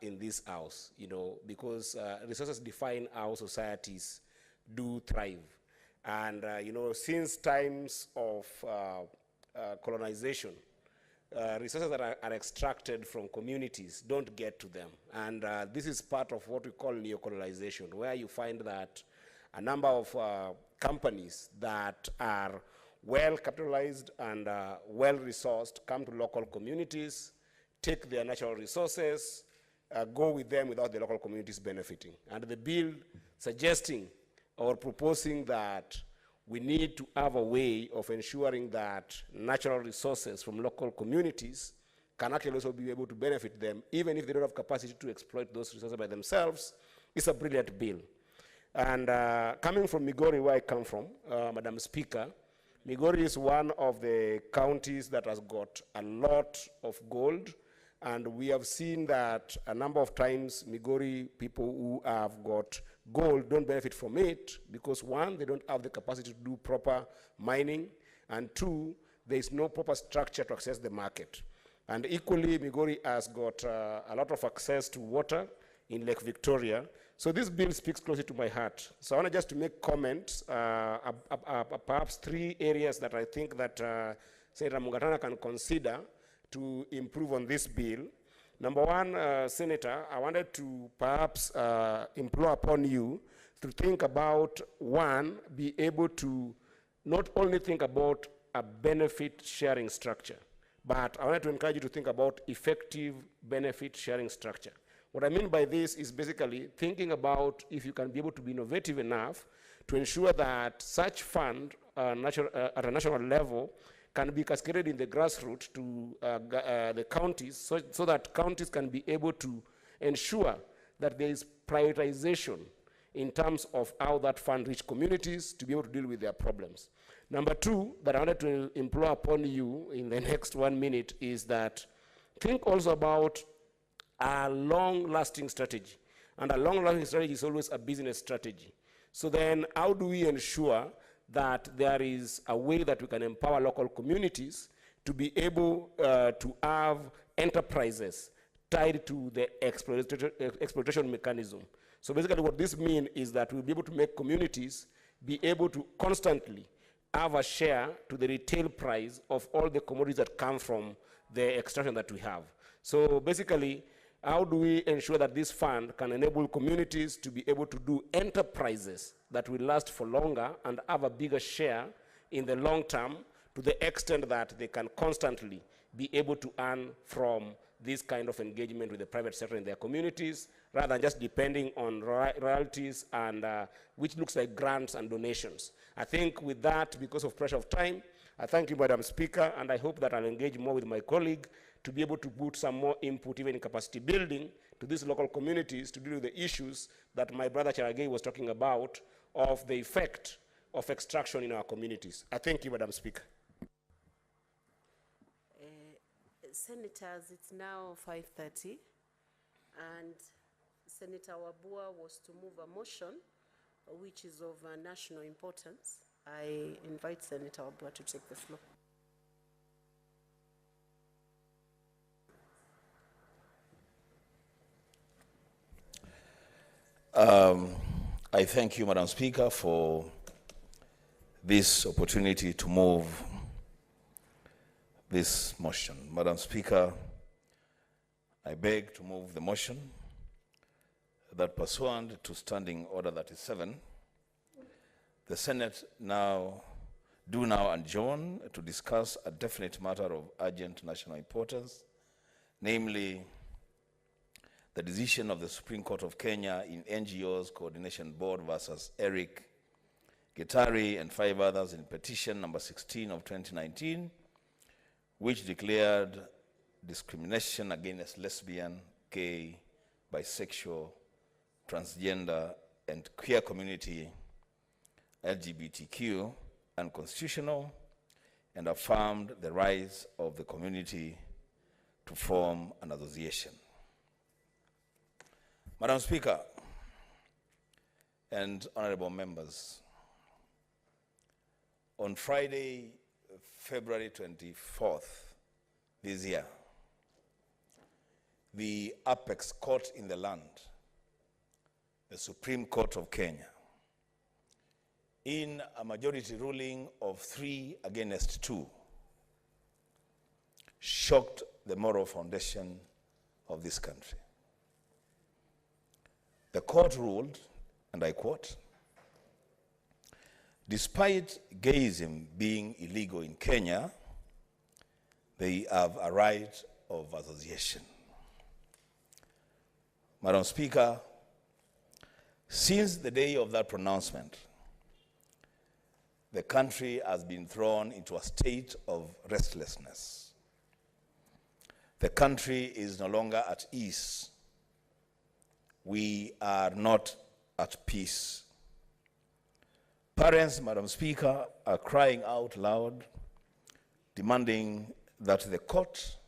in this house, because resources define how societies do thrive. And, since times of colonization, resources that are extracted from communities don't get to them. And this is part of what we call neocolonization, where you find that a number of companies that are well capitalized and well resourced come to local communities, take their natural resources, go with them without the local communities benefiting. And the bill suggesting or proposing that we need to have a way of ensuring that natural resources from local communities can actually also be able to benefit them, even if they don't have capacity to exploit those resources by themselves. It's a brilliant bill. And coming from Migori, where I come from, Madam Speaker, Migori is one of the counties that has got a lot of gold, and we have seen that a number of times Migori people who have got gold don't benefit from it because, one, they don't have the capacity to do proper mining, and two, there is no proper structure to access the market. And equally, Migori has got a lot of access to water in Lake Victoria. So this bill speaks closely to my heart. So I want just to make comments, perhaps three areas that I think that Senator Mugatana can consider to improve on this bill. Number one, Senator, I wanted to perhaps implore upon you to think about, one, be able to not only think about a benefit sharing structure, but I wanted to encourage you to think about effective benefit sharing structure. What I mean by this is basically thinking about if you can be able to be innovative enough to ensure that such fund at a national level can be cascaded in the grassroots to the counties so that counties can be able to ensure that there is prioritization in terms of how that fund reach communities to be able to deal with their problems. Number two, that I wanted to implore upon you in the next 1 minute is that think also about a long-lasting strategy. And a long-lasting strategy is always a business strategy. So then how do we ensure that there is a way that we can empower local communities to be able to have enterprises tied to the exploitation mechanism? So basically what this means is that we'll be able to make communities be able to constantly have a share to the retail price of all the commodities that come from the extraction that we have. So basically, how do we ensure that this fund can enable communities to be able to do enterprises that will last for longer and have a bigger share in the long term, to the extent that they can constantly be able to earn from this kind of engagement with the private sector in their communities, rather than just depending on royalties and which looks like grants and donations. I think with that, because of pressure of time, I thank you, Madam Speaker, and I hope that I'll engage more with my colleague to be able to put some more input, even in capacity building, to these local communities to deal with the issues that my brother Cherargei was talking about, of the effect of extraction in our communities. I thank you, Madam Speaker. Senators, it's now 5:30, and Senator Wabua was to move a motion which is of national importance. I invite Senator Wabua to take the floor. I thank you, Madam Speaker, for this opportunity to move this motion. Madam Speaker, I beg to move the motion that pursuant to Standing Order 37, the Senate now adjourn to discuss a definite matter of urgent national importance, namely the decision of the Supreme Court of Kenya in NGOs Coordination Board versus Eric Gitari and 5 others in petition number 16 of 2019, which declared discrimination against lesbian, gay, bisexual, transgender, and queer community, LGBTQ, unconstitutional, and affirmed the rights of the community to form an association. Madam Speaker and honorable members, on Friday, February 24th this year, the apex court in the land, the Supreme Court of Kenya, in a majority ruling of 3-2, shocked the moral foundation of this country. The court ruled, and I quote, "Despite gayism being illegal in Kenya, they have a right of association." Madam Speaker, since the day of that pronouncement, the country has been thrown into a state of restlessness. The country is no longer at ease. We are not at peace. Parents, Madam Speaker, are crying out loud, demanding that the court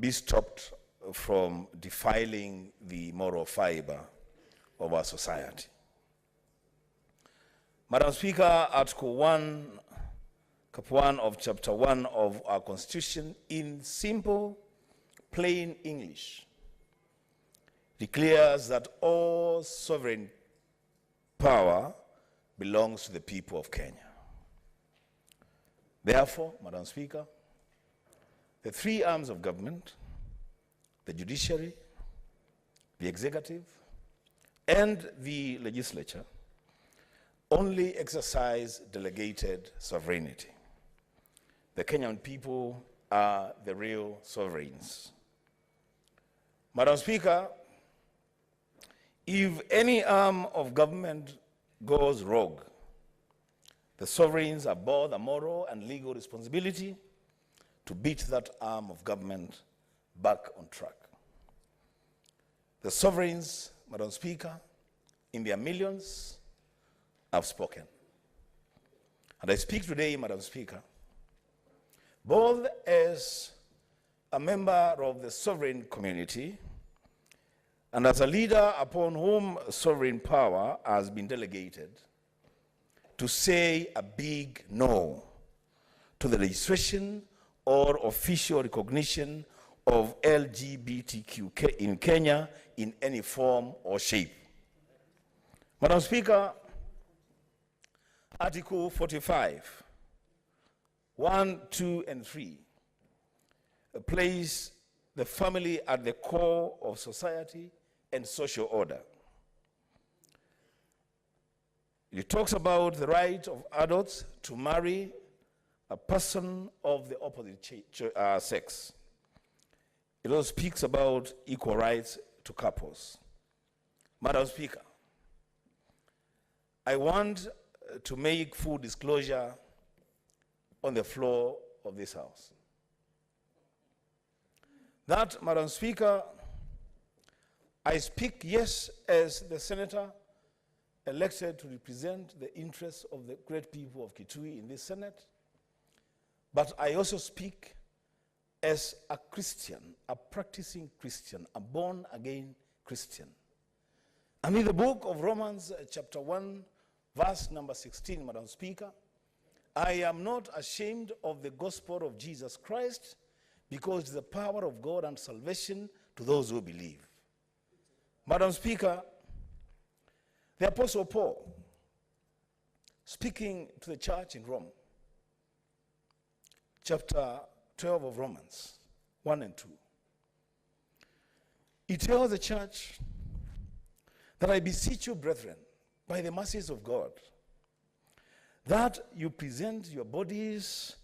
be stopped from defiling the moral fiber of our society. Madam Speaker, Article 1, Cap 1 of Chapter 1 of our Constitution, in simple, plain English, declares that all sovereign power belongs to the people of Kenya. Therefore, Madam Speaker, the 3 arms of government, the judiciary, the executive, and the legislature, only exercise delegated sovereignty. The Kenyan people are the real sovereigns. Madam Speaker, if any arm of government goes rogue, the sovereigns have both a moral and legal responsibility to beat that arm of government back on track. The sovereigns, Madam Speaker, in their millions, have spoken. And I speak today, Madam Speaker, both as a member of the sovereign community and as a leader upon whom sovereign power has been delegated, to say a big no to the registration or official recognition of LGBTQ in Kenya in any form or shape. Madam Speaker, Article 45, 1, 2, and 3 place the family at the core of society and social order. It talks about the right of adults to marry a person of the opposite sex. It also speaks about equal rights to couples. Madam Speaker, I want to make full disclosure on the floor of this House. That, Madam Speaker, I speak, yes, as the senator elected to represent the interests of the great people of Kitui in this Senate, but I also speak as a Christian, a practicing Christian, a born-again Christian. And in the book of Romans, chapter 1, verse number 16, Madam Speaker, I am not ashamed of the gospel of Jesus Christ, because it's the power of God and salvation to those who believe. Madam Speaker, the Apostle Paul, speaking to the church in Rome, chapter 12 of Romans, 1 and 2, he tells the church that I beseech you, brethren, by the mercies of God, that you present your bodies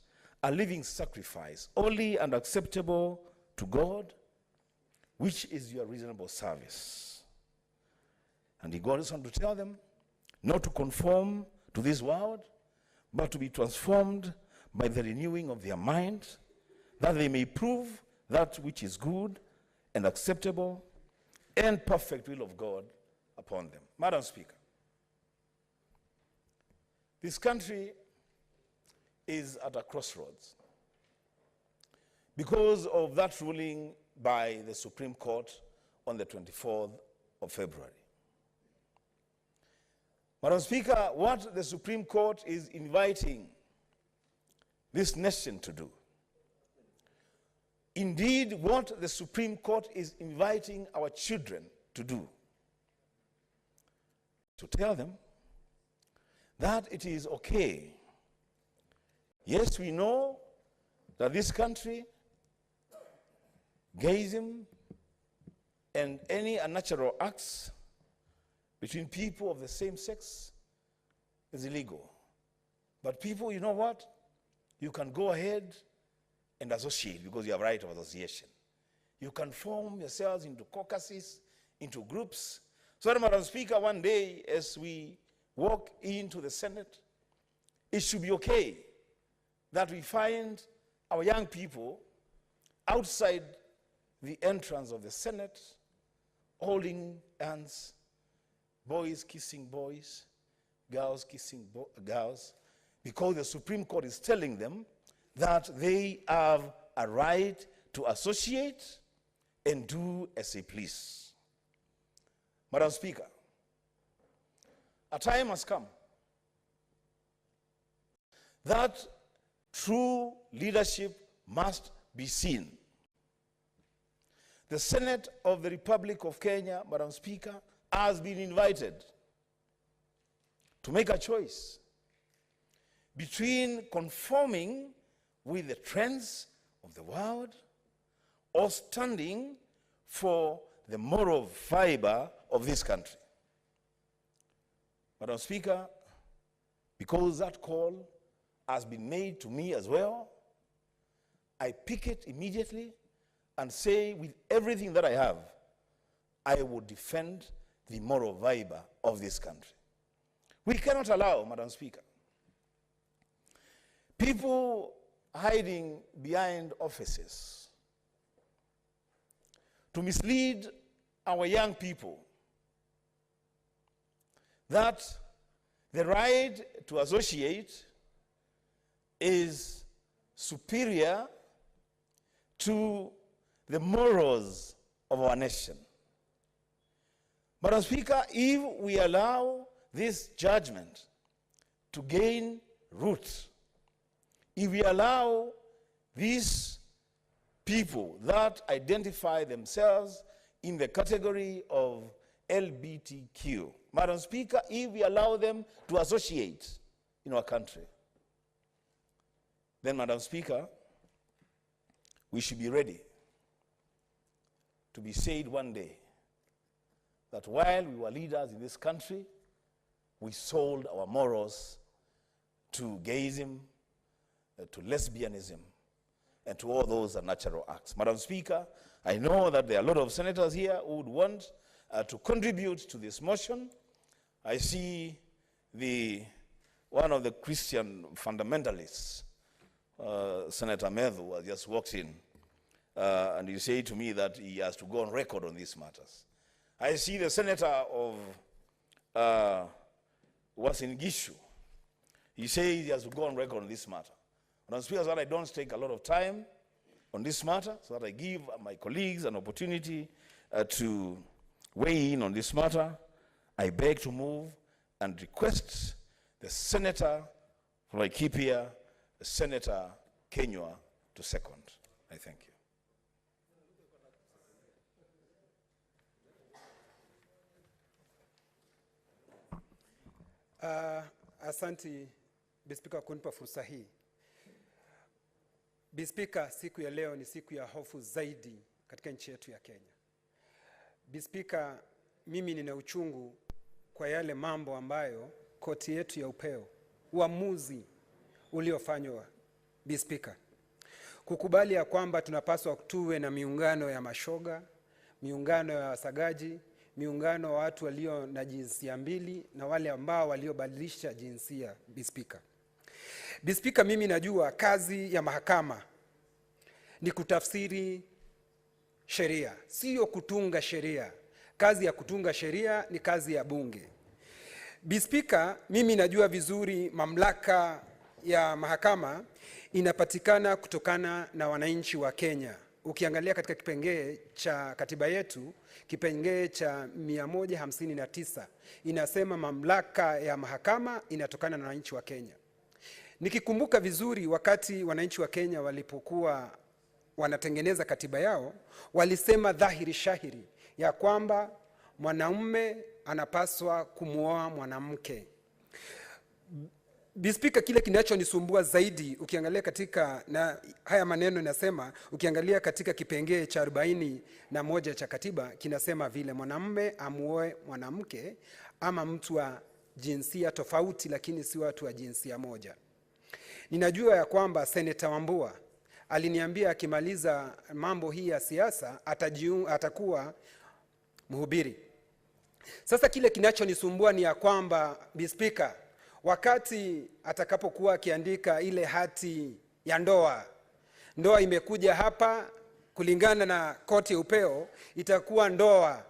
a living sacrifice, holy and acceptable to God, which is your reasonable service. And he goes on to tell them not to conform to this world, but to be transformed by the renewing of their mind, that they may prove that which is good and acceptable and perfect will of God upon them. Madam Speaker, this country is at a crossroads because of that ruling by the Supreme Court on the 24th of February. Madam Speaker, what the Supreme Court is inviting this nation to do, indeed what the Supreme Court is inviting our children to do, to tell them that it is okay. Yes, we know that this country, gayism and any unnatural acts between people of the same sex is illegal. But people, you know what? You can go ahead and associate because you have right of association. You can form yourselves into caucuses, into groups. So, Madam Speaker, one day as we walk into the Senate, it should be okay that we find our young people outside the entrance of the Senate holding hands, boys kissing boys, girls kissing girls, because the Supreme Court is telling them that they have a right to associate and do as they please. Madam Speaker, a time has come that true leadership must be seen. The Senate of the Republic of Kenya, Madam Speaker, has been invited to make a choice between conforming with the trends of the world or standing for the moral fiber of this country. Madam Speaker, because that call has been made to me as well, I pick it immediately and say with everything that I have, I will defend the moral fiber of this country. We cannot allow, Madam Speaker, people hiding behind offices to mislead our young people that the right to associate is superior to the morals of our nation. Madam Speaker, if we allow this judgment to gain roots, if we allow these people that identify themselves in the category of LGBTQ, Madam Speaker, if we allow them to associate in our country, then, Madam Speaker, we should be ready to be said one day that while we were leaders in this country, we sold our morals to gayism, to lesbianism, and to all those unnatural acts. Madam Speaker, I know that there are a lot of senators here who would want to contribute to this motion. I see one of the Christian fundamentalists, Senator Medhu, has just walked in, and he said to me that he has to go on record on these matters. I see the senator of Uasin Gishu. He says he has to go on record on this matter. Madam Speaker, so that I don't take a lot of time on this matter, so that I give my colleagues an opportunity to weigh in on this matter, I beg to move and request the senator from Laikipia, Senator Kenywa, to second. I thank you. Asante Bispika kunipa fursa hii. Bispika, siku ya leo ni siku ya hofu zaidi katika nchi yetu ya Kenya. Bispika, mimi nina uchungu kwa yale mambo ambayo koti yetu ya upeo, uamuzi uliofanywa, Bispika. Kukubali ya kwamba tunapaswa tuwe na miungano ya mashoga, miungano ya wasagaji, miungano wa watu walio na jinsia mbili na wale ambao waliobadilisha jinsia, Bispika. Bispika, mimi najua kazi ya mahakama ni kutafsiri sheria, sio kutunga sheria. Kazi ya kutunga sheria ni kazi ya bunge. Bispika, mimi najua vizuri mamlaka ya mahakama inapatikana kutokana na wananchi wa Kenya. Ukiangalia katika kipengee cha katiba yetu, kipengee cha 159, inasema mamlaka ya mahakama inatokana na wananchi wa Kenya. Nikikumbuka vizuri, wakati wananchi wa Kenya walipokuwa wanatengeneza katiba yao, walisema dhahiri shahiri ya kwamba mwanamume anapaswa kumuoa mwanamke. Bispika, kile kinachonisumbua zaidi ukiangalia katika, na haya maneno nasema, ukiangalia katika kipengee cha 41 cha katiba kinasema vile mwanamume amuoe mwanamke ama mtu wa jinsia tofauti lakini si watu wa jinsia moja. Ninajua ya kwamba Senator Wambua aliniambia akimaliza mambo hii ya siasa atakuwa mhubiri. Sasa kile kinachonisumbua ni ya kwamba Bispika, wakati atakapokuwa akiandika ile hati ya ndoa imekuja hapa kulingana na koti ya upeo, itakuwa ndoa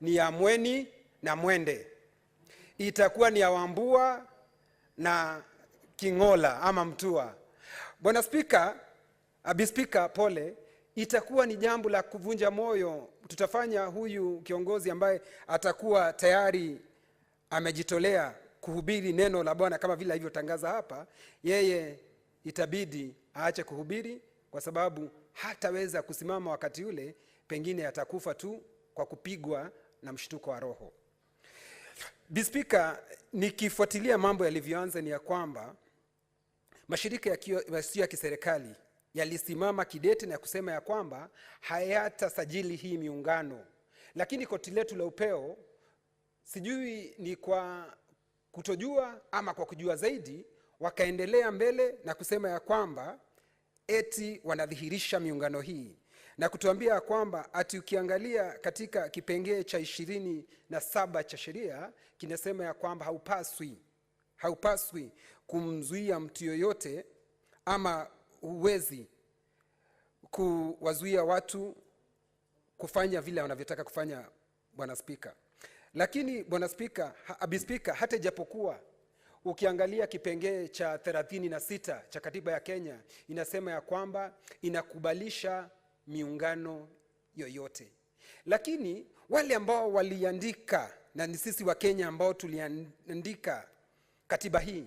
ni ya Mweni na Mwende, itakuwa ni ya Wambua na Kingola ama Mtua. Bwana Spika, Bispika, pole, itakuwa ni jambo la kuvunja moyo. Tutafanya huyu kiongozi ambaye atakuwa tayari amejitolea kuhubiri neno la Bwana kama vile alivyotangaza hapa, yeye itabidi aache kuhubiri kwa sababu hataweza kusimama wakati ule, pengine atakufa tu kwa kupigwa na mshtuko wa roho. Bispika, nikifuatilia mambo yalivyoanza ni ya kwamba mashirika yasiyo ya kiserikali yalisimama kidete na kusema ya kwamba hayatasajili hii miungano. Lakini koti letu la upeo, sijui ni kwa kutojua ama kwa kujua zaidi, wakaendelea mbele na kusema ya kwamba eti wanadhihirisha miungano hii na kutuambia ya kwamba ati ukiangalia katika kipengee cha 27 cha sheria kinasema ya kwamba haupaswi kumzuia mtu yoyote ama huwezi kuwazuia watu kufanya vile wanavyotaka kufanya, Bwana Spika. Lakini Bwana Spika, Bispika, hata japokuwa ukiangalia kipengee cha 36 cha katiba ya Kenya inasema ya kwamba inakubalisha miungano yoyote. Lakini wale ambao waliandika, na ni sisi wa Kenya ambao tuliandika katiba hii,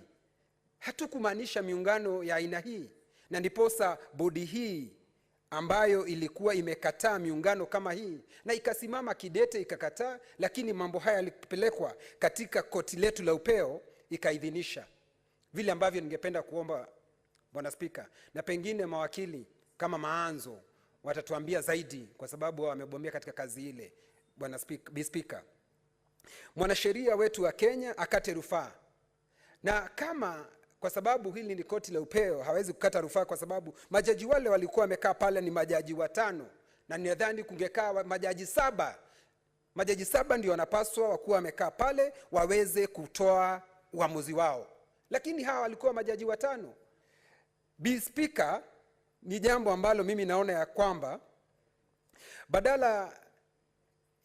hatukumaanisha miungano ya aina hii, na ndiposa bodi hii ambayo ilikuwa imekataa miungano kama hii na ikasimama kidete ikakataa, lakini mambo haya yalipelekwa katika koti letu la upeo ikaidhinisha. Vile ambavyo ningependa kuomba Bwana Spika, na pengine mawakili kama Maanzo watatuambia zaidi kwa sababu wamebombea katika kazi ile. Bwana Spika, mwanasheria wetu wa Kenya akate rufaa, na kama kwa sababu hili ni koti la upeo hawezi kukata rufaa kwa sababu majaji wale walikuwa wamekaa pale ni majaji 5, na ninadhani kungekaa majaji 7. Majaji 7 ndio wanapaswa wakuwa wamekaa pale waweze kutoa uamuzi wao, lakini hawa walikuwa majaji 5. Spika, ni jambo ambalo mimi naona ya kwamba badala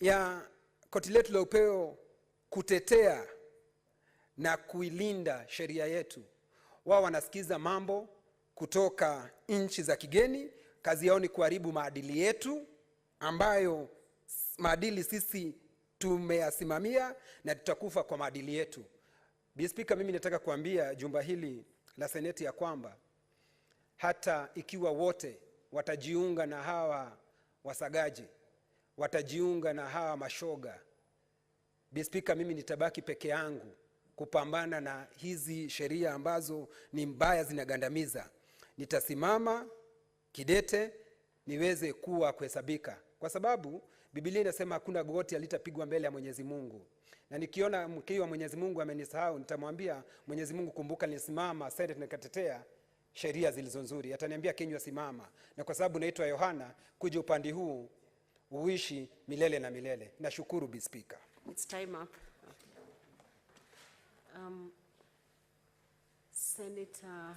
ya koti letu la upeo kutetea na kuilinda sheria yetu, wao wanasikiza mambo kutoka nchi za kigeni. Kazi yao ni kuharibu maadili yetu, ambayo maadili sisi tumeyasimamia na tutakufa kwa maadili yetu. Spika, mimi nataka kuambia jumba hili la Seneti ya kwamba hata ikiwa wote watajiunga na hawa wasagaji, watajiunga na hawa mashoga, Spika, mimi nitabaki peke yangu kupambana na hizi sheria ambazo ni mbaya, zinagandamiza. Nitasimama kidete niweze kuwa kuhesabika, kwa sababu Biblia inasema hakuna goti alitapigwa mbele ya Mwenyezi Mungu. Na nikiona mkiwa Mwenyezi Mungu amenisahau, nitamwambia Mwenyezi Mungu, kumbuka nilisimama Senate nikatetea sheria zilizo nzuri. Ataniambia kinywa simama, na kwa sababu naitwa Yohana, kuja upande huu uishi milele na milele. Nashukuru Bi Speaker. It's time up. Senator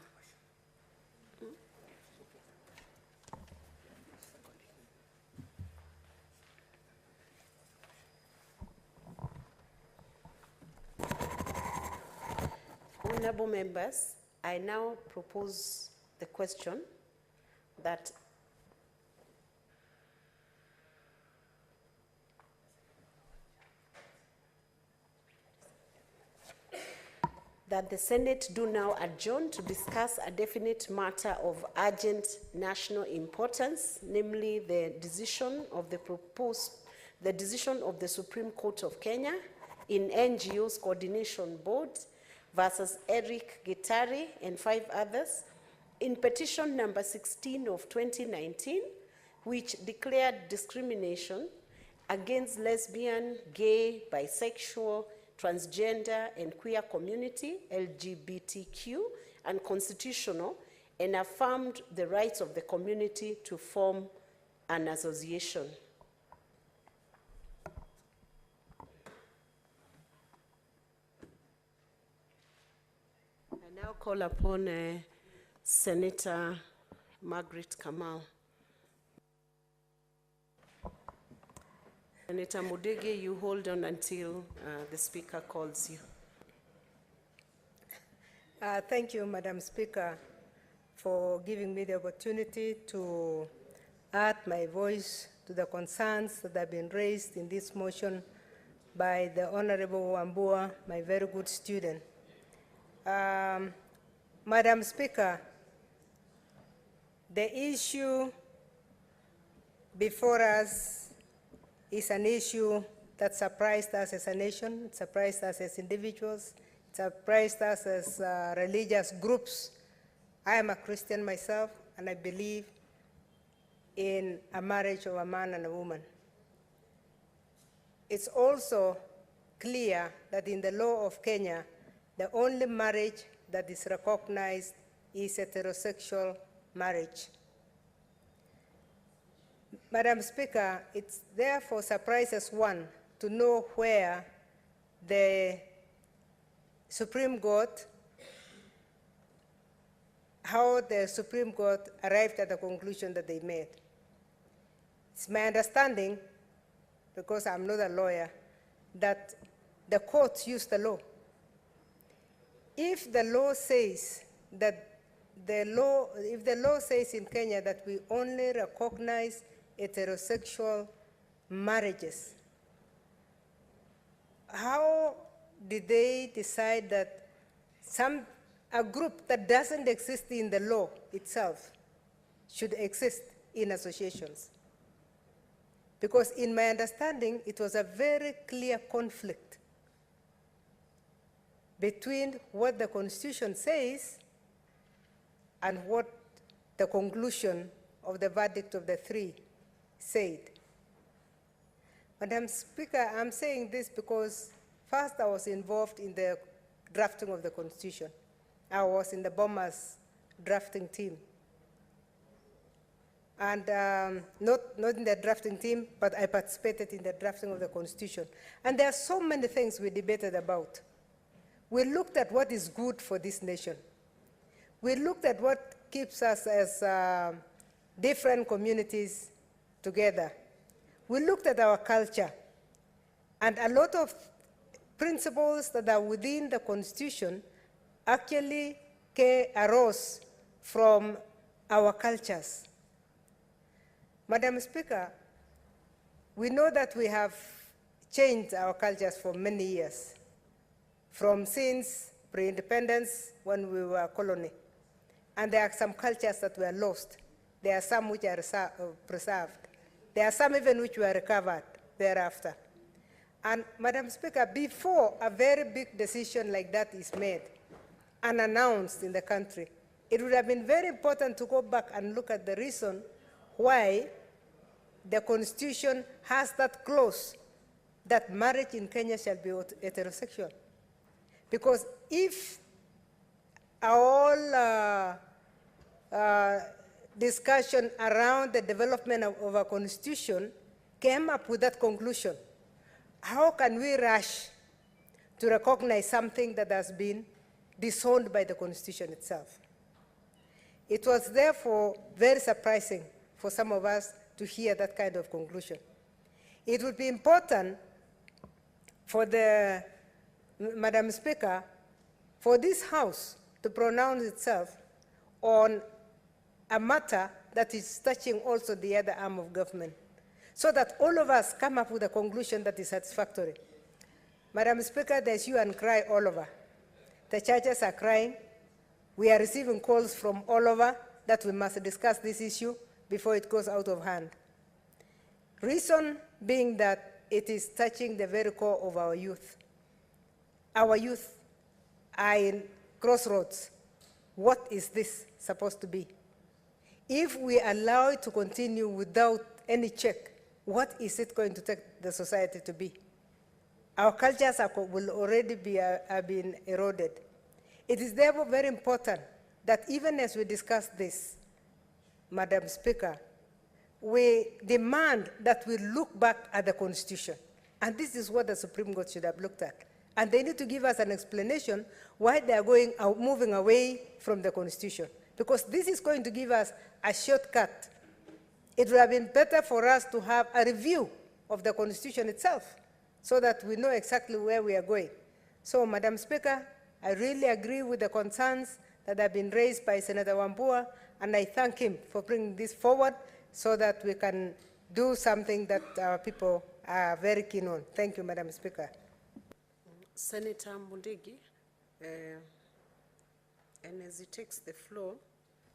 Honorable members, I now propose the question that the Senate do now adjourn to discuss a definite matter of urgent national importance, namely the decision of the Supreme Court of Kenya in NGOs Coordination Board versus Eric Gitari and 5 others in petition number 16 of 2019, which declared discrimination against lesbian, gay, bisexual, transgender and queer community, LGBTQ, unconstitutional, and affirmed the rights of the community to form an association. I now call upon Senator Margaret Kamau. Senator Mudigi, you hold on until the Speaker calls you. Thank you, Madam Speaker, for giving me the opportunity to add my voice to the concerns that have been raised in this motion by the Honorable Wambua, my very good student. Madam Speaker, the issue before us is an issue that surprised us as a nation, it surprised us as individuals, it surprised us as religious groups. I am a Christian myself, and I believe in a marriage of a man and a woman. It's also clear that in the law of Kenya, the only marriage that is recognized is heterosexual marriage. Madam Speaker, it therefore surprises one to know where the Supreme Court, how the Supreme Court arrived at the conclusion that they made. It's my understanding, because I'm not a lawyer, that the courts use the law. If the law says that if the law says in Kenya that we only recognize heterosexual marriages. How did they decide that a group that doesn't exist in the law itself should exist in associations? Because in my understanding, it was a very clear conflict between what the Constitution says and what the conclusion of the verdict of the three said. Madam Speaker, I'm saying this because first I was involved in the drafting of the Constitution. I was in the Bombers drafting team. And not in the drafting team, but I participated in the drafting of the Constitution. And there are so many things we debated about. We looked at what is good for this nation. We looked at what keeps us as different communities together. We looked at our culture. And a lot of principles that are within the Constitution actually arose from our cultures. Madam Speaker, we know that we have changed our cultures for many years, from since pre-independence when we were a colony. And there are some cultures that were lost. There are some which are preserved. There are some even which were recovered thereafter. And Madam Speaker, before a very big decision like that is made and announced in the country, it would have been very important to go back and look at the reason why the Constitution has that clause that marriage in Kenya shall be heterosexual. Because if all discussion around the development of a Constitution came up with that conclusion, how can we rush to recognize something that has been disowned by the Constitution itself? It was therefore very surprising for some of us to hear that kind of conclusion. It would be important for the, Madam Speaker, for this House to pronounce itself on a matter that is touching also the other arm of government, so that all of us come up with a conclusion that is satisfactory. Madam Speaker, there's hue and cry all over. The churches are crying. We are receiving calls from all over that we must discuss this issue before it goes out of hand. Reason being that it is touching the very core of our youth. Our youth are in crossroads. What is this supposed to be? If we allow it to continue without any check, what is it going to take the society to be? Our cultures will already be being eroded. It is therefore very important that even as we discuss this, Madam Speaker, we demand that we look back at the Constitution. And this is what the Supreme Court should have looked at. And they need to give us an explanation why they are moving away from the Constitution. Because this is going to give us a shortcut. It would have been better for us to have a review of the Constitution itself so that we know exactly where we are going. So, Madam Speaker, I really agree with the concerns that have been raised by Senator Wambua, and I thank him for bringing this forward so that we can do something that our people are very keen on. Thank you, Madam Speaker. Senator Mundigi, and as he takes the floor,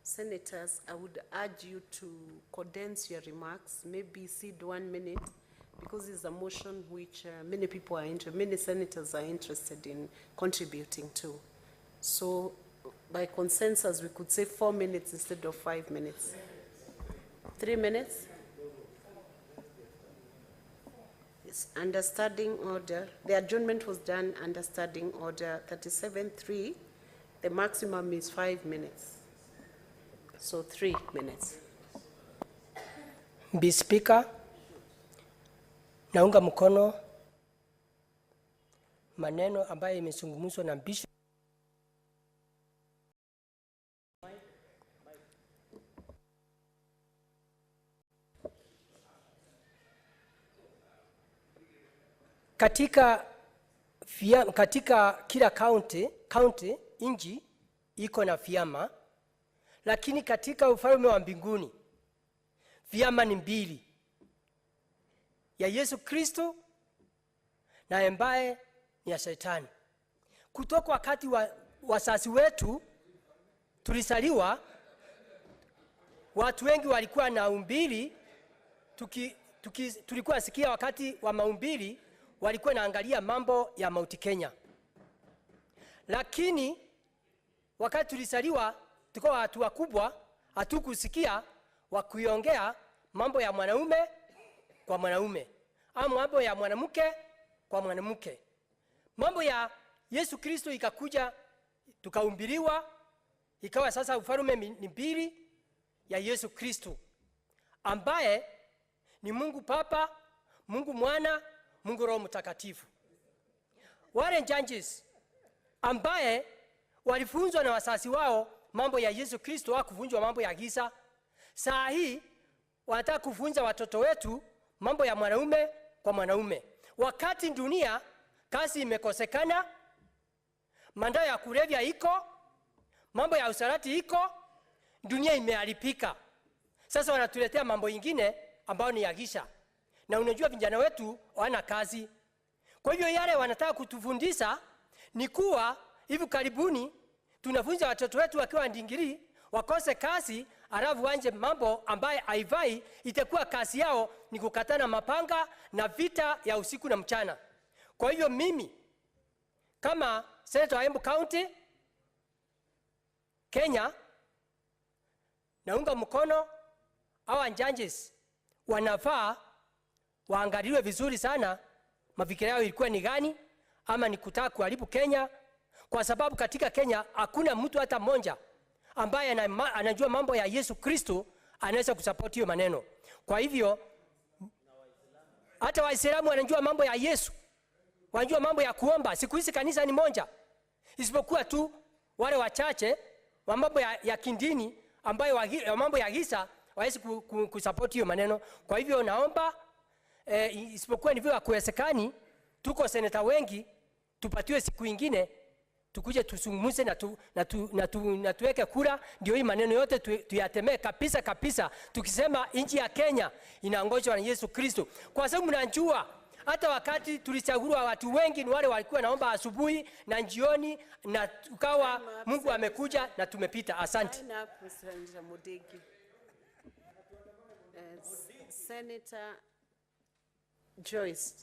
Senators, I would urge you to condense your remarks, maybe cede 1 minute, because it's a motion which many people are many senators are interested in contributing to. So, by consensus, we could say 4 minutes instead of 5 minutes. 3 minutes? Yes, understanding order. The adjournment was done understanding order 37.3. The maximum is 5 minutes. So 3 minutes. Mr. Speaker, naunga mkono maneno ambayo imezungumzwa na Bishop. Katika kila county inji iko na vyama, lakini katika ufalme wa mbinguni vyama ni 2. ya Yesu Kristo na ambaye ni ya Shetani. Kutoka wakati wa wazazi wetu tulisaliwa, watu wengi walikuwa na umbili, tulikuwa sikia wakati wa maumbili walikuwa naangalia mambo ya Mount Kenya. Lakini wakati tulisaliwa tulikuwa watu wakubwa, hatukusikia wakiongea mambo ya mwanaume kwa mwanaume au mambo ya mwanamke kwa mwanamke. Mambo ya Yesu Kristo ikakuja, tukaumbiriwa, ikawa sasa ufalme ni mbili ya Yesu Kristo, ambaye ni Mungu Baba, Mungu Mwana, Mungu Roho Mtakatifu. Wale judges ambaye walifunzwa na wazazi wao mambo ya Yesu Kristo, hawakufunzwa mambo ya giza. Saa hii wanataka kufunza watoto wetu mambo ya mwanaume kwa mwanaume. Wakati dunia kazi imekosekana, madawa ya kulevya iko, mambo ya usharati iko, dunia imeharibika. Sasa wanatuletea mambo ingine ambayo ni ya giza. Na unajua vijana wetu wana kazi. Kwa hivyo yale wanataka kutufundisha ni kuwa hivi karibuni tunafunza watoto wetu wakiwa ndigiri wakose kazi, alafu wanje mambo ambaye haifai, itakuwa kazi yao ni kukatana mapanga na vita ya usiku na mchana. Kwa hivyo mimi kama Senator wa Embu County Kenya naunga mkono hawa judges, wanafaa waangaliwe vizuri sana mafikira yao ilikuwa ni gani, ama ni kutaka kuharibu Kenya, kwa sababu katika Kenya hakuna mtu hata mmoja ambaye anajua mambo ya Yesu Kristo anaweza kusupport hiyo maneno. Kwa hivyo hata Waislamu wanajua mambo ya Yesu, wanajua mambo ya kuomba. Siku hizi kanisa ni moja, isipokuwa tu wale wachache wa mambo ya kindini ambayo mambo ya giza hawezi kusupport hiyo maneno. Kwa hivyo naomba isipokuwa ndivyo hakuwezekani, tuko seneta wengi, tupatiwe siku ingine tukuje tusungumuze na tuweke kura, ndio hii maneno yote tuyatemee kabisa kabisa, tukisema nchi ya Kenya inaongozwa na Yesu Kristo. Kwa sababu mnajua hata wakati tulichagua watu wengi ni wale walikuwa naomba asubuhi na jioni, na tukawa Mungu amekuja na tumepita. Asante. Senator Joyce.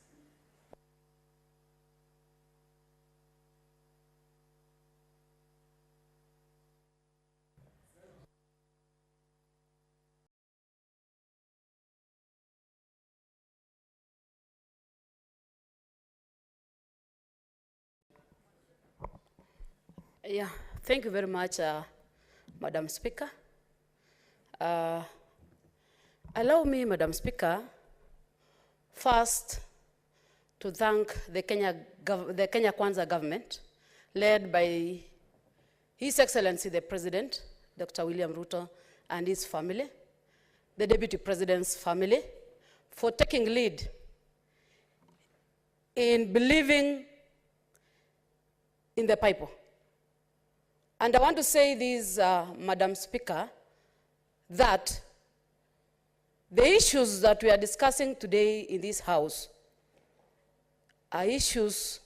Yeah, thank you very much, Madam Speaker. Allow me, Madam Speaker, first to thank the Kenya Kwanza government, led by His Excellency the President, Dr. William Ruto, and his family, the Deputy President's family, for taking lead in believing in the people. And I want to say this, Madam Speaker, that the issues that we are discussing today in this House are issues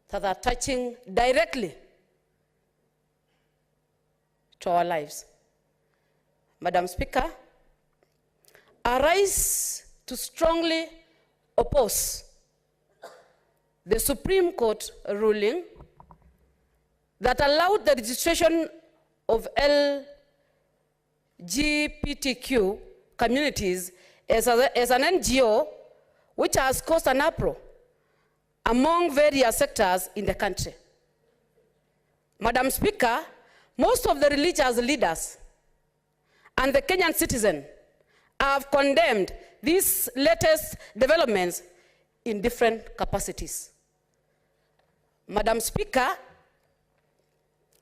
that are touching directly to our lives. Madam Speaker, I rise to strongly oppose the Supreme Court ruling that allowed the registration of Lgbtq communities as an NGO, which has caused an uproar among various sectors in the country. Madam Speaker, most of the religious leaders and the Kenyan citizen have condemned these latest developments in different capacities. Madam Speaker,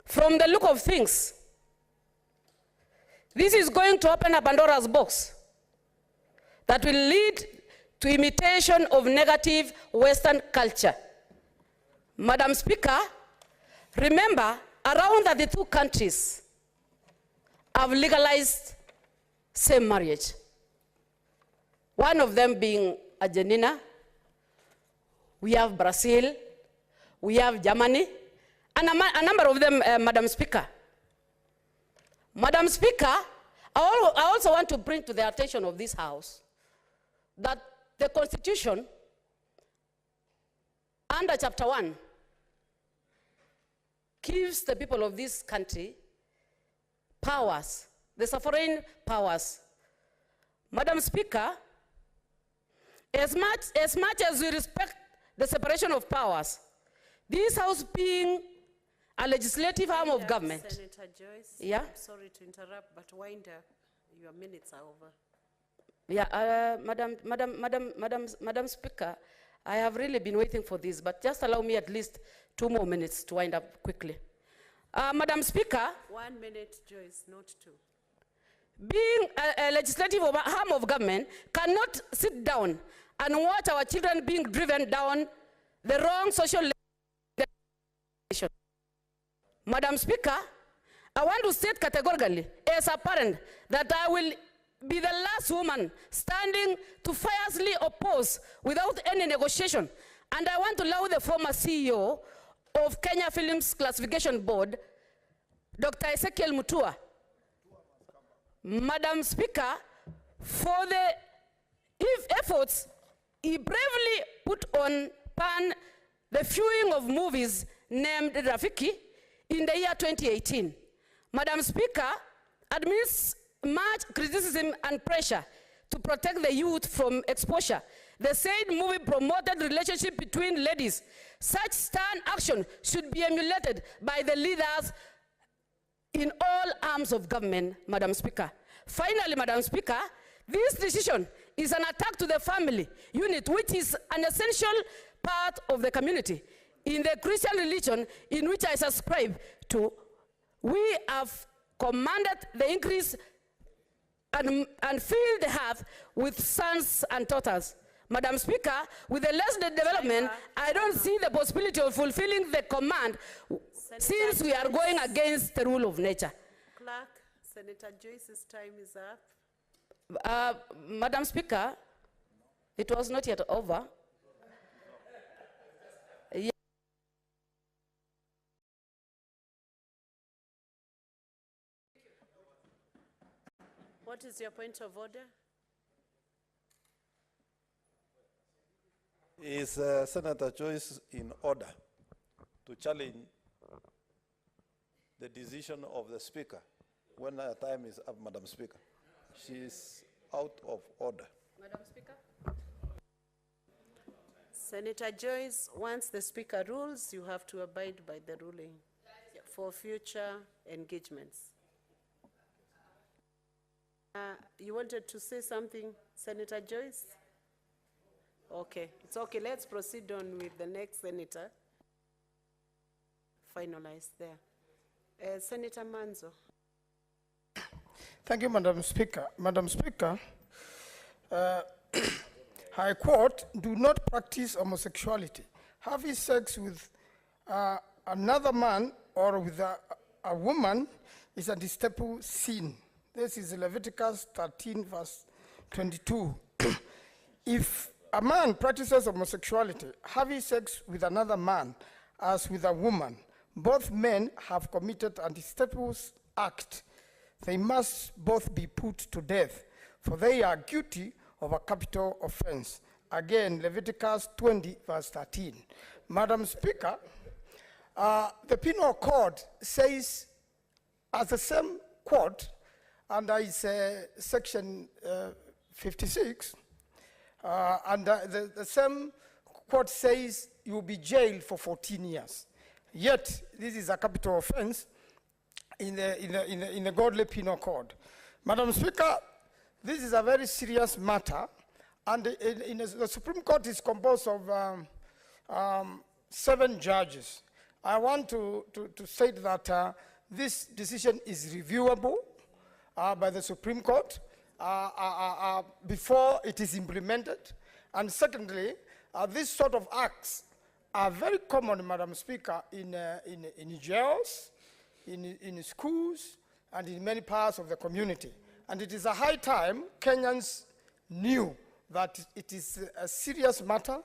from the look of things, this is going to open a Pandora's box that will lead to imitation of negative Western culture. Madam Speaker, remember, around 32 countries have legalized same marriage, one of them being Argentina, we have Brazil, we have Germany, and a number of them, Madam Speaker. Madam Speaker, I also want to bring to the attention of this House that the Constitution, under Chapter 1, gives the people of this country powers, the sovereign powers. Madam Speaker, as much as we respect the separation of powers, this House being a legislative arm of government. Senator Joyce, Yeah? I'm sorry to interrupt, but wind up. Your minutes are over. Yeah, Madam Speaker, I have really been waiting for this, but just allow me at least 2 more minutes to wind up quickly. Madam Speaker. 1 minute, Joyce, not 2. Being a legislative arm of government cannot sit down and watch our children being driven down the wrong social legislation. Madam Speaker, I want to state categorically as a parent that I will be the last woman standing to fiercely oppose without any negotiation. And I want to allow the former CEO of Kenya Films Classification Board, Dr. Ezekiel Mutua, Madam Speaker, for the efforts he bravely put on pan the viewing of movies named Rafiki in the year 2018. Madam Speaker, amidst much criticism and pressure to protect the youth from exposure, the said movie promoted relationship between ladies. Such stern action should be emulated by the leaders in all arms of government, Madam Speaker. Finally, Madam Speaker, this decision is an attack to the family unit, which is an essential part of the community. In the Christian religion in which I subscribe to, we have commanded the increase and fill the earth with sons and daughters. Madam Speaker, with the less development, I don't see the possibility of fulfilling the command since we are going against the rule of nature. Clerk, Senator Joyce's time is up. Madam Speaker, it was not yet over. What is your point of order? Is Senator Joyce in order to challenge the decision of the Speaker when her time is up, Madam Speaker? She is out of order. Madam Speaker? Senator Joyce, once the Speaker rules, you have to abide by the ruling for future engagements. You wanted to say something, Senator Joyce? Okay, it's okay. Let's proceed on with the next senator. Finalized there. Senator Manzo. Thank you, Madam Speaker. Madam Speaker, I quote, do not practice homosexuality. Having sex with another man or with a woman is a detestable sin. This is Leviticus 13, verse 22. If a man practices homosexuality, having sex with another man as with a woman, both men have committed a detestable act. They must both be put to death, for they are guilty of a capital offense. Again, Leviticus 20, verse 13. Madam Speaker, the Penal Code says, as the same quote, under its section 56, and the same quote says you will be jailed for 14 years. Yet, this is a capital offense in the godly Penal Code. Madam Speaker, this is a very serious matter, and the Supreme Court is composed of 7 judges. I want to state that this decision is reviewable by the Supreme Court before it is implemented. And secondly, these sort of acts are very common, Madam Speaker, in jails, in schools, and in many parts of the community. And it is a high time Kenyans knew that it is a serious matter.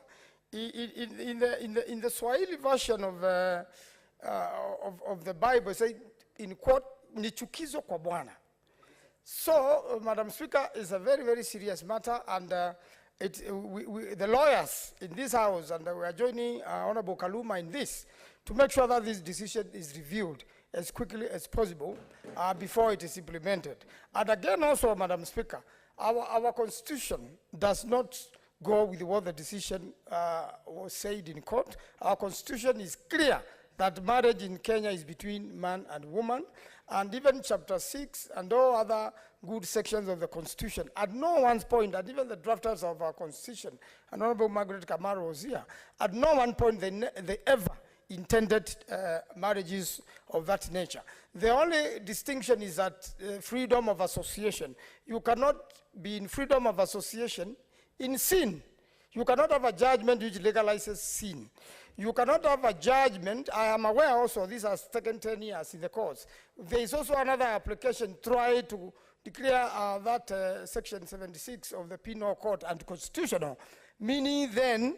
In the Swahili version of the Bible, say in quote, ni chukizo kwa Bwana. So, Madam Speaker, it's a very, very serious matter, and the lawyers in this house, and we are joining Honorable Kaluma in this, to make sure that this decision is reviewed as quickly as possible before it is implemented. And again also, Madam Speaker, our constitution does not go with what the decision was said in court. Our constitution is clear that marriage in Kenya is between man and woman, and even chapter 6 and all other good sections of the constitution. At no one point, and even the drafters of our constitution, and Honorable Margaret Kamara was here, at no one point they ever intended marriages of that nature. The only distinction is that freedom of association. You cannot be in freedom of association in sin. You cannot have a judgment which legalizes sin. You cannot have a judgment. I am aware also this has taken 10 years in the courts. There is also another application trying to declare that section 76 of the Penal Code unconstitutional, meaning then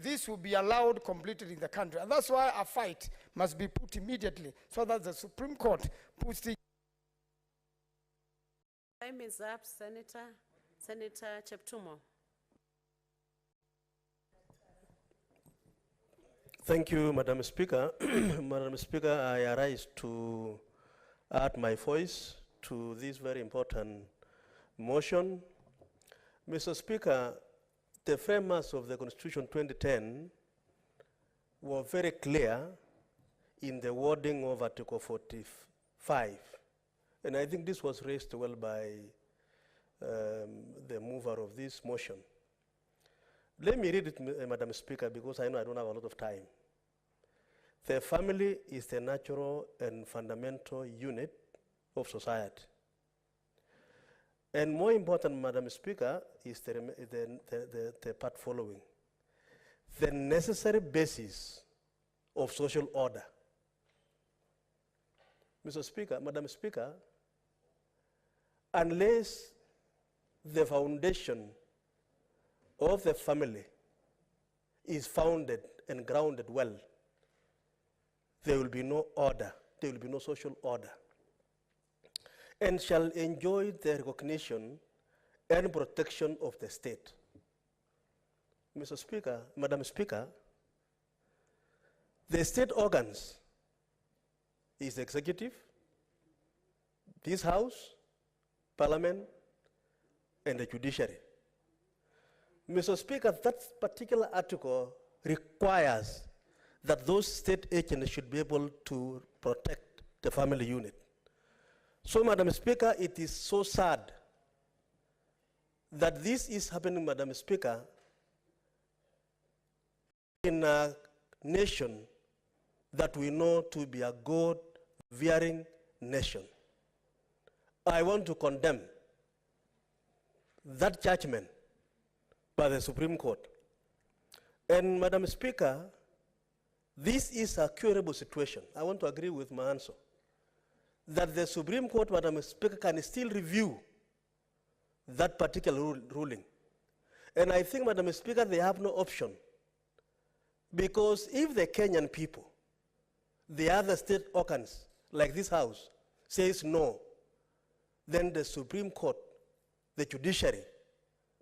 this will be allowed completely in the country. And that's why a fight must be put immediately so that the Supreme Court puts the... Time is up, Senator. Senator Cheptumo. Thank you, Madam Speaker. Madam Speaker, I arise to add my voice to this very important motion. Mr. Speaker, the framers of the Constitution 2010 were very clear in the wording of Article 45. And I think this was raised well by the mover of this motion. Let me read it, Madam Speaker, because I know I don't have a lot of time. The family is the natural and fundamental unit of society. And more important, Madam Speaker, is the part following. The necessary basis of social order. Mr. Speaker, Madam Speaker, unless the foundation of the family is founded and grounded well, there will be no order, there will be no social order, and shall enjoy the recognition and protection of the state. Mr. Speaker, Madam Speaker, the state organs is the executive, this House, Parliament, and the judiciary. Mr. Speaker, that particular article requires that those state agents should be able to protect the family unit. So, Madam Speaker, it is so sad that this is happening, Madam Speaker, in a nation that we know to be a God-fearing nation. I want to condemn that judgment by the Supreme Court. And Madam Speaker, this is a curable situation. I want to agree with my answer that the Supreme Court, Madam Speaker, can still review that particular ruling. And I think, Madam Speaker, they have no option, because if the Kenyan people, the other state organs, like this House, says no, then the Supreme Court, the judiciary,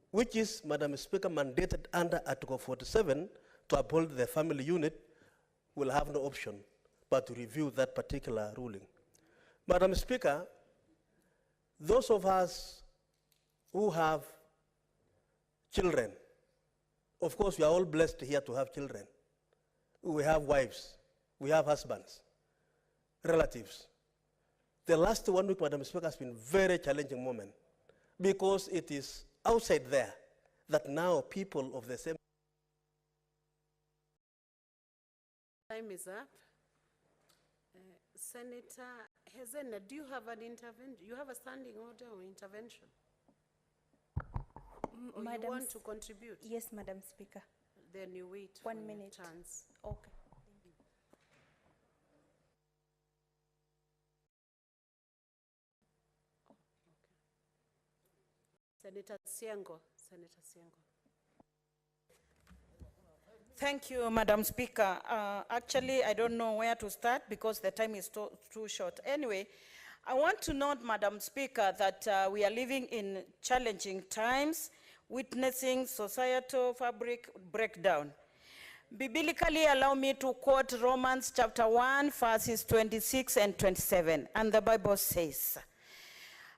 which is, Madam Speaker, mandated under Article 47 to uphold the family unit, will have no option but to review that particular ruling. Madam Speaker, those of us who have children, of course, we are all blessed here to have children. We have wives, we have husbands, relatives. The last 1 week, Madam Speaker, has been a very challenging moment, because it is outside there that now people of the same... Time is up. Senator Hezena, do you have an intervention? You have a standing order or intervention? Or you want to contribute? Yes, Madam Speaker. Then you wait 1 minute. Your chance. Okay. Senator Siango. Senator Siengo. Thank you, Madam Speaker. Actually, I don't know where to start because the time is too short. Anyway, I want to note, Madam Speaker, that we are living in challenging times, witnessing societal fabric breakdown. Biblically, allow me to quote Romans chapter 1, verses 26 and 27, and the Bible says,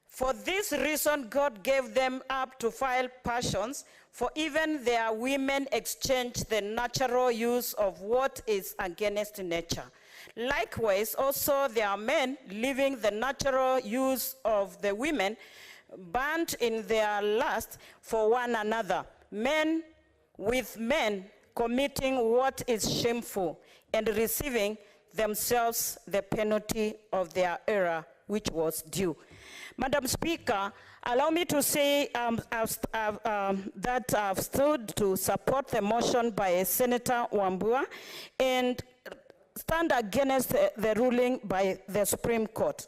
"For this reason God gave them up to vile passions, for even their women exchanged the natural use of what is against nature. Likewise, also their men, leaving the natural use of the women, burnt in their lust for one another, men with men, committing what is shameful, and receiving themselves the penalty of their error, which was due." Madam Speaker, allow me to say that I've stood to support the motion by Senator Wambua and stand against the ruling by the Supreme Court.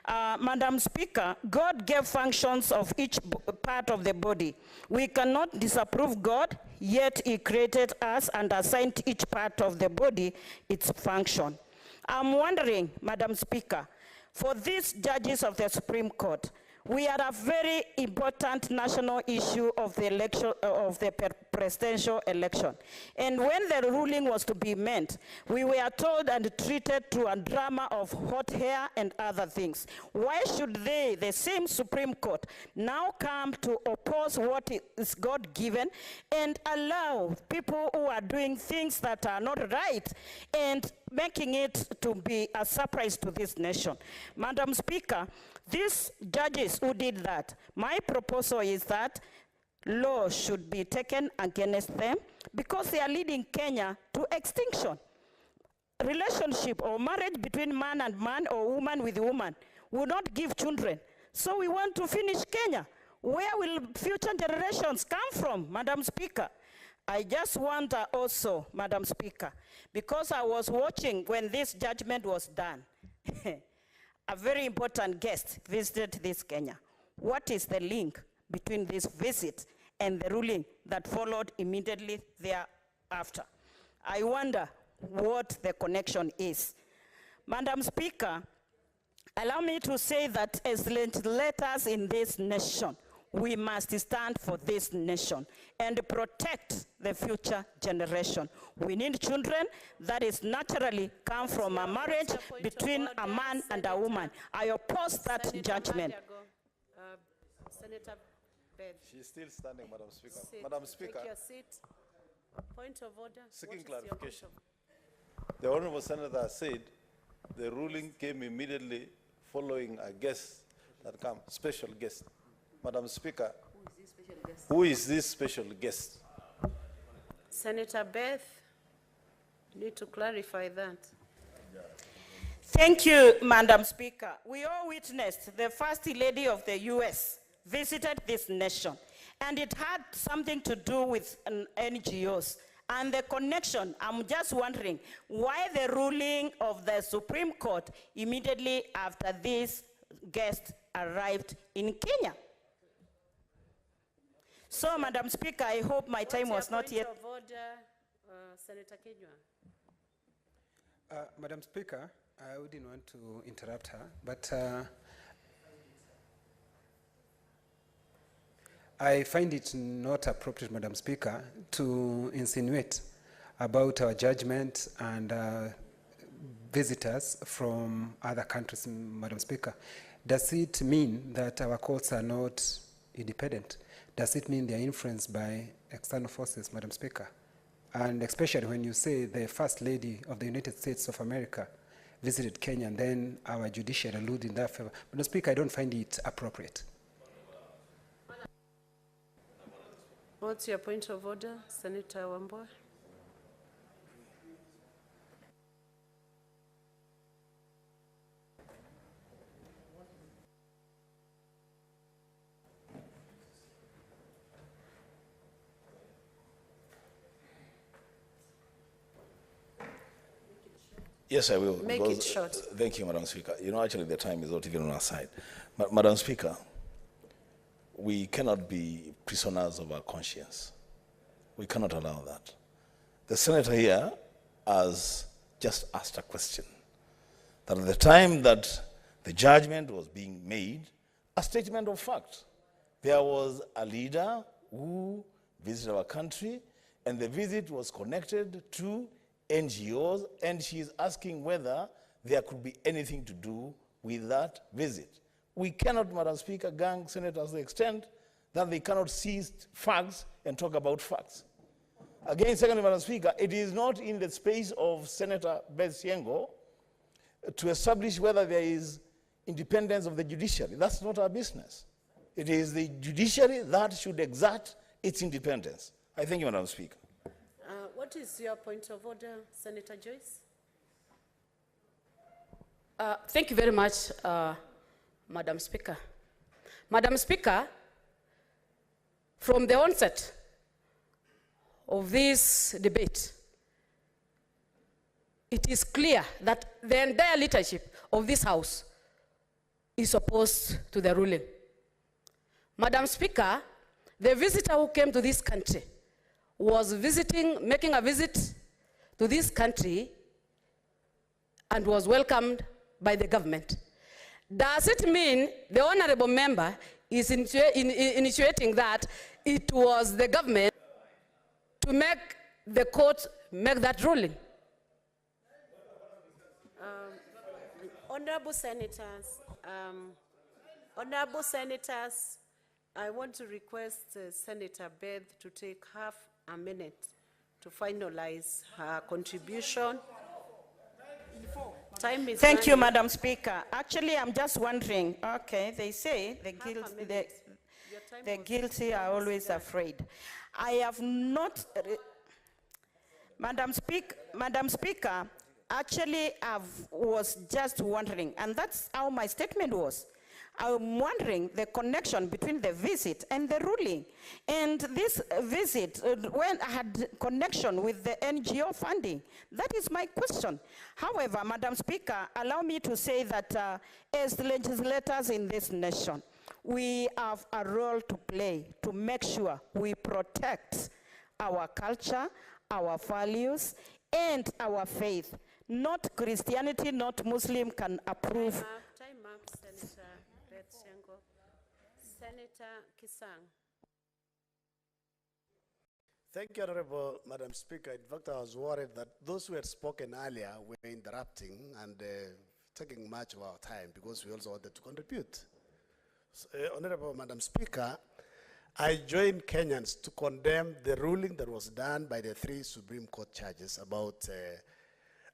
Madam Speaker, God gave functions of each part of the body. We cannot disapprove God, yet He created us and assigned each part of the body its function. I'm wondering, Madam Speaker, for these judges of the Supreme Court, we had a very important national issue of the election, of the presidential election. And when the ruling was to be made, we were told and treated to a drama of hot hair and other things. Why should they, the same Supreme Court, now come to oppose what is God-given and allow people who are doing things that are not right and making it to be a surprise to this nation? Madam Speaker, these judges who did that, my proposal is that law should be taken against them because they are leading Kenya to extinction. Relationship or marriage between man and man or woman with woman will not give children. So we want to finish Kenya. Where will future generations come from, Madam Speaker? I just wonder also, Madam Speaker, because I was watching when this judgment was done, a very important guest visited this Kenya. What is the link between this visit and the ruling that followed immediately thereafter? I wonder what the connection is. Madam Speaker, allow me to say that as legislators in this nation, we must stand for this nation and protect the future generation. We need children that is naturally come from a marriage between a man and a woman. I oppose that judgment. Senator Bed. She's still standing, Madam Speaker. Sit. Madam Speaker. Take your seat. Point of order. Seeking What is your clarification. point The Honorable Senator said the ruling came immediately following a guest that came, special guest. Madam Speaker, who is this special guest? Senator Beth, you need to clarify that. Thank you, Madam Speaker. We all witnessed the First Lady of the US visited this nation, and it had something to do with NGOs. And the connection, I'm just wondering why the ruling of the Supreme Court immediately after this guest arrived in Kenya. So, Madam Speaker, I hope my time was not yet. Point of order, Senator Kenywa. Madam Speaker, I wouldn't want to interrupt her, but I find it not appropriate, Madam Speaker, to insinuate about our judgment and visitors from other countries, Madam Speaker. Does it mean that our courts are not independent? Does it mean they are influenced by external forces, Madam Speaker? And especially when you say the First Lady of the United States of America visited Kenya and then our judiciary alluded in that favor. Madam Speaker, I don't find it appropriate. What's your point of order, Senator Wambua? Yes, I will. Make it short. Thank you, Madam Speaker. You know, actually, the time is not even on our side. Madam Speaker, we cannot be prisoners of our conscience. We cannot allow that. The senator here has just asked a question. That at the time that the judgment was being made, a statement of fact. There was a leader who visited our country, and the visit was connected to NGOs, and she is asking whether there could be anything to do with that visit. We cannot, Madam Speaker, gang senators to the extent that they cannot seize facts and talk about facts. Again, secondly, Madam Speaker, it is not in the space of Senator Beth Siengo to establish whether there is independence of the judiciary. That's not our business. It is the judiciary that should exert its independence. I thank you, Madam Speaker. What is your point of order, Senator Joyce? Thank you very much, Madam Speaker. Madam Speaker, from the onset of this debate, it is clear that the entire leadership of this House is opposed to the ruling. Madam Speaker, the visitor who came to this country was making a visit to this country and was welcomed by the government. Does it mean the honorable member is initiating that it was the government to make the court make that ruling? Honorable senators, I want to request Senator Beth to take half a minute to finalize her contribution. Time is Thank you, running. Madam Speaker. Actually, I'm just wondering, okay, they say the guilty are always afraid. I have not, Madam Speaker, actually I was just wondering, and that's how my statement was. I'm wondering the connection between the visit and the ruling. And this visit, when I had connection with the NGO funding, that is my question. However, Madam Speaker, allow me to say that as legislators in this nation, we have a role to play to make sure we protect our culture, our values, and our faith. Not Christianity, not Muslim can approve. Time up, Senator Beth Siengo. Senator Kisang. Thank you, Honorable Madam Speaker. In fact, I was worried that those who had spoken earlier were interrupting and taking much of our time because we also wanted to contribute. So, Honorable Madam Speaker, I join Kenyans to condemn the ruling that was done by the 3 Supreme Court judges about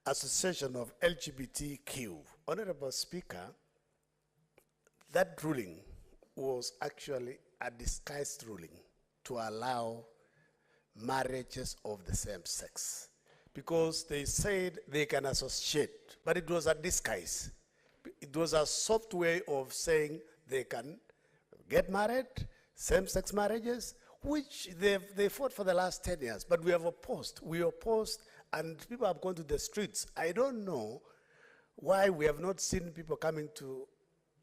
association of LGBTQ. Honorable Speaker, that ruling was actually a disguised ruling to allow marriages of the same sex because they said they can associate, but it was a disguise. It was a soft way of saying they can get married, same-sex marriages, which they fought for the last 10 years, but we have opposed. We opposed, and people have gone to the streets. I don't know why we have not seen people coming to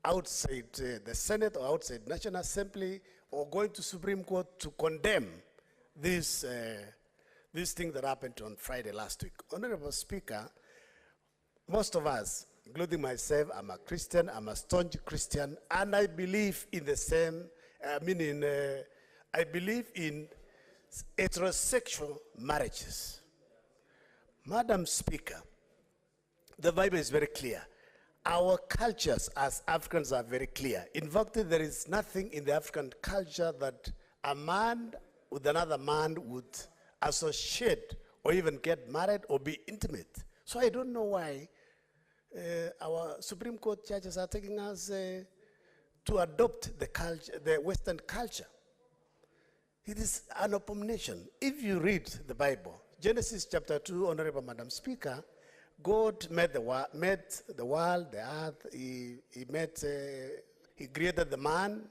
outside the Senate or outside National Assembly or going to Supreme Court to condemn this thing that happened on Friday last week. Honorable Speaker, most of us, including myself, I'm a Christian, I'm a staunch Christian, and I believe in the same, I believe in heterosexual marriages. Madam Speaker, the Bible is very clear. Our cultures as Africans are very clear. In fact, there is nothing in the African culture that a man with another man would associate or even get married or be intimate. So I don't know why our Supreme Court judges are taking us to adopt the culture, the Western culture. It is an abomination. If you read the Bible, Genesis chapter 2, Honorable Madam Speaker, God made the world, the earth, he created the man,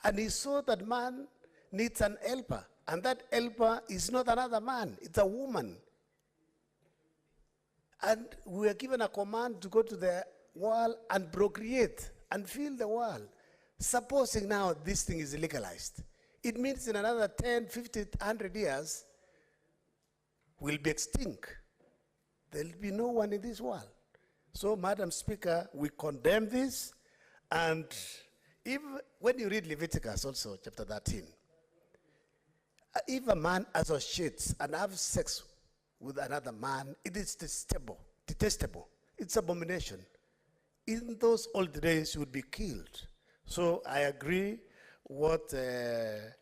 and he saw that man needs an helper, and that helper is not another man, it's a woman. And we are given a command to go to the world and procreate and fill the world. Supposing now this thing is legalized, it means in another 10, 50, 100 years, we'll be extinct. There'll be no one in this world. So, Madam Speaker, we condemn this, and if, when you read Leviticus also, chapter 13, if a man associates and has sex with another man, it is detestable. It's abomination. In those old days, you would be killed. So I agree what the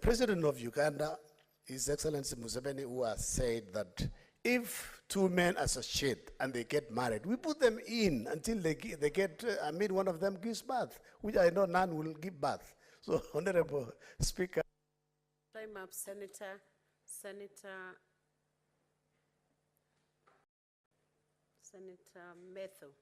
president of Uganda, His Excellency Museveni, who has said that if two men associate and they get married, we put them in until they get, one of them gives birth, which I know none will give birth. So, Honorable Speaker. Time up, Senator Metho.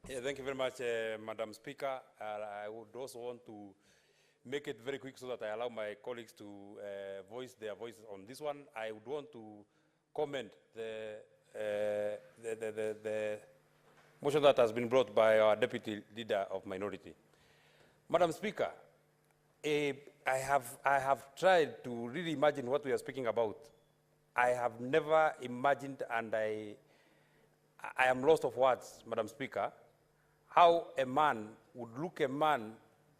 Yeah, thank you very much, Madam Speaker. I would also want to make it very quick so that I allow my colleagues to voice their voices on this one. I would want to comment the motion that has been brought by our Deputy Leader of Minority. Madam Speaker, I have tried to really imagine what we are speaking about. I have never imagined, and I am lost of words, Madam Speaker, how a man would look a man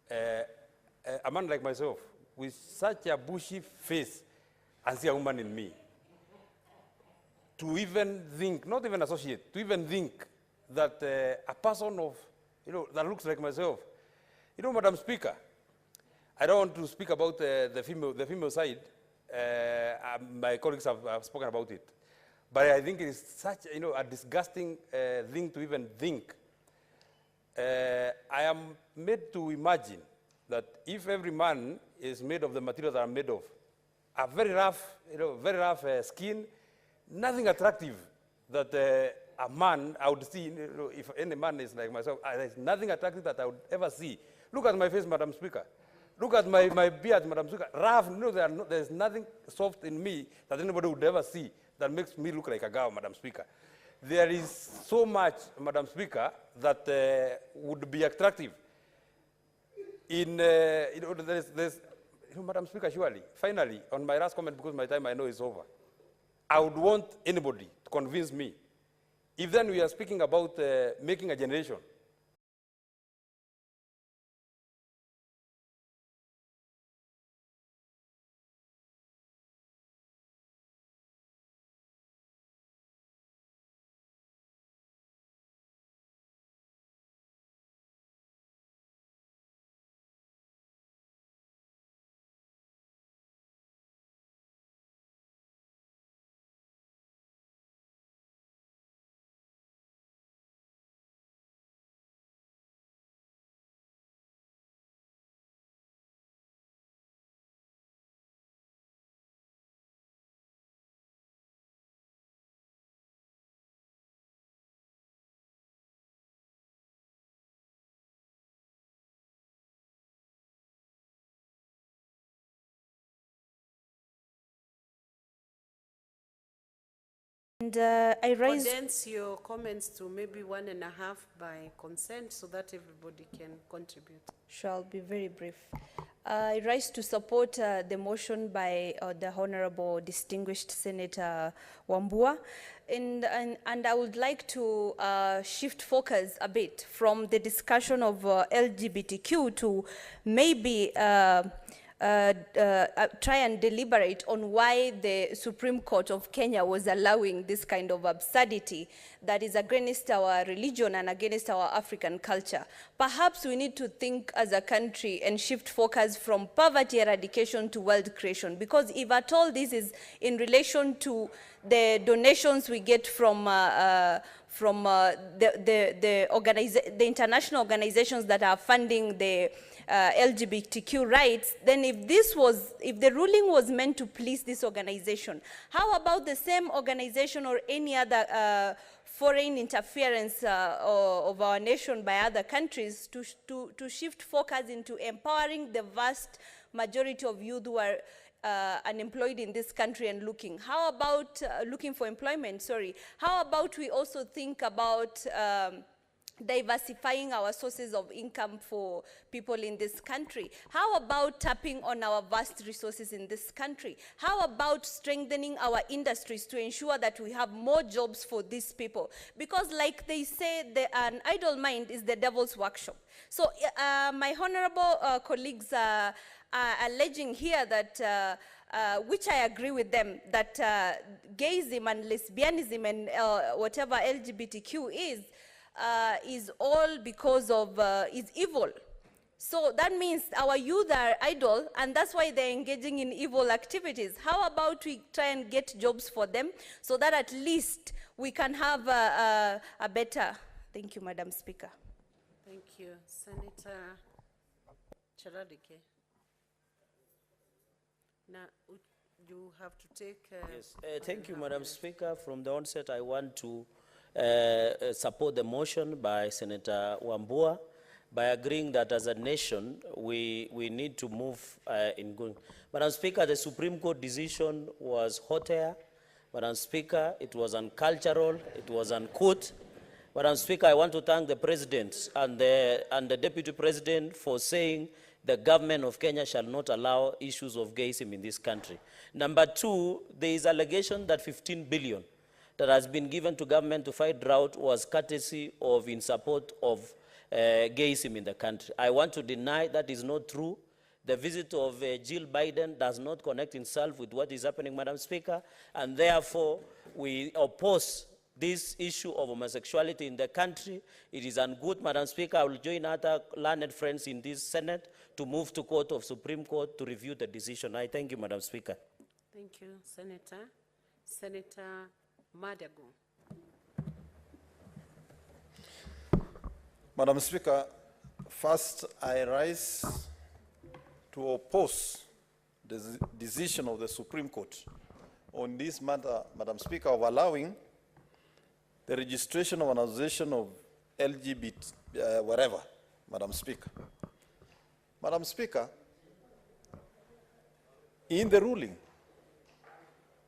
like myself, with such a bushy face and see a woman in me. To even think, not even associate, to even think that a person of, that looks like myself. Madam Speaker, I don't want to speak about the female side. My colleagues have spoken about it. But I think it is such, a disgusting thing to even think. I am made to imagine that if every man is made of the materials that I'm made of, a very rough skin, nothing attractive that a man I would see, if any man is like myself, there's nothing attractive that I would ever see. Look at my face, Madam Speaker. Look at my beard, Madam Speaker. Rough, there's nothing soft in me that anybody would ever see that makes me look like a girl, Madam Speaker. There is so much, Madam Speaker, that would be attractive. Madam Speaker, surely, finally, on my last comment, because my time I know is over, I would want anybody to convince me. If then we are speaking about making a generation, And I condense your comments to maybe 1.5 by consent so that everybody can contribute. Shall be very brief. I rise to support the motion by the Honorable Distinguished Senator Wambua, and I would like to shift focus a bit from the discussion of LGBTQ to maybe try and deliberate on why the Supreme Court of Kenya was allowing this kind of absurdity that is against our religion and against our African culture. Perhaps we need to think as a country and shift focus from poverty eradication to wealth creation, because if at all this is in relation to the donations we get from the international organizations that are funding the LGBTQ rights, then if the ruling was meant to please this organization, how about the same organization or any other foreign interference of our nation by other countries to shift focus into empowering the vast majority of youth who are unemployed in this country and looking? How about looking for employment, sorry. How about we also think about diversifying our sources of income for people in this country? How about tapping on our vast resources in this country? How about strengthening our industries to ensure that we have more jobs for these people? Because like they say, an idle mind is the devil's workshop. So my honorable colleagues are alleging here that which I agree with them, that gayism and lesbianism and whatever LGBTQ is all because of, is evil. So that means our youth are idle, and that's why they're engaging in evil activities. How about we try and get jobs for them so that at least we can have a better... Thank you, Madam Speaker. Thank you. Senator Charadike. Now, you have to take... Yes, thank you, Madam Speaker. From the onset, I want to support the motion by Senator Wambua by agreeing that as a nation, we need to move in going. Madam Speaker, the Supreme Court decision was hot air. Madam Speaker, it was uncultural, it was uncouth. Madam Speaker, I want to thank the President and the Deputy President for saying the government of Kenya shall not allow issues of gayism in this country. Number two, there is allegation that 15 billion that has been given to government to fight drought was courtesy of in support of gayism in the country. I want to deny that is not true. The visit of Jill Biden does not connect himself with what is happening, Madam Speaker, and therefore we oppose this issue of homosexuality in the country. It is ungood, Madam Speaker. I will join other learned friends in this Senate to move to Court of Supreme Court to review the decision. I thank you, Madam Speaker. Thank you, Senator. Senator Madago. Madam Speaker, first I rise to oppose the decision of the Supreme Court on this matter, Madam Speaker, of allowing the registration of an association of LGBT, whatever, Madam Speaker. Madam Speaker, in the ruling,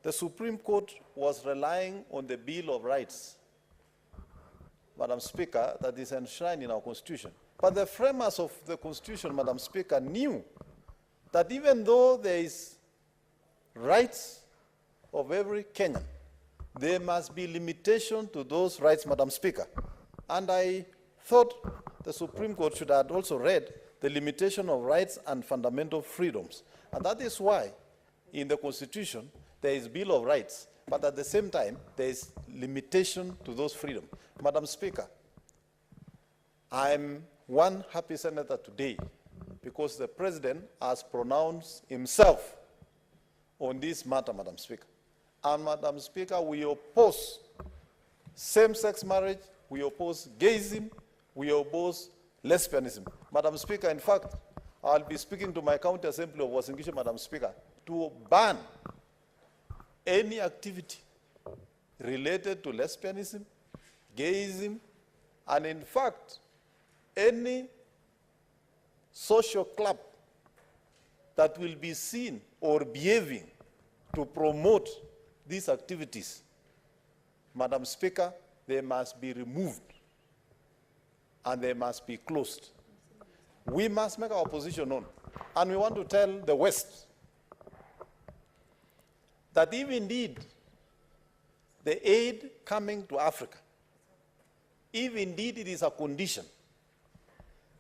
the Supreme Court was relying on the Bill of Rights, Madam Speaker, that is enshrined in our Constitution. But the framers of the Constitution, Madam Speaker, knew that even though there is rights of every Kenyan, there must be limitation to those rights, Madam Speaker. And I thought the Supreme Court should have also read the limitation of rights and fundamental freedoms. And that is why in the Constitution there is Bill of Rights, but at the same time there is limitation to those freedoms. Madam Speaker, I'm one happy senator today because the President has pronounced himself on this matter, Madam Speaker. And Madam Speaker, we oppose same-sex marriage, we oppose gayism, we oppose lesbianism. Madam Speaker, in fact, I'll be speaking to my county assembly of Wasingishu, Madam Speaker, to ban any activity related to lesbianism, gayism, and in fact, any social club that will be seen or behaving to promote these activities, Madam Speaker, they must be removed and they must be closed. We must make our position known. And we want to tell the West that if indeed the aid coming to Africa, if indeed it is a condition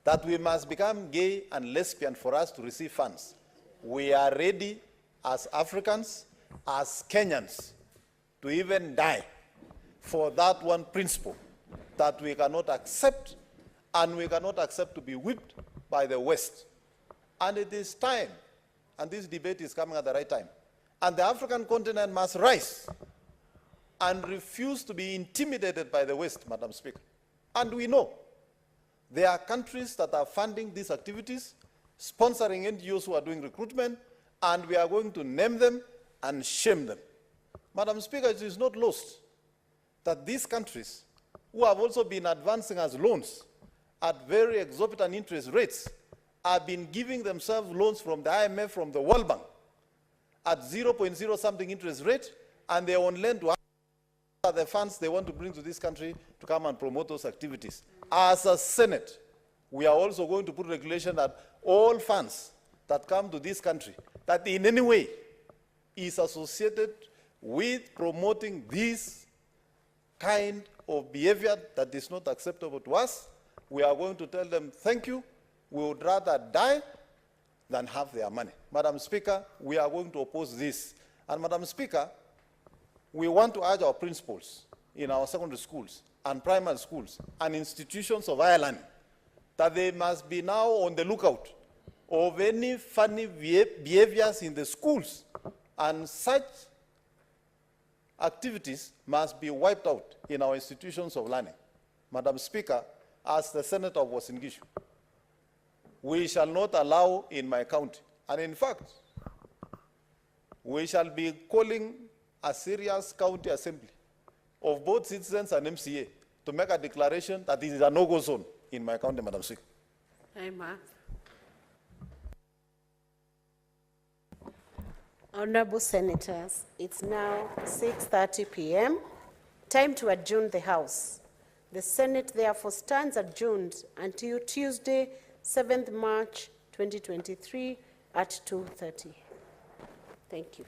that we must become gay and lesbian for us to receive funds, we are ready as Africans, as Kenyans, to even die for that one principle that we cannot accept, and we cannot accept to be whipped by the West. And it is time, and this debate is coming at the right time, and the African continent must rise and refuse to be intimidated by the West, Madam Speaker. And we know there are countries that are funding these activities, sponsoring NGOs who are doing recruitment, and we are going to name them and shame them. Madam Speaker, it is not lost that these countries, who have also been advancing as loans at very exorbitant interest rates, have been giving themselves loans from the IMF, from the World Bank. at 0.0 something interest rate, and they are on lend to the funds they want to bring to this country to come and promote those activities. As a Senate, we are also going to put regulation that all funds that come to this country, that in any way is associated with promoting this kind of behavior that is not acceptable to us, we are going to tell them, thank you, we would rather die than have their money. Madam Speaker, we are going to oppose this. And Madam Speaker, we want to urge our principals in our secondary schools and primary schools and institutions of higher learning that they must be now on the lookout of any funny behaviors in the schools, and such activities must be wiped out in our institutions of learning. Madam Speaker, as the Senator of Uasin Gishu, we shall not allow in my county, and in fact, we shall be calling a serious county assembly of both citizens and MCA to make a declaration that it is a no-go zone in my county, Madam Speaker. Amen. Honorable Senators, it's now 6:30 p.m. Time to adjourn the House. The Senate therefore stands adjourned until Tuesday, 7th March 2023 at 2:30. Thank you.